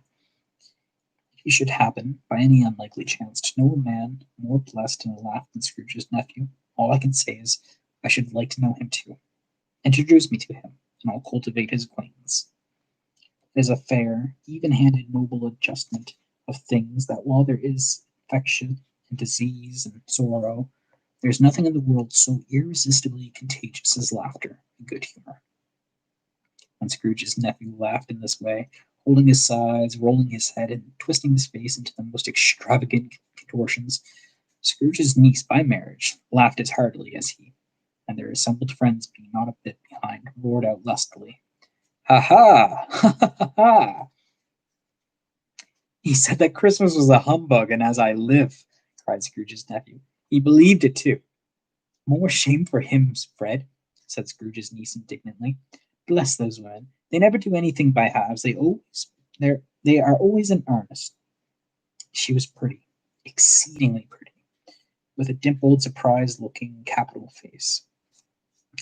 If you should happen, by any unlikely chance, to know a man more blessed in a laugh than Scrooge's nephew, all I can say is, I should like to know him too. Introduce me to him, and I'll cultivate his acquaintance. It is a fair, even-handed, noble adjustment of things that while there is infection and disease and sorrow, there is nothing in the world so irresistibly contagious as laughter and good humor." When Scrooge's nephew laughed in this way, holding his sides, rolling his head, and twisting his face into the most extravagant contortions, Scrooge's niece by marriage laughed as heartily as he, and their assembled friends, being not a bit behind, roared out lustily, "Ha ha! Ha ha ha ha! He said that Christmas was a humbug, and as I live," cried Scrooge's nephew, "he believed it too." "More shame for him, Fred," said Scrooge's niece indignantly. "Bless those women! They never do anything by halves. They are always in earnest." She was pretty, exceedingly pretty, with a dimpled, surprised-looking, capital face,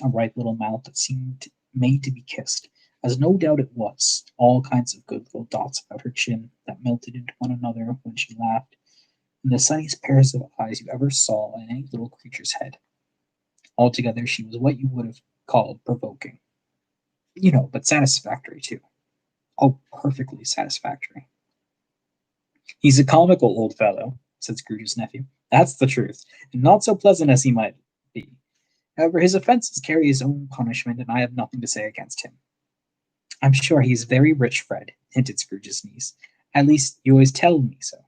a ripe little mouth that seemed made to be kissed, as no doubt it was, all kinds of good little dots about her chin that melted into one another when she laughed, and the sunniest pairs of eyes you ever saw in any little creature's head. Altogether, she was what you would have called provoking. But satisfactory too. Oh, perfectly satisfactory. "He's a comical old fellow," said Scrooge's nephew. "That's the truth, and not so pleasant as he might be. However, his offences carry his own punishment, and I have nothing to say against him." "I'm sure he is very rich, Fred," hinted Scrooge's niece. "At least, you always tell me so."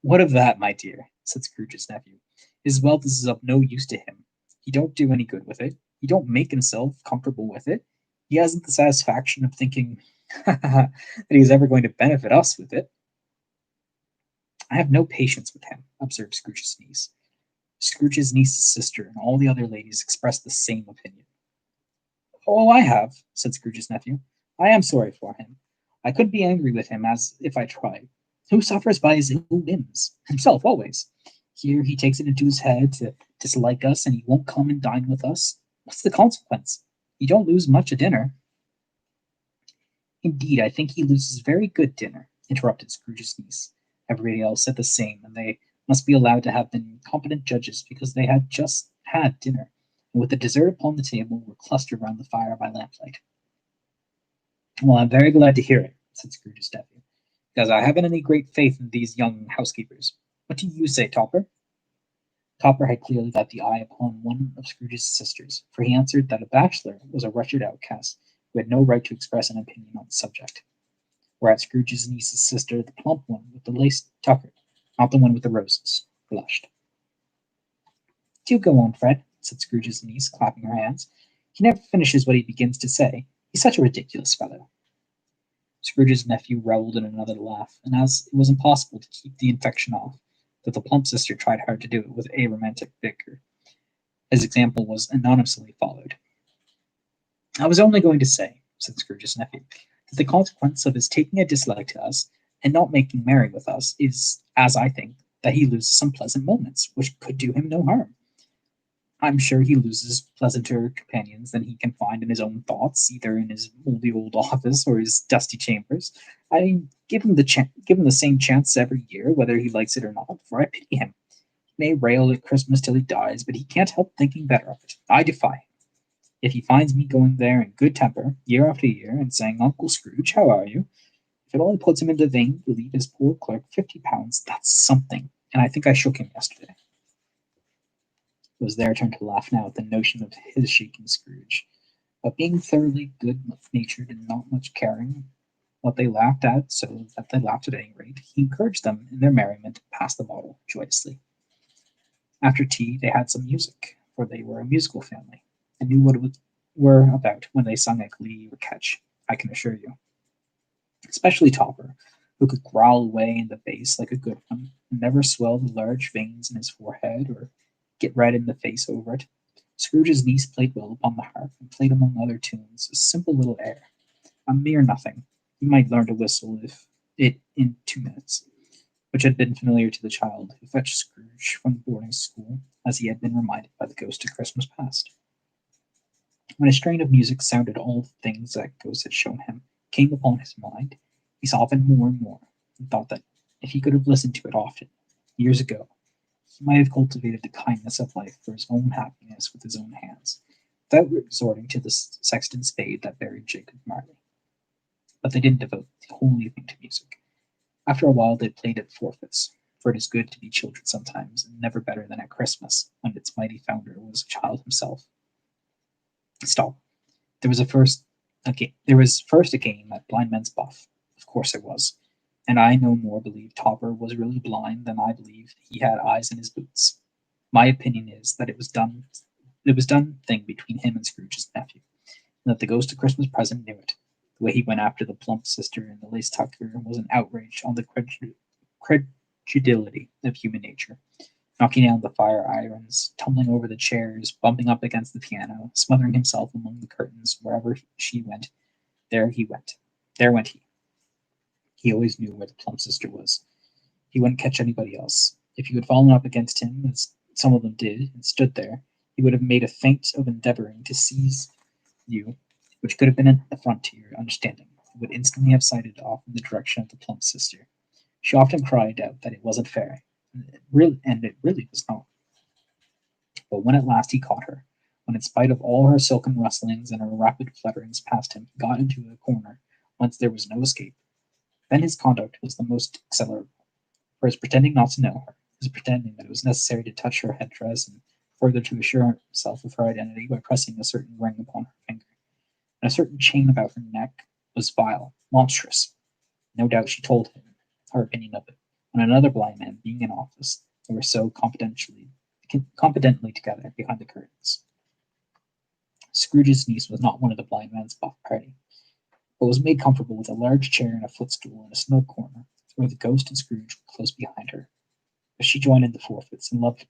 "What of that, my dear?" said Scrooge's nephew. "His wealth is of no use to him. He don't do any good with it. He don't make himself comfortable with it. He hasn't the satisfaction of thinking that he is ever going to benefit us with it." "I have no patience with him," observed Scrooge's niece. Scrooge's niece's sister and all the other ladies expressed the same opinion. "Oh, I have," said Scrooge's nephew. "I am sorry for him. I couldn't be angry with him as if I tried. Who suffers by his ill whims? Himself, always. Here he takes it into his head to dislike us, and he won't come and dine with us. What's the consequence? He don't lose much a dinner." "Indeed, I think he loses very good dinner," interrupted Scrooge's niece. Everybody else said the same, and they must be allowed to have been competent judges because they had just had dinner, and with the dessert upon the table were clustered round the fire by lamplight. "Well, I'm very glad to hear it," said Scrooge's nephew, "because I haven't any great faith in these young housekeepers. What do you say, Topper?" Topper had clearly got the eye upon one of Scrooge's sisters, for he answered that a bachelor was a wretched outcast who had no right to express an opinion on the subject. Whereat Scrooge's niece's sister, the plump one with the lace tucker, Not the one with the roses, blushed. Do go on, Fred, said Scrooge's niece, clapping her hands. He never finishes what he begins to say. He's such a ridiculous fellow. Scrooge's nephew rowelled in another laugh, and as it was impossible to keep the infection off, though the plump sister tried hard to do it with a romantic vigor, his example was anonymously followed. I was only going to say, said Scrooge's nephew, that the consequence of his taking a dislike to us and not making merry with us is, as I think, that he loses some pleasant moments, which could do him no harm. I'm sure he loses pleasanter companions than he can find in his own thoughts, either in his moldy old office or his dusty chambers. I mean, give him the same chance every year, whether he likes it or not, for I pity him. He may rail at Christmas till he dies, but he can't help thinking better of it. I defy him. If he finds me going there in good temper, year after year, and saying, Uncle Scrooge, how are you? If it only puts him into vein to leave his poor clerk £50, that's something, and I think I shook him yesterday. It was their turn to laugh now at the notion of his shaking Scrooge. But being thoroughly good-natured and not much caring what they laughed at, so that they laughed at any rate, he encouraged them in their merriment and passed the bottle joyously. After tea, they had some music, for they were a musical family, and knew what it were about when they sung a glee or catch, I can assure you. Especially Topper, who could growl away in the bass like a good one, and never swell the large veins in his forehead or get red in the face over it. Scrooge's niece played well upon the harp, and played among other tunes a simple little air, a mere nothing. You might learn to whistle if it in 2 minutes, which had been familiar to the child who fetched Scrooge from the boarding school, as he had been reminded by the ghost of Christmas past. When a strain of music sounded all the things that ghost had shown him came upon his mind, he softened more and more, and thought that if he could have listened to it often, years ago, he might have cultivated the kindness of life for his own happiness with his own hands, without resorting to the sexton spade that buried Jacob Marley. But they didn't devote the whole evening to music. After a while, they played at forfeits, for it is good to be children sometimes, and never better than at Christmas, when its mighty founder was a child himself. Stop. There was first a game at Blind Man's Buff. Of course there was. And I no more believe Topper was really blind than I believe he had eyes in his boots. My opinion is that it was done thing between him and Scrooge's nephew, and that the ghost of Christmas present knew it. The way he went after the plump sister and the lace tucker was an outrage on the credulity of human nature. Knocking down the fire irons, tumbling over the chairs, bumping up against the piano, smothering himself among the curtains wherever she went, there he went. There went he. He always knew where the plump sister was. He wouldn't catch anybody else. If you had fallen up against him, as some of them did, and stood there, he would have made a feint of endeavoring to seize you, which could have been an affront to your understanding. He would instantly have sighted off in the direction of the plump sister. She often cried out that it wasn't fair, and it really was not. But when at last he caught her, when in spite of all her silken rustlings and her rapid flutterings past him, he got into a corner whence there was no escape, then his conduct was the most acceptable. For his pretending not to know her, his pretending that it was necessary to touch her headdress, and further to assure himself of her identity by pressing a certain ring upon her finger, and a certain chain about her neck, was vile, monstrous. No doubt she told him her opinion of it, when another blind man, being in office, they were so confidently together behind the curtains. Scrooge's niece was not one of the blind man's buff party, but was made comfortable with a large chair and a footstool in a snug corner, where the ghost and Scrooge were close behind her. But she joined in the forfeits and loved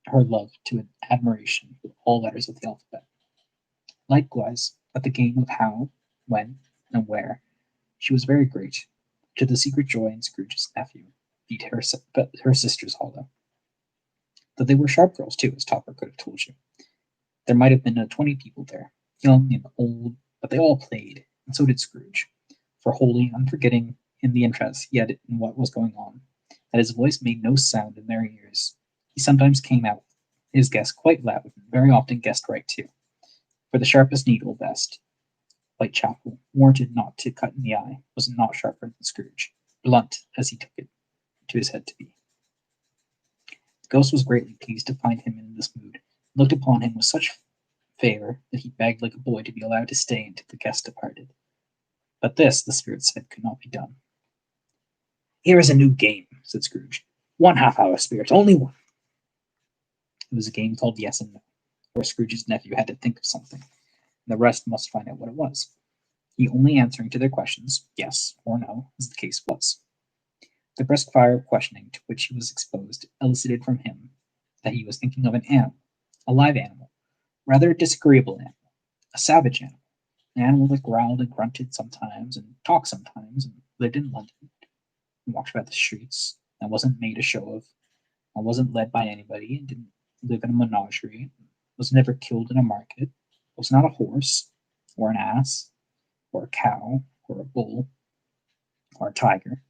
her love to an admiration with all letters of the alphabet. Likewise, at the game of how, when, and where, she was very great, to the secret joy in Scrooge's nephew, beat her sister's hollow. Though they were sharp girls too, as Topper could have told you. There might have been 20 people there, young and old, but they all played, and so did Scrooge, for wholly unforgetting in the interest he had in what was going on, that his voice made no sound in their ears. He sometimes came out his guess quite loud, and very often guessed right too. For the sharpest needle best, Whitechapel, warranted not to cut in the eye, was not sharper than Scrooge, blunt as he took it to his head to be. The ghost was greatly pleased to find him in this mood, and looked upon him with such favor that he begged like a boy to be allowed to stay until the guest departed. But this, the spirit said, could not be done. Here is a new game, said Scrooge. 1 half-hour, Spirit, only one. It was a game called Yes and No, where Scrooge's nephew had to think of something, and the rest must find out what it was, he only answering to their questions, yes or no, as the case was. The brisk fire of questioning to which he was exposed elicited from him that he was thinking of an animal, a live animal, rather a disagreeable animal, a savage animal, an animal that growled and grunted sometimes and talked sometimes and lived in London and walked about the streets and wasn't made a show of and wasn't led by anybody and didn't live in a menagerie, was never killed in a market, was not a horse or an ass or a cow or a bull or a tiger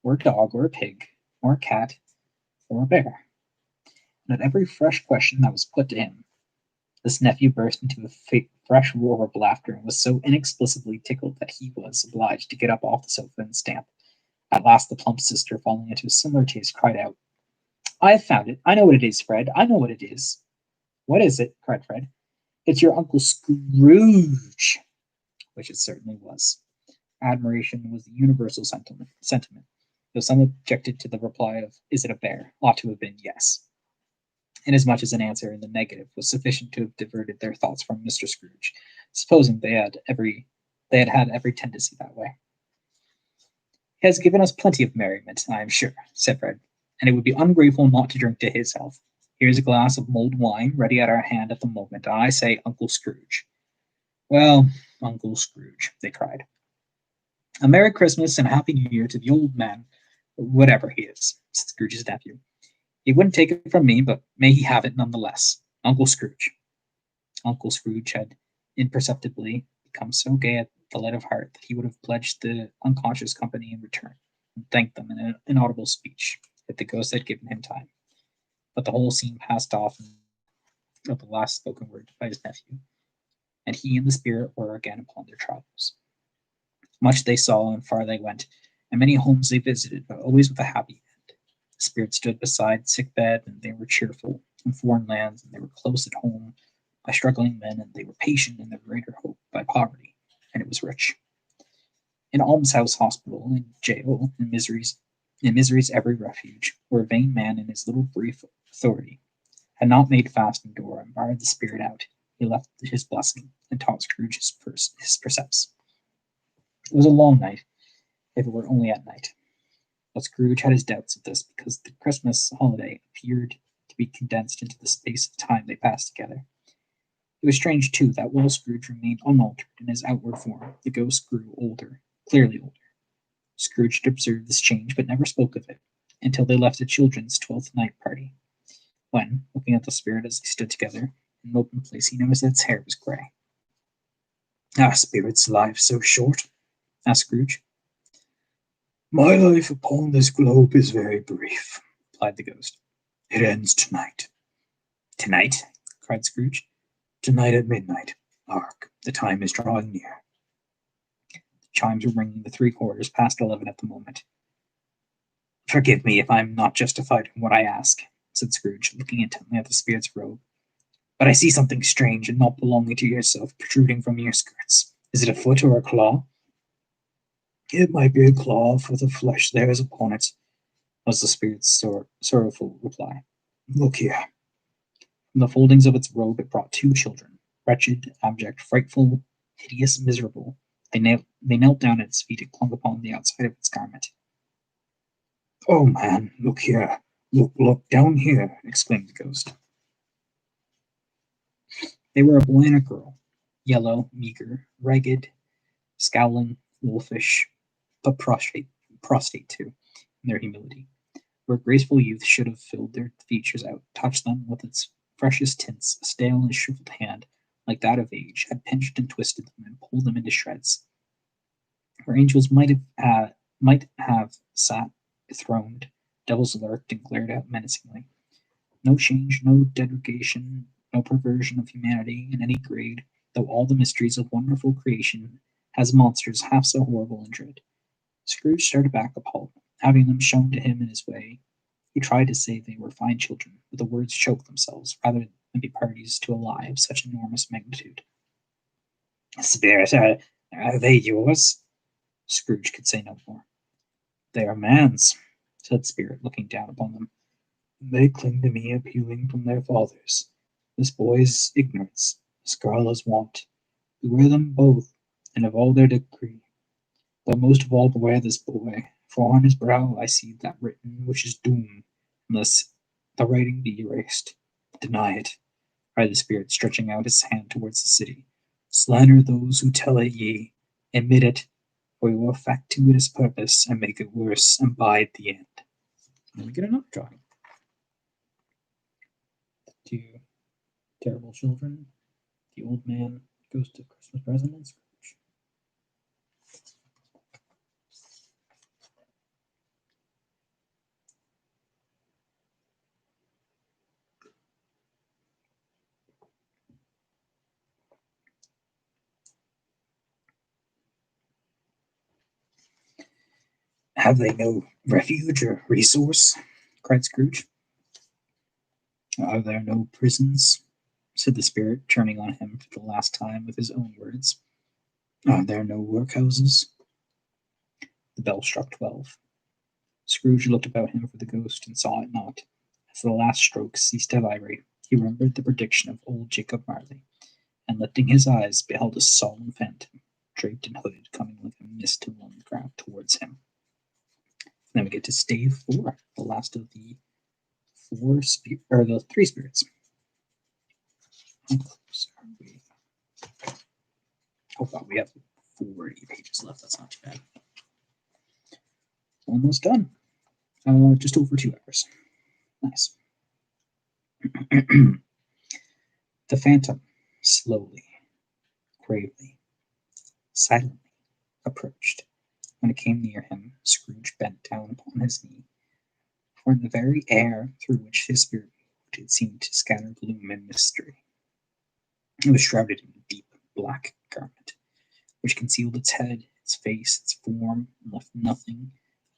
or a dog or a pig or a cat or a bear. And at every fresh question that was put to him, this nephew burst into a fresh roar of laughter and was so inexplicably tickled that he was obliged to get up off the sofa and stamp. At last, the plump sister, falling into a similar taste, cried out, I have found it. I know what it is, Fred. I know what it is. What is it? Cried Fred. It's your Uncle Scrooge, which it certainly was. Admiration was the universal sentiment, though some objected to the reply of, is it a bear? Ought to have been yes, inasmuch as an answer in the negative was sufficient to have diverted their thoughts from Mr. Scrooge, supposing they had had every tendency that way. He has given us plenty of merriment, I am sure, said Fred, and it would be ungrateful not to drink to his health. Here's a glass of mulled wine ready at our hand at the moment, and I say Uncle Scrooge. Well, Uncle Scrooge, they cried. A Merry Christmas and a Happy New Year to the old man, whatever he is, said Scrooge's nephew. He wouldn't take it from me, but may he have it none the less. Uncle Scrooge. Uncle Scrooge had imperceptibly become so gay at the light of heart that he would have pledged the unconscious company in return, and thanked them in an inaudible speech, if the ghost had given him time. But the whole scene passed off of the last spoken word by his nephew, and he and the spirit were again upon their travels. Much they saw and far they went, and many homes they visited, but always with a happy end. The spirit stood beside sick bed, and they were cheerful. In foreign lands, and they were close at home by struggling men, and they were patient in their greater hope by poverty, and it was rich. In almshouse, hospital, in jail, in misery's every refuge, where a vain man in his little brief authority had not made fast and door and barred the spirit out, he left his blessing and taught Scrooge his precepts. It was a long night, if it were only at night. But Scrooge had his doubts of this because the Christmas holiday appeared to be condensed into the space of time they passed together. It was strange, too, that while Scrooge remained unaltered in his outward form, the ghost grew older, clearly older. Scrooge had observed this change, but never spoke of it, until they left the children's 12th night party, when, looking at the spirit as they stood together in an open place, he noticed that its hair was grey. Ah, spirit's life so short? Asked Scrooge. My life upon this globe is very brief, replied the ghost. It ends tonight. Tonight? Cried Scrooge. Tonight at midnight. Hark, the time is drawing near. The chimes were ringing the 3/4 past 11 at the moment. Forgive me if I am not justified in what I ask, said Scrooge, looking intently at the spirit's robe. But I see something strange and not belonging to yourself protruding from your skirts. Is it a foot or a claw? It might be a claw, for the flesh there is upon it, was the spirit's sorrowful reply. Look here. From the foldings of its robe it brought 2 children, wretched, abject, frightful, hideous, miserable. They knelt down at its feet and clung upon the outside of its garment. Oh, man, look here. Look, down here, exclaimed the ghost. They were a boy and a girl, yellow, meager, ragged, scowling, wolfish, but prostrate too, in their humility. Where graceful youth should have filled their features out, touched them with its freshest tints, a stale and shriveled hand, like that of age, had pinched and twisted them and pulled them into shreds. Where angels might have sat throned, devils lurked and glared out menacingly. No change, no degradation, no perversion of humanity in any grade, though all the mysteries of wonderful creation has monsters half so horrible and dread. Scrooge started back appalled, having them shown to him in his way. He tried to say they were fine children, but the words choked themselves rather than be parties to a lie of such enormous magnitude. Spirit, are they yours? Scrooge could say no more. They are man's, said the spirit, looking down upon them. They cling to me, appealing from their fathers. This boy's ignorance, this girl is want. Beware them both, and of all their decree. But most of all beware this boy, for on his brow I see that written which is doom, unless the writing be erased. Deny it, cried the spirit, stretching out his hand towards the city. Slander those who tell it ye. Admit it, for your factitious purpose, and make it worse, and bide the end. And we get another drawing. The two terrible children. The old man goes to Christmas present and Scrooge. Have they no refuge or resource? Cried Scrooge. Are there no prisons? Said the spirit, turning on him for the last time with his own words. Are there no workhouses? The bell struck 12. Scrooge looked about him for the ghost and saw it not. As the last stroke ceased to vibrate, he remembered the prediction of old Jacob Marley, and lifting his eyes, beheld a solemn phantom, draped and hooded, coming like a mist along the ground towards him. And then we get to stave 4, the last of the the 3 spirits. How close are we? Oh god, we have 40 pages left. That's not too bad. Almost done. Just over 2 hours. Nice. The phantom slowly, gravely, silently approached. When it came near him, Scrooge bent down upon his knee. For in the very air through which his spirit moved, it seemed to scatter gloom and mystery. It was shrouded in a deep black garment, which concealed its head, its face, its form, and left nothing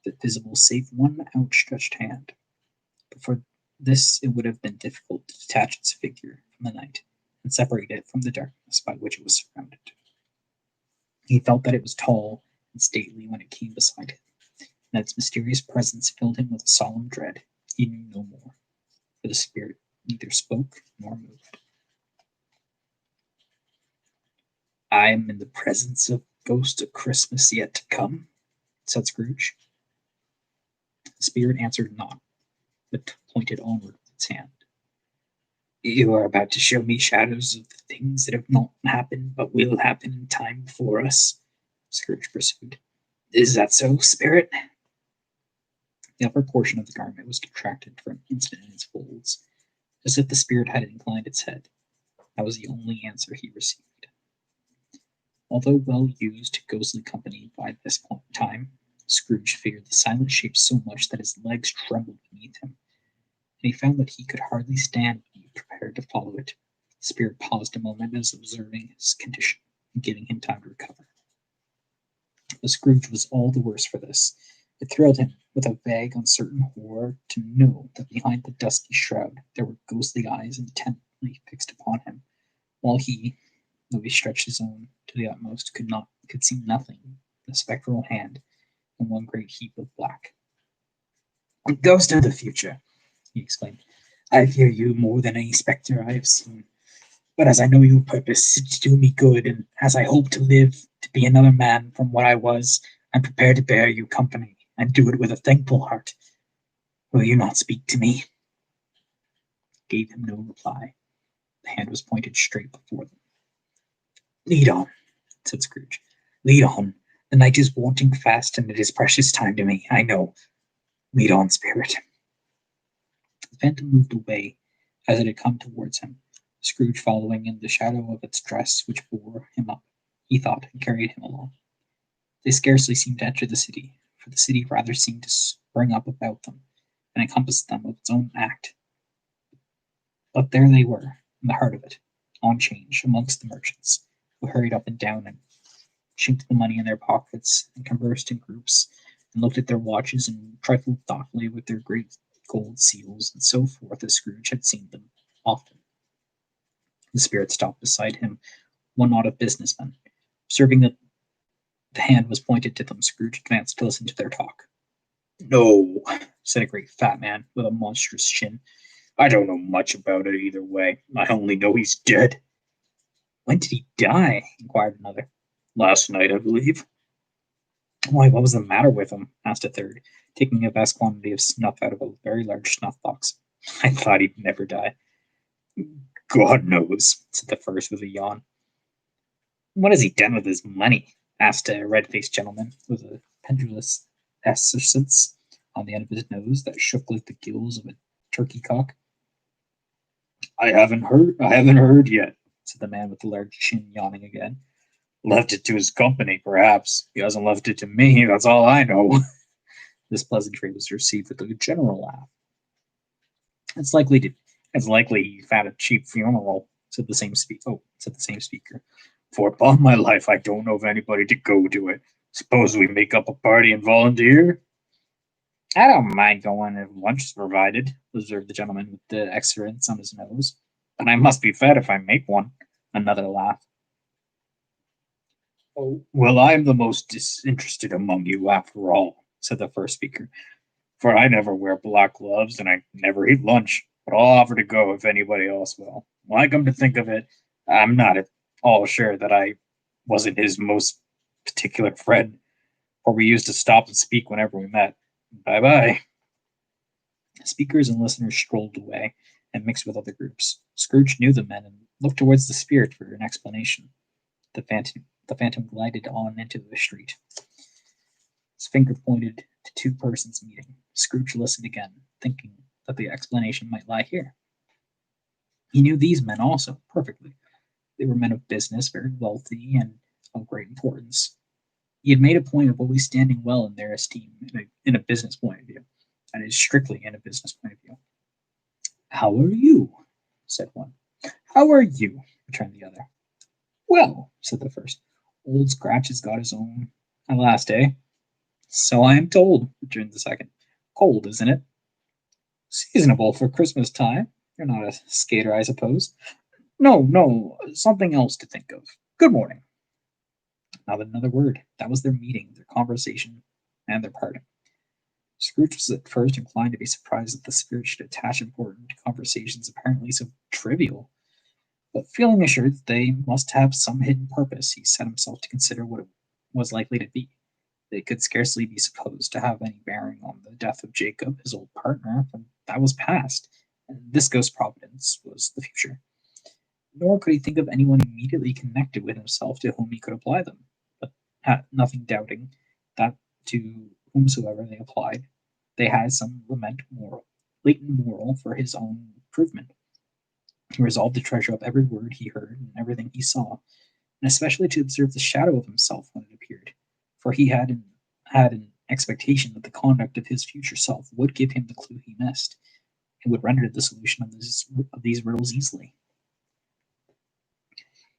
of it visible save one outstretched hand. But for this it would have been difficult to detach its figure from the night and separate it from the darkness by which it was surrounded. He felt that it was tall and stately when it came beside him, and its mysterious presence filled him with a solemn dread. He knew no more, for the spirit neither spoke nor moved. I am in the presence of ghost of Christmas yet to come, said Scrooge. The spirit answered not, but pointed onward with its hand. You are about to show me shadows of the things that have not happened, but will happen in time before us, Scrooge pursued. Is that so, spirit? The upper portion of the garment was contracted for an instant in its folds, as if the spirit had inclined its head. That was the only answer he received. Although well used to ghostly company by this point in time, Scrooge feared the silent shape so much that his legs trembled beneath him, and he found that he could hardly stand when he prepared to follow it. The spirit paused a moment as observing his condition and giving him time to recover. But Scrooge was all the worse for this. It thrilled him with a vague, uncertain horror to know that behind the dusky shroud there were ghostly eyes intently fixed upon him, while he, though he stretched his own to the utmost, could see nothing but a spectral hand and one great heap of black. Ghost of the future, he exclaimed. I fear you more than any spectre I have seen. But as I know your purpose is to do me good, and as I hope to live to be another man from what I was, I'm prepared to bear you company, and do it with a thankful heart. Will you not speak to me? Gave him no reply. The hand was pointed straight before them. Lead on, said Scrooge. Lead on. The night is wanting fast, and it is precious time to me, I know. Lead on, spirit. The phantom moved away as it had come towards him, Scrooge following in the shadow of its dress, which bore him up, he thought, and carried him along. They scarcely seemed to enter the city, for the city rather seemed to spring up about them and encompass them of its own act. But there they were, in the heart of it, on change, amongst the merchants, who hurried up and down and chinked the money in their pockets and conversed in groups and looked at their watches and trifled thoughtfully with their great gold seals and so forth, as Scrooge had seen them often. The spirit stopped beside him, one knot of businessmen. Observing that the hand was pointed to them, Scrooge advanced to listen to their talk. No, said a great fat man with a monstrous chin. I don't know much about it either way. I only know he's dead. When did he die? Inquired another. Last night, I believe. Why, what was the matter with him? Asked a third, taking a vast quantity of snuff out of a very large snuff box. I thought he'd never die. God knows, said the first with a yawn. What has he done with his money? Asked a red-faced gentleman with a pendulous excrescence on the end of his nose that shook like the gills of a turkey cock. I haven't heard yet, said the man with the large chin, yawning again. Left it to his company, perhaps. He hasn't left it to me, that's all I know. This pleasantry was received with a general laugh. It's likely he found a cheap funeral, said the same speaker. For upon my life, I don't know of anybody to go to it. Suppose we make up a party and volunteer? I don't mind going if lunch is provided, observed the gentleman with the excellence on his nose. But I must be fed if I make one. Another laugh. Oh, well, I am the most disinterested among you, after all, said the first speaker. For I never wear black gloves and I never eat lunch, but I'll offer to go if anybody else will. When I come to think of it, I'm not at all sure that I wasn't his most particular friend, for we used to stop and speak whenever we met. Bye-bye. Speakers and listeners strolled away and mixed with other groups. Scrooge knew the men and looked towards the spirit for an explanation. The phantom glided on into the street. His finger pointed to two persons meeting. Scrooge listened again, thinking that the explanation might lie here. He knew these men also perfectly. They were men of business, very wealthy, and of great importance. He had made a point of always standing well in their esteem in a business point of view. That is, strictly in a business point of view. How are you? Said one. How are you? Returned the other. Well, said the first. Old Scratch has got his own at last, eh? So I am told, returned the second. Cold, isn't it? Seasonable for Christmas time. You're not a skater, I suppose. No, something else to think of. Good morning. Not another word. That was their meeting, their conversation, and their parting. Scrooge was at first inclined to be surprised that the spirit should attach importance to conversations apparently so trivial. But feeling assured that they must have some hidden purpose, he set himself to consider what it was likely to be. They could scarcely be supposed to have any bearing on the death of Jacob, his old partner, for that was past, and this ghost providence was the future. Nor could he think of anyone immediately connected with himself to whom he could apply them, but nothing doubting that to whomsoever they applied, they had some latent moral for his own improvement. He resolved to treasure up every word he heard and everything he saw, and especially to observe the shadow of himself when it appeared, for he had an expectation that the conduct of his future self would give him the clue he missed, and would render the solution of these riddles easily.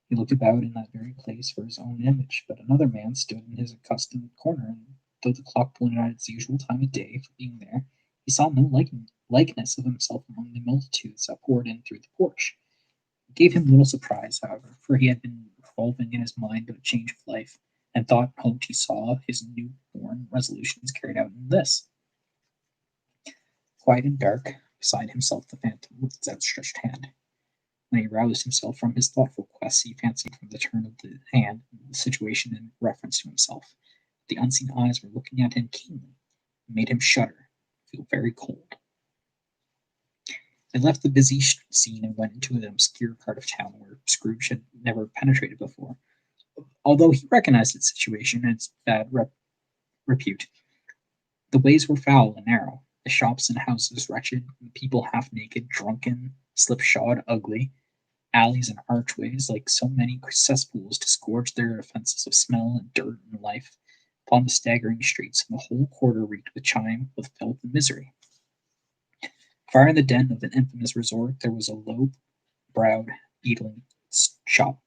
He looked about in that very place for his own image, but another man stood in his accustomed corner, and though the clock pointed out its usual time of day for being there, he saw no likeness of himself among the multitudes that poured in through the porch. It gave him little surprise, however, for he had been revolving in his mind of a change of life, and hoped he saw his new-born resolutions carried out in this. Quiet and dark, beside himself the phantom with its outstretched hand. When he roused himself from his thoughtful quest, he fancied from the turn of the hand the situation in reference to himself. The unseen eyes were looking at him keenly, and made him shudder, feel very cold. They left the busy scene and went into an obscure part of town where Scrooge had never penetrated before, although he recognized its situation and its bad repute. The ways were foul and narrow, the shops and houses wretched, the people half naked, drunken, slipshod, ugly, alleys and archways like so many cesspools disgorged their offences of smell and dirt and life upon the staggering streets, and the whole quarter reeked with chime, with filth and misery. Far in the den of an infamous resort there was a low-browed, beetling shop,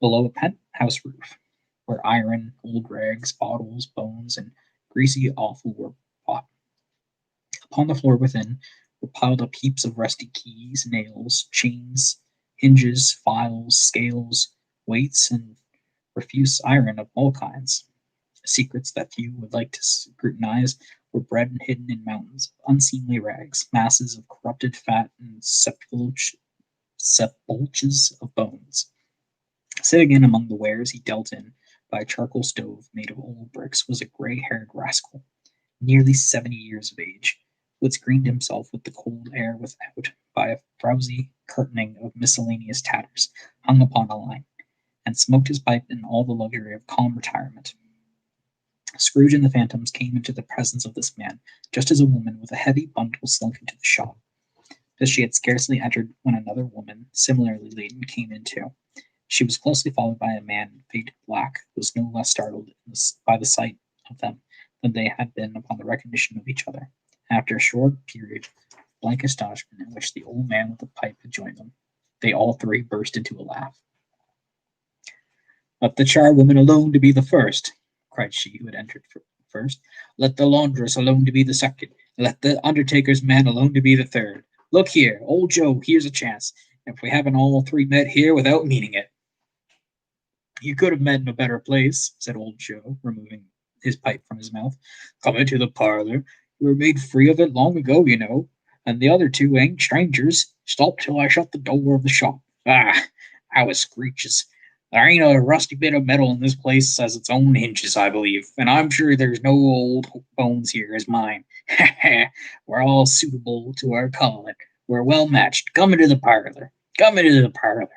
below a penthouse roof, where iron, old rags, bottles, bones, and greasy offal were bought. Upon the floor within were piled up heaps of rusty keys, nails, chains, hinges, files, scales, weights, and profuse iron of all kinds. Secrets that few would like to scrutinize were bred and hidden in mountains of unseemly rags, masses of corrupted fat, and sepulches of bones. Sitting in among the wares he dealt in by a charcoal stove made of old bricks was a gray-haired rascal, nearly 70 years of age, who had screened himself with the cold air without by a frowsy curtaining of miscellaneous tatters hung upon a line, and smoked his pipe in all the luxury of calm retirement. Scrooge and the phantoms came into the presence of this man, just as a woman with a heavy bundle slunk into the shop. But she had scarcely entered when another woman, similarly laden, came in too. She was closely followed by a man in faded black, who was no less startled by the sight of them than they had been upon the recognition of each other. After a short period of blank astonishment in which the old man with the pipe had joined them, they all three burst into a laugh. "Let the charwoman alone to be the first," cried she who had entered first. "Let the laundress alone to be the second. Let the undertaker's man alone to be the third. Look here, old Joe, here's a chance, if we haven't all three met here without meaning it." "You could have met in a better place," said old Joe, removing his pipe from his mouth. "Come into the parlor. You were made free of it long ago, you know, and the other two ain't strangers. Stop till I shut the door of the shop. Ah, how it screeches. There ain't a rusty bit of metal in this place as its own hinges, I believe, and I'm sure there's no old bones here as mine. Ha ha! We're all suitable to our calling. We're well matched. Come into the parlor. Come into the parlor."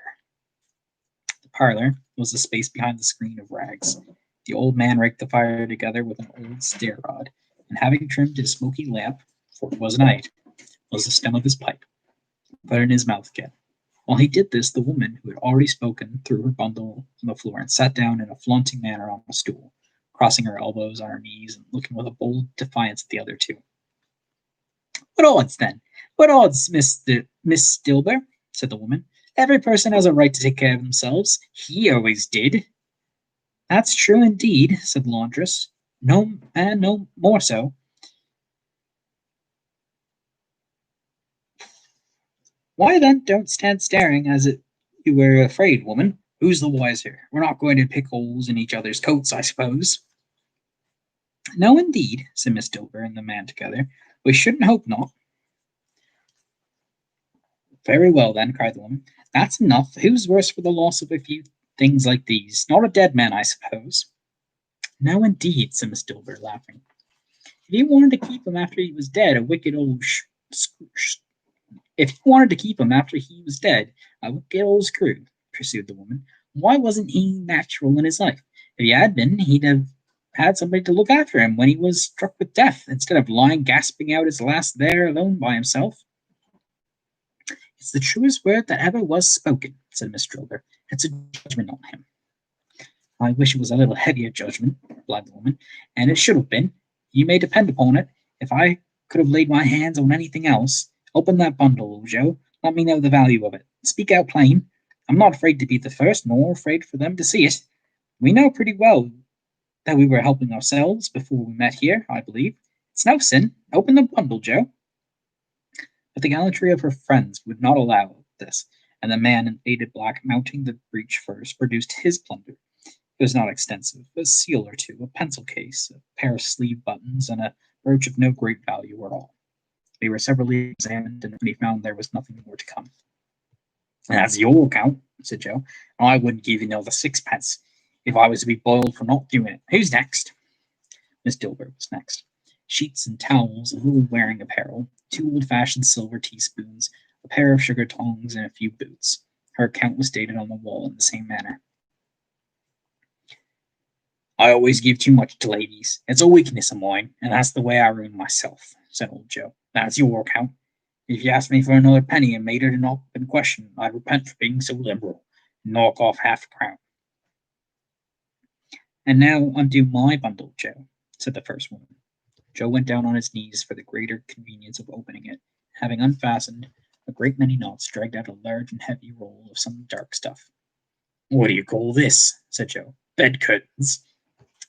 The parlor was the space behind the screen of rags. The old man raked the fire together with an old stair rod, and having trimmed his smoky lamp, for it was night, was the stem of his pipe, put it in his mouth again. While he did this, the woman who had already spoken threw her bundle on the floor and sat down in a flaunting manner on a stool, crossing her elbows on her knees and looking with a bold defiance at the other two. "What odds, then? What odds, Miss Stilber?" said the woman. "Every person has a right to take care of themselves. He always did." "That's true indeed," said the laundress. "No man no more so." "Why then don't stand staring as if you were afraid, woman? Who's the wiser? We're not going to pick holes in each other's coats, I suppose." "No, indeed," said Miss Dilber and the man together. "We shouldn't hope not." "Very well, then," cried the woman. "That's enough. Who's worse for the loss of a few things like these? Not a dead man, I suppose." "No, indeed," said Miss Dilber, laughing. "If you wanted to keep him after he was dead, a wicked old If he wanted to keep him after he was dead, a wicked old screw," pursued the woman, "why wasn't he natural in his life? If he had been, he'd have had somebody to look after him when he was struck with death, instead of lying gasping out his last there alone by himself." "It's the truest word that ever was spoken," said Miss Strober. "It's a judgment on him." "I wish it was a little heavier judgment," replied the woman, "and it should have been. You may depend upon it, if I could have laid my hands on anything else. Open that bundle, old Joe. Let me know the value of it. Speak out plain. I'm not afraid to be the first, nor afraid for them to see it. We know pretty well that we were helping ourselves before we met here, I believe. It's no sin. Open the bundle, Joe." But the gallantry of her friends would not allow this, and the man in faded black, mounting the breach first, produced his plunder. It was not extensive: a seal or two, a pencil case, a pair of sleeve buttons, and a brooch of no great value were all. They were severally examined, and when he found there was nothing more to come. "That's your account," said Joe. "I wouldn't give you another sixpence if I was to be boiled for not doing it. Who's next?" Miss Dilbert was next. Sheets and towels, a little wearing apparel, 2 old-fashioned silver teaspoons, a pair of sugar tongs, and a few boots. Her account was dated on the wall in the same manner. "I always give too much to ladies. It's a weakness of mine, and that's the way I ruin myself," said old Joe. "That's your account. If you asked me for another penny and made it an open question, I'd repent for being so liberal, and knock off half a crown." "And now undo my bundle, Joe," said the first woman. Joe went down on his knees for the greater convenience of opening it. Having unfastened a great many knots, dragged out a large and heavy roll of some dark stuff. "What do you call this?" said Joe. "Bed curtains."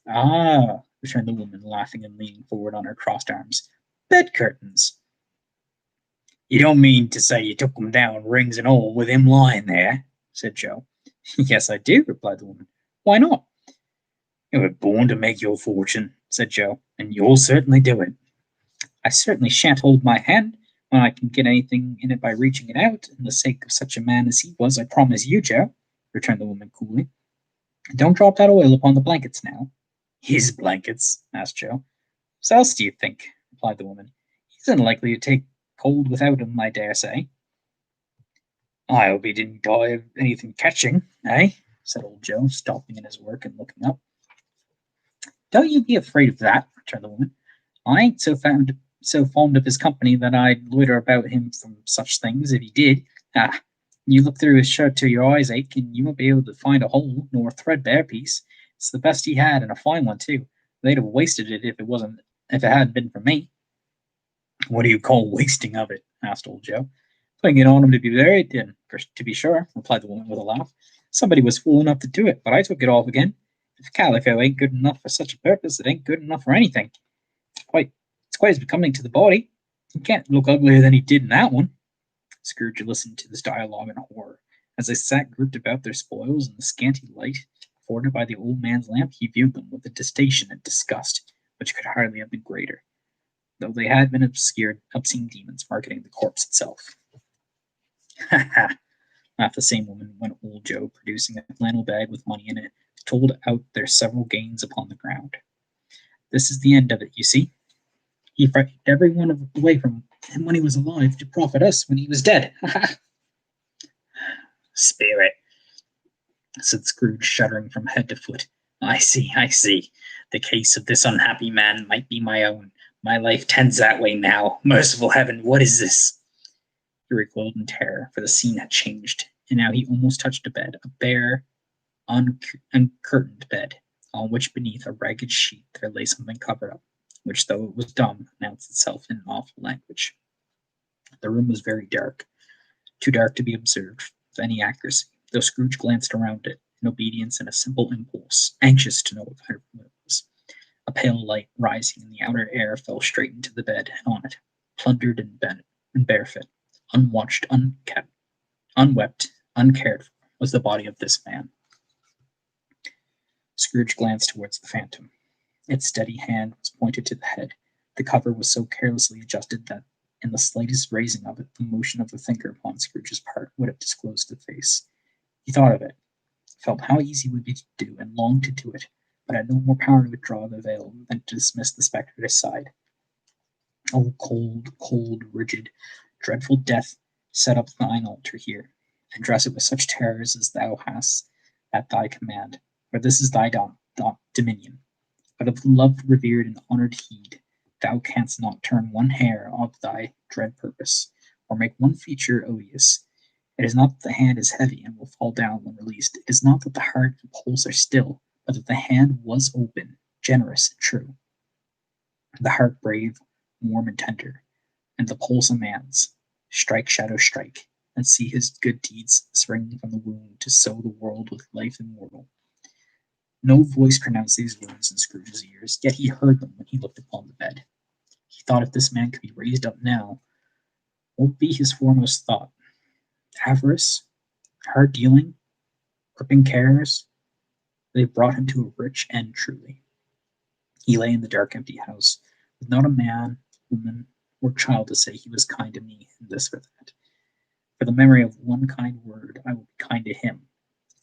"Ah," returned the woman, laughing and leaning forward on her crossed arms. "Bed curtains." "You don't mean to say you took them down, rings and all, with him lying there?" said Joe. "Yes, I do," replied the woman. "Why not?" "You were born to make your fortune," said Joe, "and you'll certainly do it." I certainly shan't hold my hand when I can get anything in it by reaching it out, in the sake of such a man as he was, I promise you, Joe, returned the woman coolly. Don't drop that oil upon the blankets now. His blankets? Asked Joe. What else do you think? Replied the woman. He's unlikely to take cold without him, I dare say. I hope he didn't die of anything catching, eh? Said old Joe, stopping in his work and looking up. Don't you be afraid of that, returned the woman. I ain't so fond of his company that I'd loiter about him from such things if he did. You look through his shirt till your eyes ache, and you won't be able to find a hole nor a threadbare piece. It's the best he had, and a fine one too. They'd have wasted it if it hadn't been for me. What do you call wasting of it? Asked old Joe. Putting it on him to be buried, then, to be sure, replied the woman with a laugh. Somebody was fool enough to do it, but I took it off again. If calico ain't good enough for such a purpose, it ain't good enough for anything. It's quite as becoming to the body. He can't look uglier than he did in that one. Scrooge listened to this dialogue in horror. As they sat grouped about their spoils in the scanty light afforded by the old man's lamp, he viewed them with a disdain and disgust which could hardly have been greater, though they had been obscene demons marketing the corpse itself. Ha ha! Laughed the same woman when old Joe, producing a flannel bag with money in it, told out their several gains upon the ground. This is the end of it, you see. He frightened every one away from him when he was alive to profit us when he was dead. Spirit, said Scrooge, shuddering from head to foot. I see. The case of this unhappy man might be my own. My life tends that way now. Merciful heaven, what is this? He recoiled in terror, for the scene had changed, and now he almost touched a bed, a bare, uncurtained bed, on which beneath a ragged sheet there lay something covered up, which, though it was dumb, announced itself in an awful language. The room was very dark, too dark to be observed with any accuracy, though Scrooge glanced around it in obedience and a simple impulse, anxious to know what kind of room it was. A pale light rising in the outer air fell straight into the bed, and on it, plundered and barefoot, unwatched, unkept, unwept, uncared for, was the body of this man. Scrooge glanced towards the phantom. Its steady hand was pointed to the head. The cover was so carelessly adjusted that, in the slightest raising of it, the motion of the thinker upon Scrooge's part would have disclosed the face. He thought of it, felt how easy it would be to do, and longed to do it, but had no more power to withdraw the veil than to dismiss the spectre at his side. Oh, cold, rigid, dreadful death, set up thine altar here, and dress it with such terrors as thou hast at thy command, for this is thy dominion. But of the loved, revered, and honored heed, thou canst not turn one hair of thy dread purpose, or make one feature odious. It is not that the hand is heavy and will fall down when released. It is not that the heart and pulse are still, but that the hand was open, generous, and true. The heart brave, warm, and tender, and the pulse a man's. Strike, shadow, strike, and see his good deeds springing from the wound to sow the world with life immortal. No voice pronounced these words in Scrooge's ears, yet he heard them when he looked upon the bed. He thought if this man could be raised up now, what would be his foremost thought? Avarice? Hard dealing? Gripping cares? They brought him to a rich end truly. He lay in the dark, empty house, with not a man, woman, or child to say he was kind to me, and this or that. For the memory of one kind word, I will be kind to him.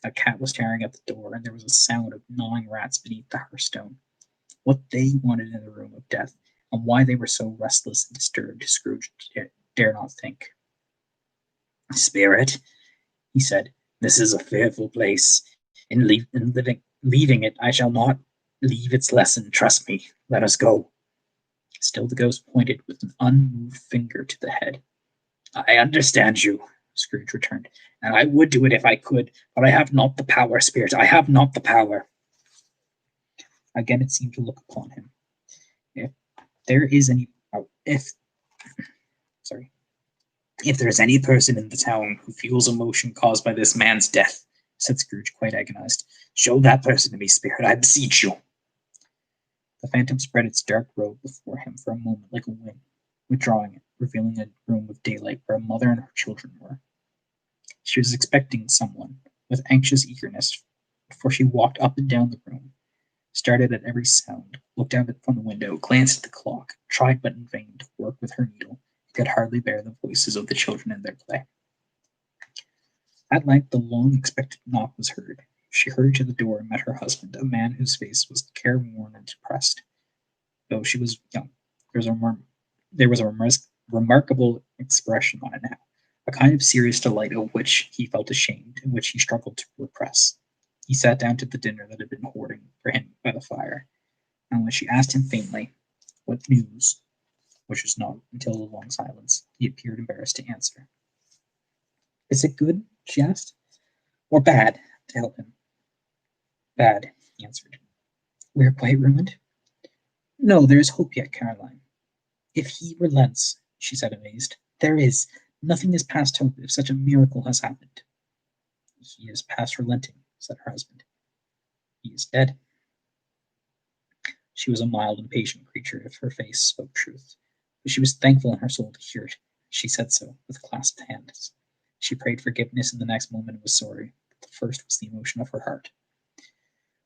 A cat was tearing at the door, and there was a sound of gnawing rats beneath the hearthstone. What they wanted in the room of death, and why they were so restless and disturbed, Scrooge dare not think. Spirit, he said, this is a fearful place. In leaving it, I shall not leave its lesson. Trust me. Let us go. Still the ghost pointed with an unmoved finger to the head. I understand you, Scrooge returned, and I would do it if I could, but I have not the power, Spirit. I have not the power. Again it seemed to look upon him. If there is any person in the town who feels emotion caused by this man's death, said Scrooge, quite agonized, show that person to me, Spirit, I beseech you. The phantom spread its dark robe before him for a moment like a wing, withdrawing it, revealing a room of daylight where a mother and her children were. She was expecting someone with anxious eagerness, for she walked up and down the room, started at every sound, looked out from the window, glanced at the clock, tried but in vain to work with her needle, and could hardly bear the voices of the children in their play. At length the long-expected knock was heard. She hurried to the door and met her husband, a man whose face was careworn and depressed. Though she was young, there was a remarkable expression on it now, a kind of serious delight of which he felt ashamed, and which he struggled to repress. He sat down to the dinner that had been hoarding for him by the fire, and when she asked him faintly, "What news?" which was not until a long silence, he appeared embarrassed to answer. "Is it good?" she asked. "Or bad?" to help him. "Bad," he answered. "We are quite ruined?" "No, there is hope yet, Caroline." "If he relents," she said, amazed. "There is. Nothing is past hope if such a miracle has happened." "He is past relenting," said her husband. "He is dead." She was a mild and patient creature if her face spoke truth, but she was thankful in her soul to hear it. She said so, with clasped hands. She prayed forgiveness in the next moment and was sorry, but the first was the emotion of her heart.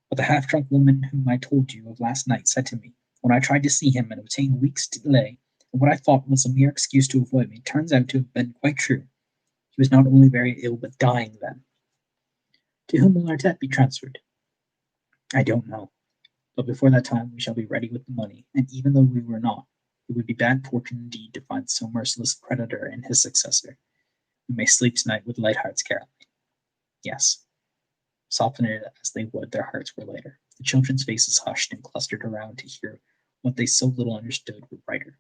"But the half-drunk woman whom I told you of last night said to me, when I tried to see him and obtain a week's delay, and what I thought was a mere excuse to avoid me, turns out to have been quite true. He was not only very ill, but dying then." "To whom will our debt be transferred?" "I don't know. But before that time we shall be ready with the money, and even though we were not, it would be bad fortune indeed to find so merciless a creditor in his successor. We may sleep tonight with light hearts, Caroline." Yes. Soften it as they would, their hearts were lighter. The children's faces hushed and clustered around to hear what they so little understood were brighter.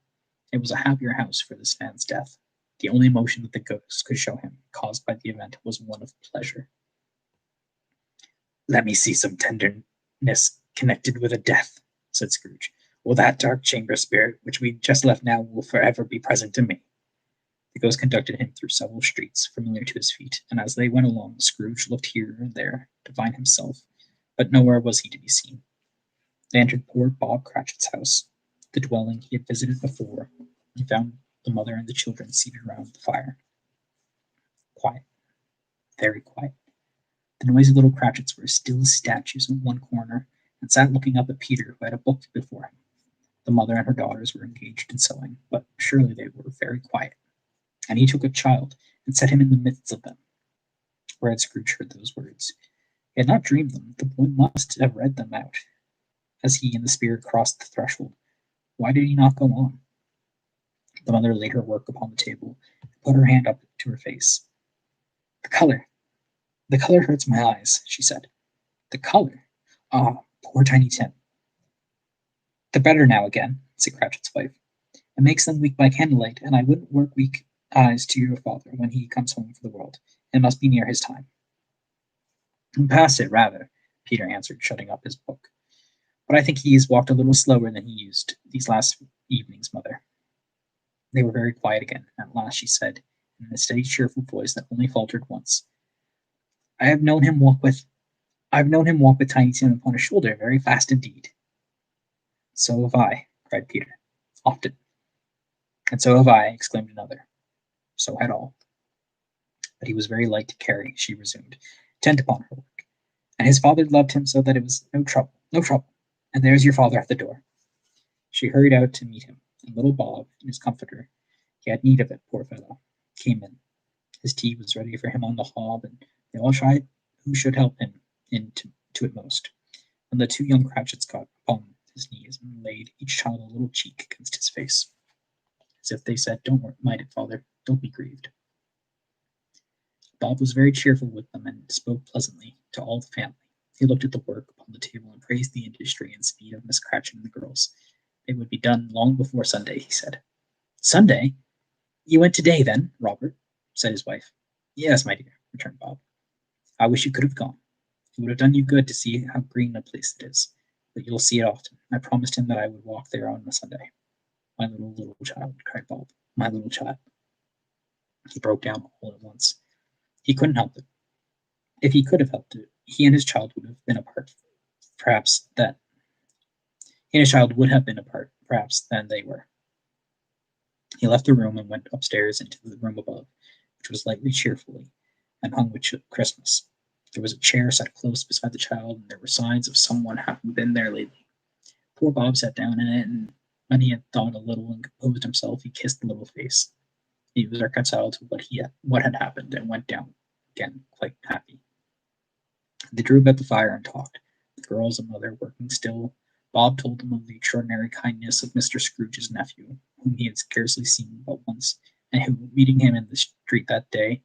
It was a happier house for this man's death. The only emotion that the ghosts could show him, caused by the event, was one of pleasure. "Let me see some tenderness connected with a death," said Scrooge. "Or that dark chamber spirit which we just left now will forever be present to me." The ghost conducted him through several streets familiar to his feet, and as they went along, Scrooge looked here and there to find himself, but nowhere was he to be seen. They entered poor Bob Cratchit's house, the dwelling he had visited before, and found the mother and the children seated around the fire. Quiet, very quiet. The noisy little Cratchits were as still as statues in one corner, and sat looking up at Peter, who had a book before him. The mother and her daughters were engaged in sewing, but surely they were very quiet. And he took a child and set him in the midst of them. Where had Scrooge heard those words? He had not dreamed them. The boy must have read them out. As he and the spirit crossed the threshold, why did he not go on? The mother laid her work upon the table and put her hand up to her face. The color hurts my eyes," she said. "The color? Ah, poor Tiny Tim." "They're better now again," said Cratchit's wife. "It makes them weak by candlelight, and I wouldn't work weak eyes to your father when he comes home for the world. It must be near his time." "Past it, rather," Peter answered, shutting up his book. "But I think he has walked a little slower than he used these last evenings, mother." They were very quiet again. At last she said, in a steady, cheerful voice that only faltered once, I've known him walk with Tiny Tim upon his shoulder very fast indeed." "So have I," cried Peter. "Often." "And so have I," exclaimed another. So had all. "But he was very light to carry," she resumed, intent upon her work. "And his father loved him so that it was no trouble, no trouble. And there's your father at the door." She hurried out to meet him, and little Bob, in his comforter, he had need of it, poor fellow, came in. His tea was ready for him on the hob, and they all tried who should help him into it most. When the two young Cratchits got upon his knees and laid each child a little cheek against his face, as if they said, "Don't mind it, father, don't be grieved." Bob was very cheerful with them and spoke pleasantly to all the family. He looked at the work upon the table and praised the industry and speed of Miss Cratchit and the girls. They would be done long before Sunday, he said. "Sunday? You went today, then, Robert?" said his wife. "Yes, my dear," returned Bob. "I wish you could have gone. It would have done you good to see how green a place it is. But you'll see it often. I promised him that I would walk there on a Sunday." "My little child," cried Bob. "My little child." He broke down all at once. He couldn't help it. If he could have helped it, he and his child would have been apart. Perhaps that he and his child would have been apart, perhaps, than they were. He left the room and went upstairs into the room above, which was lighted cheerfully and hung with Christmas. There was a chair set close beside the child, and there were signs of someone having been there lately. Poor Bob sat down in it, and when he had thought a little and composed himself, he kissed the little face. He was reconciled to what had happened and went down again, quite happy. They drew about the fire and talked, the girls and mother working still. Bob told them of the extraordinary kindness of Mr. Scrooge's nephew, whom he had scarcely seen but once, and who, meeting him in the street that day,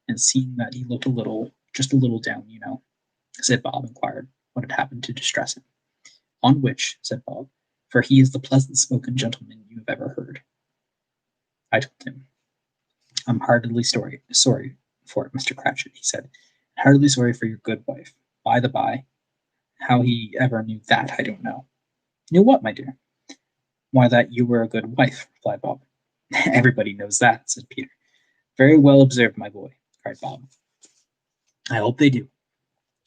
and seeing that he looked just a little down, said Bob, inquired what had happened to distress him. On which, said Bob, for he is the pleasant-spoken gentleman you have ever heard. I told him, I'm heartily sorry for it, Mr. Cratchit, he said. Heartily sorry for your good wife. By the by, how he ever knew that, I don't know. Knew what, my dear? Why, that you were a good wife, replied Bob. Everybody knows that, said Peter. Very well observed, my boy, cried Bob. I hope they do.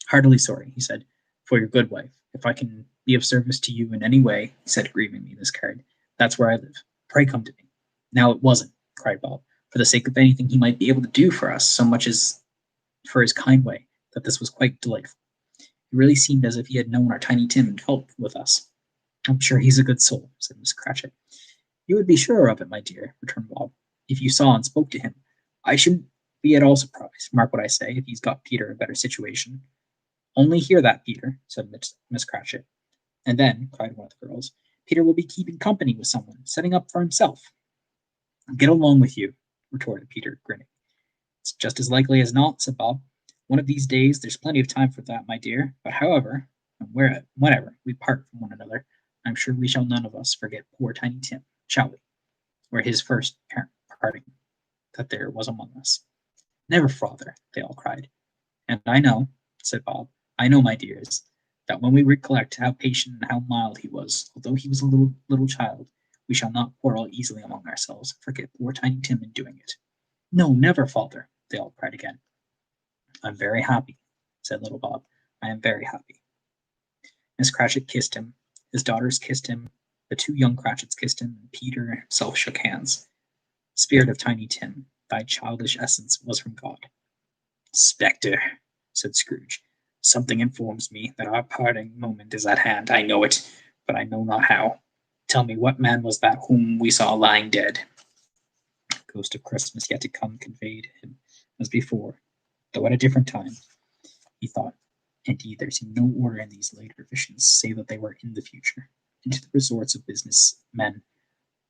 Heartily sorry, he said, for your good wife. If I can be of service to you in any way, he said grievingly this card, that's where I live. Pray come to me. Now it wasn't, cried Bob, for the sake of anything he might be able to do for us, so much as for his kind way, that this was quite delightful. It really seemed as if he had known our Tiny Tim and felt with us. I'm sure he's a good soul, said Miss Cratchit. You would be sure of it, my dear, returned Bob, if you saw and spoke to him. I shouldn't be at all surprised, mark what I say, if he's got Peter a better situation. Only hear that, Peter, said Miss Cratchit. And then, cried one of the girls, Peter will be keeping company with someone, setting up for himself. Get along with you, retorted Peter, grinning. It's just as likely as not, said Bob. One of these days, there's plenty of time for that, my dear. But however, and whenever we part from one another, I'm sure we shall none of us forget poor Tiny Tim, shall we? Or his first parting that there was among us. Never, father, they all cried. And I know, said Bob, I know, my dears, that when we recollect how patient and how mild he was, although he was a little child, we shall not quarrel easily among ourselves, and forget poor Tiny Tim in doing it. No, never, father, they all cried again. I'm very happy, said little Bob. I am very happy. Miss Cratchit kissed him. His daughters kissed him. The two young Cratchits kissed him, and Peter himself shook hands. Spirit of Tiny Tim, thy childish essence was from God. Spectre, said Scrooge, something informs me that our parting moment is at hand. I know it, but I know not how. Tell me, what man was that whom we saw lying dead? Ghost of Christmas yet to come conveyed him as before, though at a different time, he thought. Indeed, there seemed no order in these later visions, save that they were in the future. Into the resorts of business men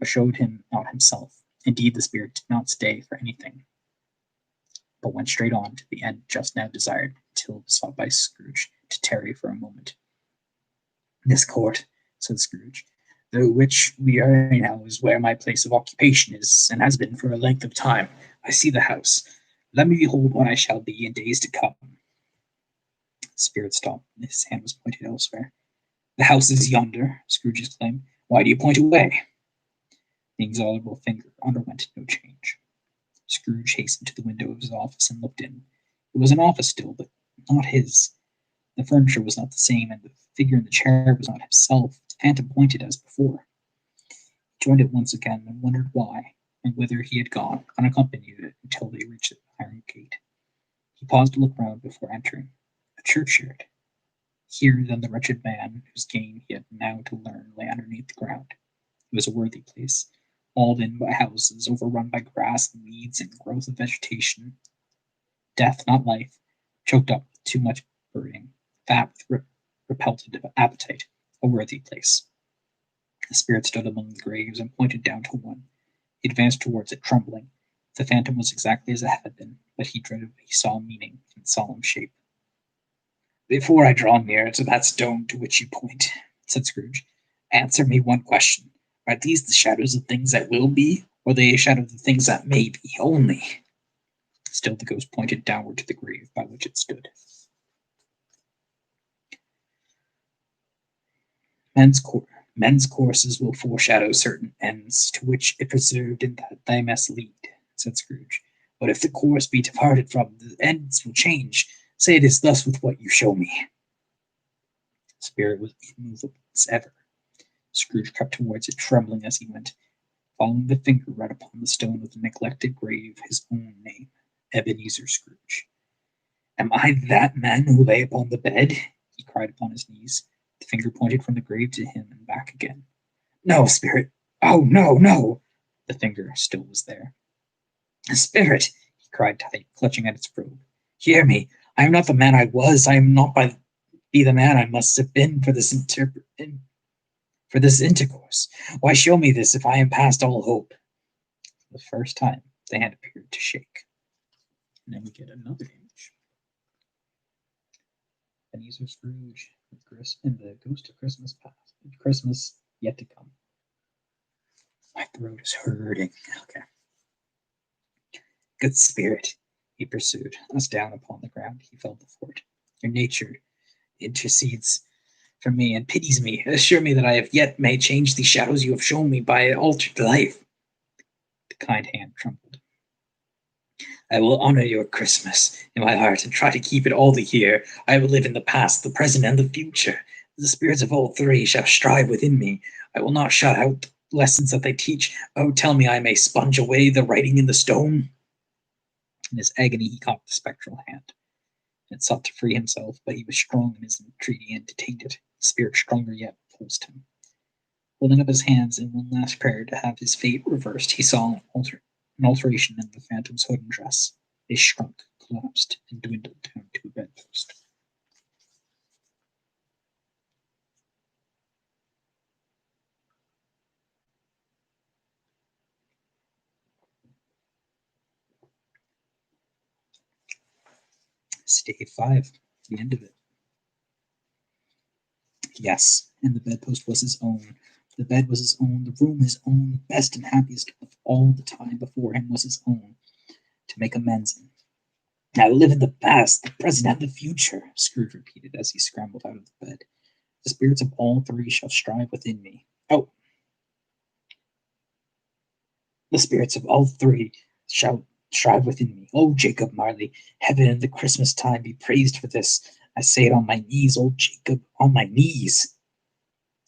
showed him not himself. Indeed, the spirit did not stay for anything, but went straight on to the end just now desired, until sought by Scrooge to tarry for a moment. This court, said Scrooge, through which we are now, is where my place of occupation is, and has been for a length of time. I see the house. Let me behold what I shall be in days to come. The spirit stopped, and his hand was pointed elsewhere. The house is yonder, Scrooge exclaimed. Why do you point away? The inexorable finger underwent no change. Scrooge hastened to the window of his office and looked in. It was an office still, but not his. The furniture was not the same, and the figure in the chair was not himself. The phantom pointed as before. He joined it once again and wondered why and whither he had gone, unaccompanied, until they reached the iron gate. He paused to look round before entering. A churchyard. Here then the wretched man, whose gain he had now to learn, lay underneath the ground. It was a worthy place, walled in by houses, overrun by grass and weeds and growth of vegetation. Death, not life, choked up with too much burning, fat with repellent appetite, a worthy place. The spirit stood among the graves and pointed down to one. He advanced towards it, trembling. The phantom was exactly as it had been, but he dreaded what he saw meaning in its solemn shape. Before I draw near to that stone to which you point, said Scrooge, answer me one question. Are these the shadows of things that will be, or the shadows of things that may be only? Still the ghost pointed downward to the grave by which it stood. Men's courses will foreshadow certain ends, to which, if preserved in that, they must lead, said Scrooge. But if the course be departed from, the ends will change. Say it is thus with what you show me. The spirit was immovable as ever. Scrooge crept towards it, trembling as he went. Following the finger read upon the stone of the neglected grave his own name, Ebenezer Scrooge. Am I that man who lay upon the bed? He cried upon his knees. The finger pointed from the grave to him and back again. No, spirit. Oh, no, no. The finger still was there. Spirit, he cried, tight, clutching at its robe. Hear me. I am not the man I was. I am not be the man I must have been for this intercourse. Why show me this if I am past all hope? For the first time, the hand appeared to shake. And then we get another image. Ebenezer Scrooge and the Ghost of Christmas Past. Christmas yet to come. My throat is hurting. Okay. Good spirit, he pursued, as down upon the ground he fell before it. Your nature intercedes for me and pities me. Assure me that I have yet may change the shadows you have shown me by altered life. The kind hand trembled. I will honor your Christmas in my heart and try to keep it all the year. I will live in the past, the present, and the future. The spirits of all three shall strive within me. I will not shut out lessons that they teach. Oh, tell me I may sponge away the writing in the stone. In his agony, he caught the spectral hand and sought to free himself, but he was strong in his entreaty and detained it. The spirit, stronger yet, pulsed him. Holding up his hands in one last prayer to have his fate reversed, he saw an alteration in the phantom's hood and dress. They shrunk, collapsed, and dwindled down to a bedpost. Stave 5, the end of it. Yes, and the bedpost was his own. The bed was his own, the room his own, the best and happiest of all the time before him was his own, to make amends in. I live in the past, the present, and the future, Scrooge repeated as he scrambled out of the bed. The spirits of all three shall strive within me. Oh! The spirits of all three shall strive within me. Oh, Jacob Marley, heaven and the Christmas time be praised for this. I say it on my knees, old Jacob, on my knees.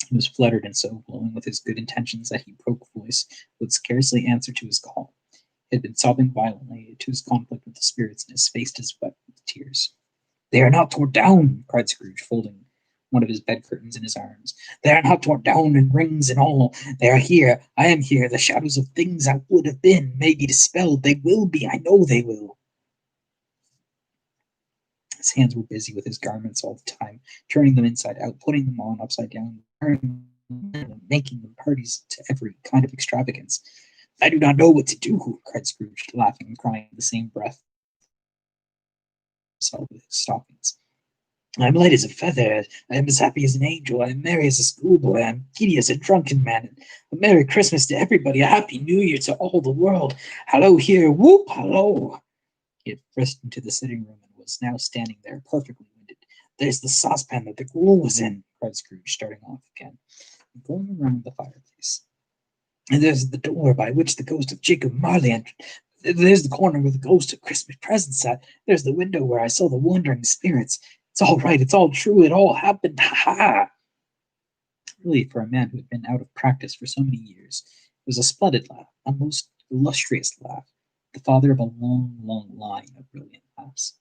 He was fluttered and so glowing with his good intentions that he broke voice, would scarcely answer to his call. He had been sobbing violently to his conflict with the spirits, and his face was wet with tears. They are not torn down, cried Scrooge, folding one of his bed curtains in his arms. They are not torn down, and rings and all. They are here. I am here. The shadows of things that would have been may be dispelled. They will be. I know they will. His hands were busy with his garments all the time, turning them inside out, putting them on upside down, making them parties to every kind of extravagance. I do not know what to do, cried Scrooge, laughing and crying in the same breath. With his stockings. I am light as a feather. I am as happy as an angel. I am merry as a schoolboy. I am giddy as a drunken man. A Merry Christmas to everybody. A Happy New Year to all the world. Hello here. Whoop, hello. He had frisked into the sitting room and was now standing there, perfectly winded. There's the saucepan that the gruel was in, cried Scrooge, starting off again, and going around the fireplace. And there's the door by which the ghost of Jacob Marley entered. There's the corner where the ghost of Christmas present sat. There's the window where I saw the wandering spirits. It's all right. It's all true. It all happened. Ha ha! Really, for a man who had been out of practice for so many years, it was a splendid laugh, a most illustrious laugh, the father of a long, long line of brilliant laughs.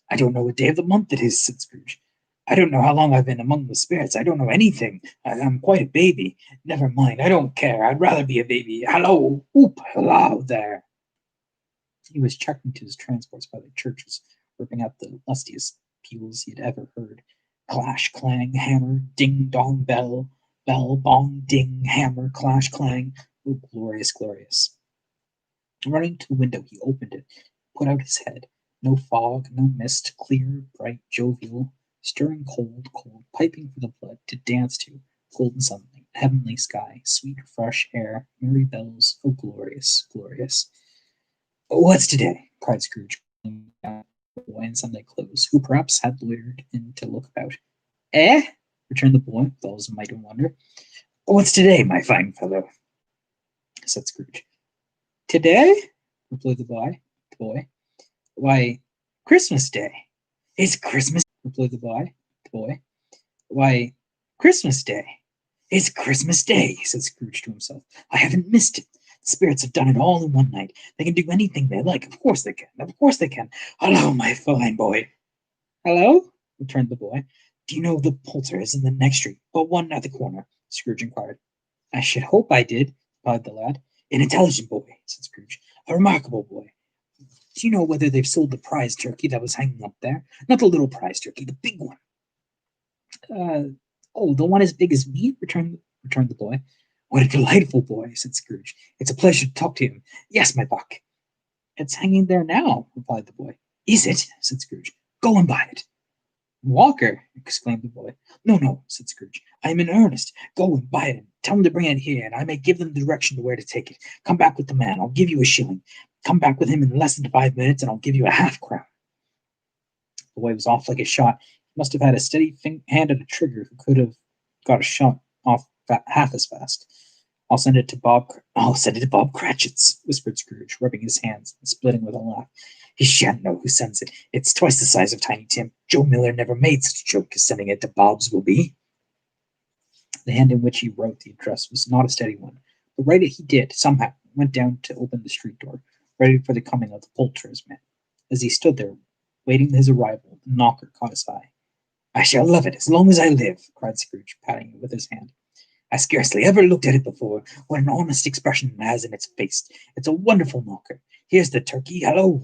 I don't know what day of the month it is, said Scrooge. I don't know how long I've been among the spirits. I don't know anything. I'm quite a baby. Never mind. I don't care. I'd rather be a baby. Hello! Whoop! Hello there! He was checked into his transports by the churches, ripping out the lustiest peals he had ever heard. Clash, clang, hammer, ding, dong, bell, bell, bong, ding, hammer, clash, clang. Oh, glorious, glorious. Running to the window, he opened it, put out his head. No fog, no mist, clear, bright, jovial, stirring cold, cold, piping for the blood to dance to, golden sunlight, heavenly sky, sweet, fresh air, merry bells. Oh, glorious, glorious. What's today? Cried Scrooge, down the boy in Sunday clothes, who perhaps had loitered in to look about. Eh? Returned the boy, with all his might and wonder. What's today, my fine fellow? Said Scrooge. Today? Replied the boy. Why, Christmas Day. It's Christmas, replied the boy. Why, Christmas Day. It's Christmas Day, said Scrooge to himself. I haven't missed it. The spirits have done it all in one night. They can do anything they like. Of course they can. Of course they can. Hello, my fine boy. Hello? Returned the boy. Do you know the Poulter is in the next street, but one at the corner? Scrooge inquired. I should hope I did, replied the lad. An intelligent boy, said Scrooge. A remarkable boy. Do you know whether they've sold the prize turkey that was hanging up there? Not the little prize turkey, the big one. Uh, oh, the one as big as me? Returned the boy. What a delightful boy, said Scrooge. It's a pleasure to talk to him. Yes, my buck. It's hanging there now, replied the boy. Is it? Said Scrooge. Go and buy it. Walker, exclaimed the boy. No, no, said Scrooge. I am in earnest. Go and buy it and tell them to bring it here, and I may give them the direction to where to take it. Come back with the man. I'll give you a shilling. Come back with him in less than 5 minutes, and I'll give you a half-crown. The boy was off like a shot. He must have had a steady hand at a trigger who could have got a shot off half as fast. I'll send it to Bob Cratchit's, whispered Scrooge, rubbing his hands and splitting with a laugh. He shan't know who sends it. It's twice the size of Tiny Tim. Joe Miller never made such a joke as sending it to Bob's will be. The hand in which he wrote the address was not a steady one, but write it he did, somehow, and went down to open the street door, ready for the coming of the poulterer's man. As he stood there, waiting his arrival, the knocker caught his eye. I shall love it as long as I live, cried Scrooge, patting it with his hand. I scarcely ever looked at it before. What an honest expression it has in its face. It's a wonderful knocker. Here's the turkey. Hello.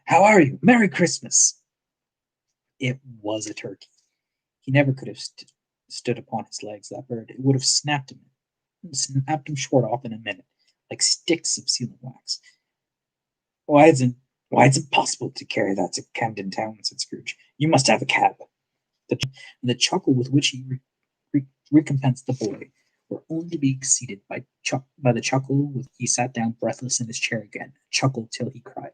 How are you? Merry Christmas. It was a turkey. He never could have stood upon his legs, that bird. It would have snapped him short off in a minute, like sticks of sealing wax. Why, it's impossible to carry that to Camden Town, said Scrooge. You must have a cab. The chuckle with which he recompensed the boy were only to be exceeded by the chuckle with he sat down breathless in his chair again, chuckled till he cried.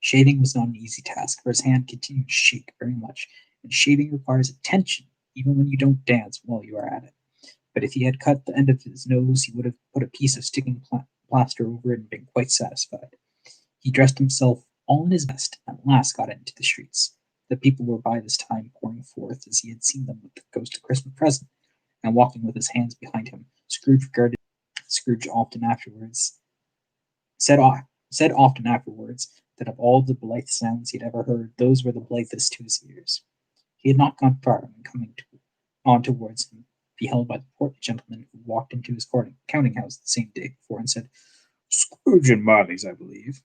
Shaving was not an easy task, for his hand continued to shake very much, and shaving requires attention, even when you don't dance while you are at it. But if he had cut the end of his nose, he would have put a piece of sticking plaster over it and been quite satisfied. He dressed himself all in his best, and at last got into the streets. The people were by this time pouring forth as he had seen them with the ghost of Christmas present, and walking with his hands behind him. Scrooge regarded Scrooge often afterwards. Said often afterwards that of all the blithe sounds he had ever heard, those were the blithest to his ears. He had not gone far when coming on towards him, beheld by the portly gentleman who walked into his counting house the same day before, and said, Scrooge and Marley's, I believe.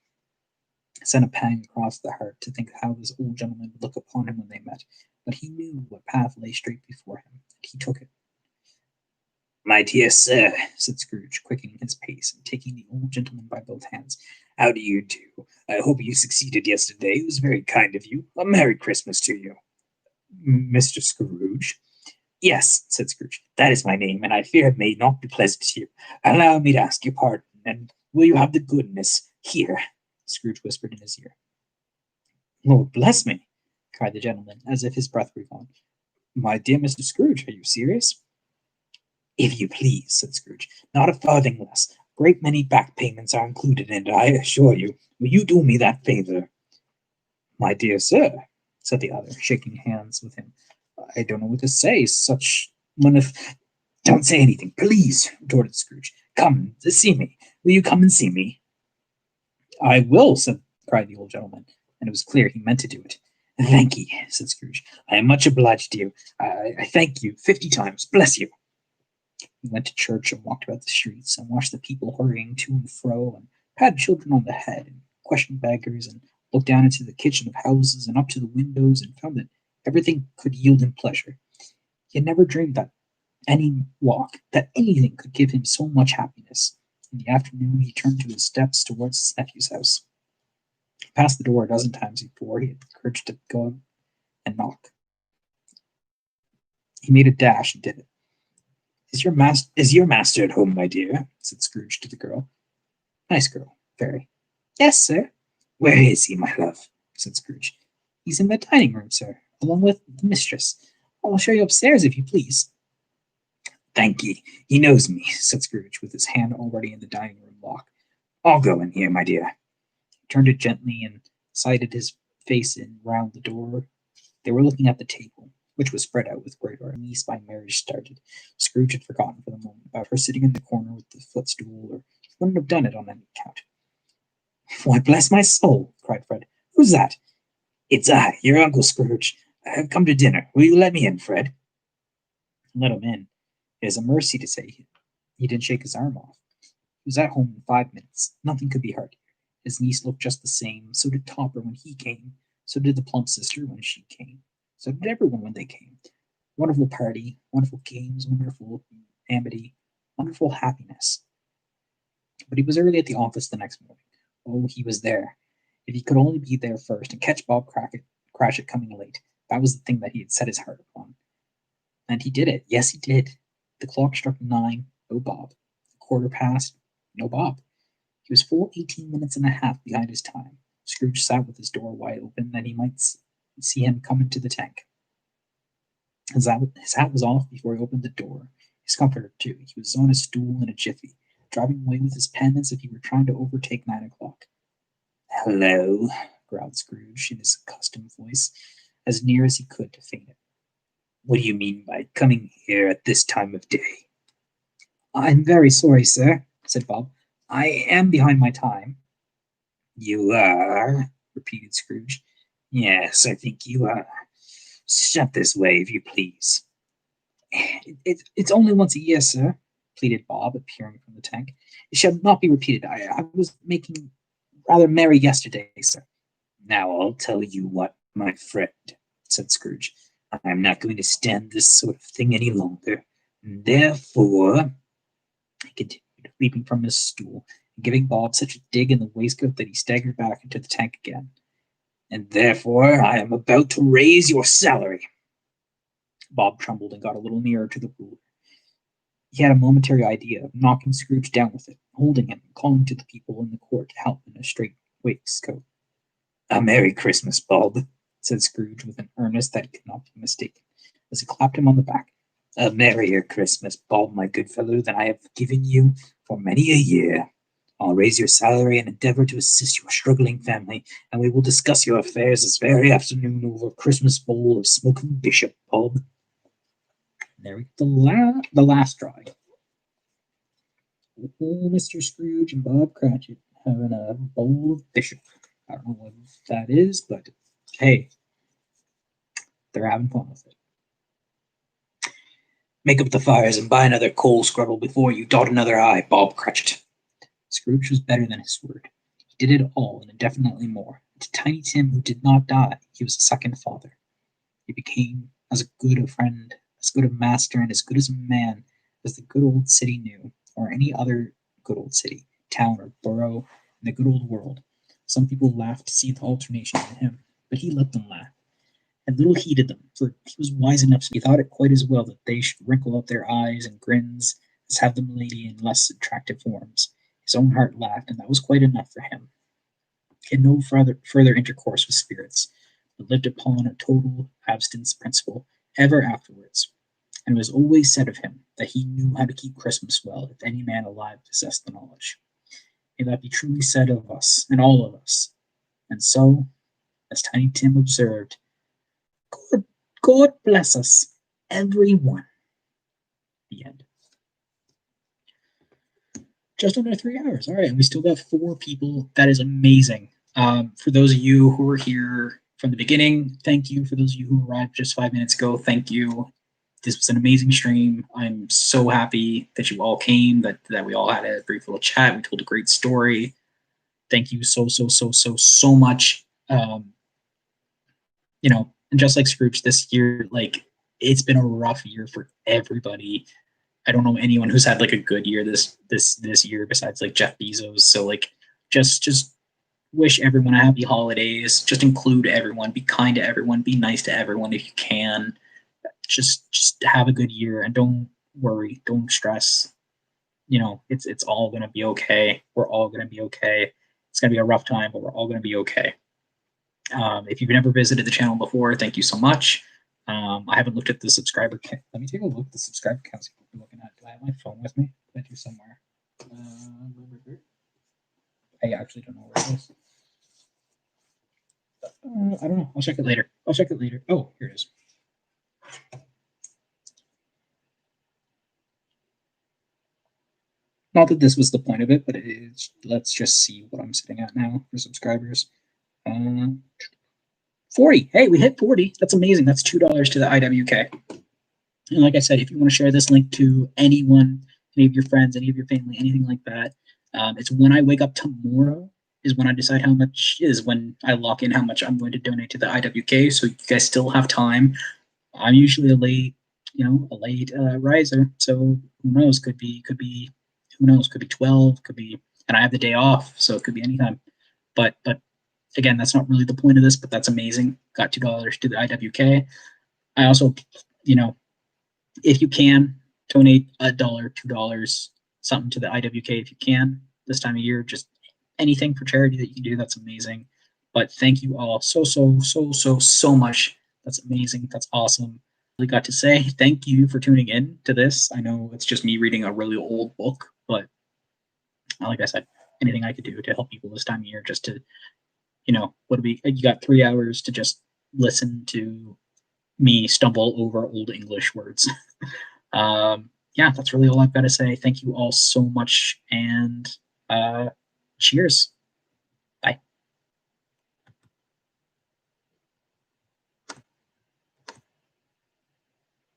Sent a pang across the heart to think how this old gentleman would look upon him when they met, but he knew what path lay straight before him, and he took it. My dear sir, said Scrooge, quickening his pace and taking the old gentleman by both hands, how do you do? I hope you succeeded yesterday. It was very kind of you. A Merry Christmas to you. Mr. Scrooge? Yes, said Scrooge, that is my name, and I fear it may not be pleasant to you. Allow me to ask your pardon, and will you have the goodness here? Scrooge whispered in his ear. Lord bless me, cried the gentleman, as if his breath were gone. My dear Mr. Scrooge, are you serious? If you please, said Scrooge, not a farthing less. A great many back payments are included in it, I assure you. Will you do me that favor? My dear sir, said the other, shaking hands with him, I don't know what to say. Such one of... Don't say anything, please, retorted Scrooge. Come, see me. Will you come and see me? I will, cried the old gentleman, and it was clear he meant to do it. Thank ye, said Scrooge. I am much obliged to you. I thank you 50 times. Bless you. He went to church and walked about the streets and watched the people hurrying to and fro and patted children on the head and questioned beggars and looked down into the kitchen of houses and up to the windows and found that everything could yield him pleasure. He had never dreamed that anything could give him so much happiness. In the afternoon, he turned to his steps towards his nephew's house. He passed the door a dozen times before he had the courage to go and knock. He made a dash and did it. Is your master at home, my dear? Said Scrooge to the girl. Nice girl, very. Yes, sir. Where is he, my love? Said Scrooge. He's in the dining room, sir, along with the mistress. I'll show you upstairs, if you please. Thank ye. He knows me, said Scrooge, with his hand already in the dining room lock. I'll go in here, my dear. He turned it gently and sighted his face in round the door. They were looking at the table, which was spread out with great art. Niece by marriage started. Scrooge had forgotten for the moment about her sitting in the corner with the footstool, or he wouldn't have done it on any account. Why, bless my soul, cried Fred. Who's that? It's I, your Uncle Scrooge. I have come to dinner. Will you let me in, Fred? Let him in. It is a mercy to say he didn't shake his arm off. He was at home in 5 minutes. Nothing could be harder. His niece looked just the same. So did Topper when he came. So did the plump sister when she came. So did everyone when they came. Wonderful party, wonderful games, wonderful amity, wonderful happiness. But he was early at the office the next morning. Oh, he was there. If he could only be there first and catch Bob Cratchit coming late, that was the thing that he had set his heart upon. And he did it. Yes, he did. The clock struck 9. No Bob. A quarter past. No Bob. He was full 18 minutes and a half behind his time. Scrooge sat with his door wide open that he might see him come into the tank. His hat was off before he opened the door. His comforter, too. He was on a stool in a jiffy, driving away with his pen as if he were trying to overtake 9 o'clock. "Hello," growled Scrooge in his accustomed voice, as near as he could to feign it. "What do you mean by coming here at this time of day?" "I'm very sorry, sir," said Bob. "I am behind my time." "You are?" repeated Scrooge. "Yes, I think you are. Step this way, if you please." It's only once a year, sir," pleaded Bob, appearing from the tank. "It shall not be repeated. I was making rather merry yesterday, sir." "Now I'll tell you what, my friend," said Scrooge. "I'm not going to stand this sort of thing any longer. Therefore," he continued, leaping from his stool and giving Bob such a dig in the waistcoat that he staggered back into the tank again, "and therefore I am about to raise your salary." Bob trembled and got a little nearer to the ruler. He had a momentary idea of knocking Scrooge down with it, holding him, and calling to the people in the court to help in a straight waistcoat. "A Merry Christmas, Bob," said Scrooge with an earnest that could not be mistaken, as he clapped him on the back. "A merrier Christmas, Bob, my good fellow, than I have given you for many a year. I'll raise your salary and endeavor to assist your struggling family, and we will discuss your affairs this very afternoon over a Christmas bowl of smoking bishop, Bob." There we go, the last drawing. Mr. Scrooge and Bob Cratchit having a bowl of bishop. I don't know what that is, but hey, they're having fun with it. "Make up the fires and buy another coal scrubble before you dot another I, Bob Cratchit." Scrooge was better than his word. He did it all and indefinitely more. To Tiny Tim, who did not die, he was a second father. He became as good a friend, as good a master, and as good as a man as the good old city knew, or any other good old city, town, or borough in the good old world. Some people laughed to see the alternation in him, but he let them laugh, and little heeded them, for he was wise enough so he thought it quite as well that they should wrinkle up their eyes and grins as have them lady in less attractive forms. His own heart laughed, and that was quite enough for him. He had no further intercourse with spirits, but lived upon a total abstinence principle ever afterwards. And it was always said of him that he knew how to keep Christmas well if any man alive possessed the knowledge. May that be truly said of us, and all of us. And so, as Tiny Tim observed, God bless us, every one. The end. Just under 3 hours. All right, and we still got 4 people. That is amazing. For those of you who were here from the beginning, thank you. For those of you who arrived just 5 minutes ago, thank you. This was an amazing stream. I'm so happy that you all came, that we all had a brief little chat. We told a great story. Thank you so much. And just like Scrooge, this year, like, it's been a rough year for everybody. I don't know anyone who's had like a good year this year besides like Jeff Bezos. So like, just wish everyone a happy holidays. Just include everyone. Be kind to everyone. Be nice to everyone if you can. Just have a good year and don't worry. Don't stress. It's all gonna be okay. We're all gonna be okay. It's gonna be a rough time, but we're all gonna be okay. If you've never visited the channel before, thank you so much. I haven't looked at the subscriber count. Let me take a look at the subscriber counts I'm looking at. Do I have my phone with me? I do somewhere. I actually don't know where it is. I don't know. I'll check it later. Oh, here it is. Not that this was the point of it, but it is. Let's just see what I'm sitting at now for subscribers. 40. Hey, we hit 40. That's amazing. That's $2 to the IWK. And like I said, if you want to share this link to anyone, any of your friends, any of your family, anything like that, it's when I wake up tomorrow is when I decide how much is when I lock in how much I'm going to donate to the IWK. So you guys still have time. I'm usually a late riser. So who knows? Could be, who knows? Could be 12. Could be, and I have the day off, so it could be anytime. But again, that's not really the point of this. But that's amazing. Got $2 to the IWK. I also, if you can donate $1, $2, something to the IWK if you can this time of year, just anything for charity that you can do, that's amazing. But thank you all so much. That's amazing. That's awesome. Really got to say thank you for tuning in to this. I know it's just me reading a really old book, but like I said, anything I could do to help people this time of year, just to, you got 3 hours to just listen to me stumble over old English words. Yeah, that's really all I've got to say. Thank you all so much, and cheers.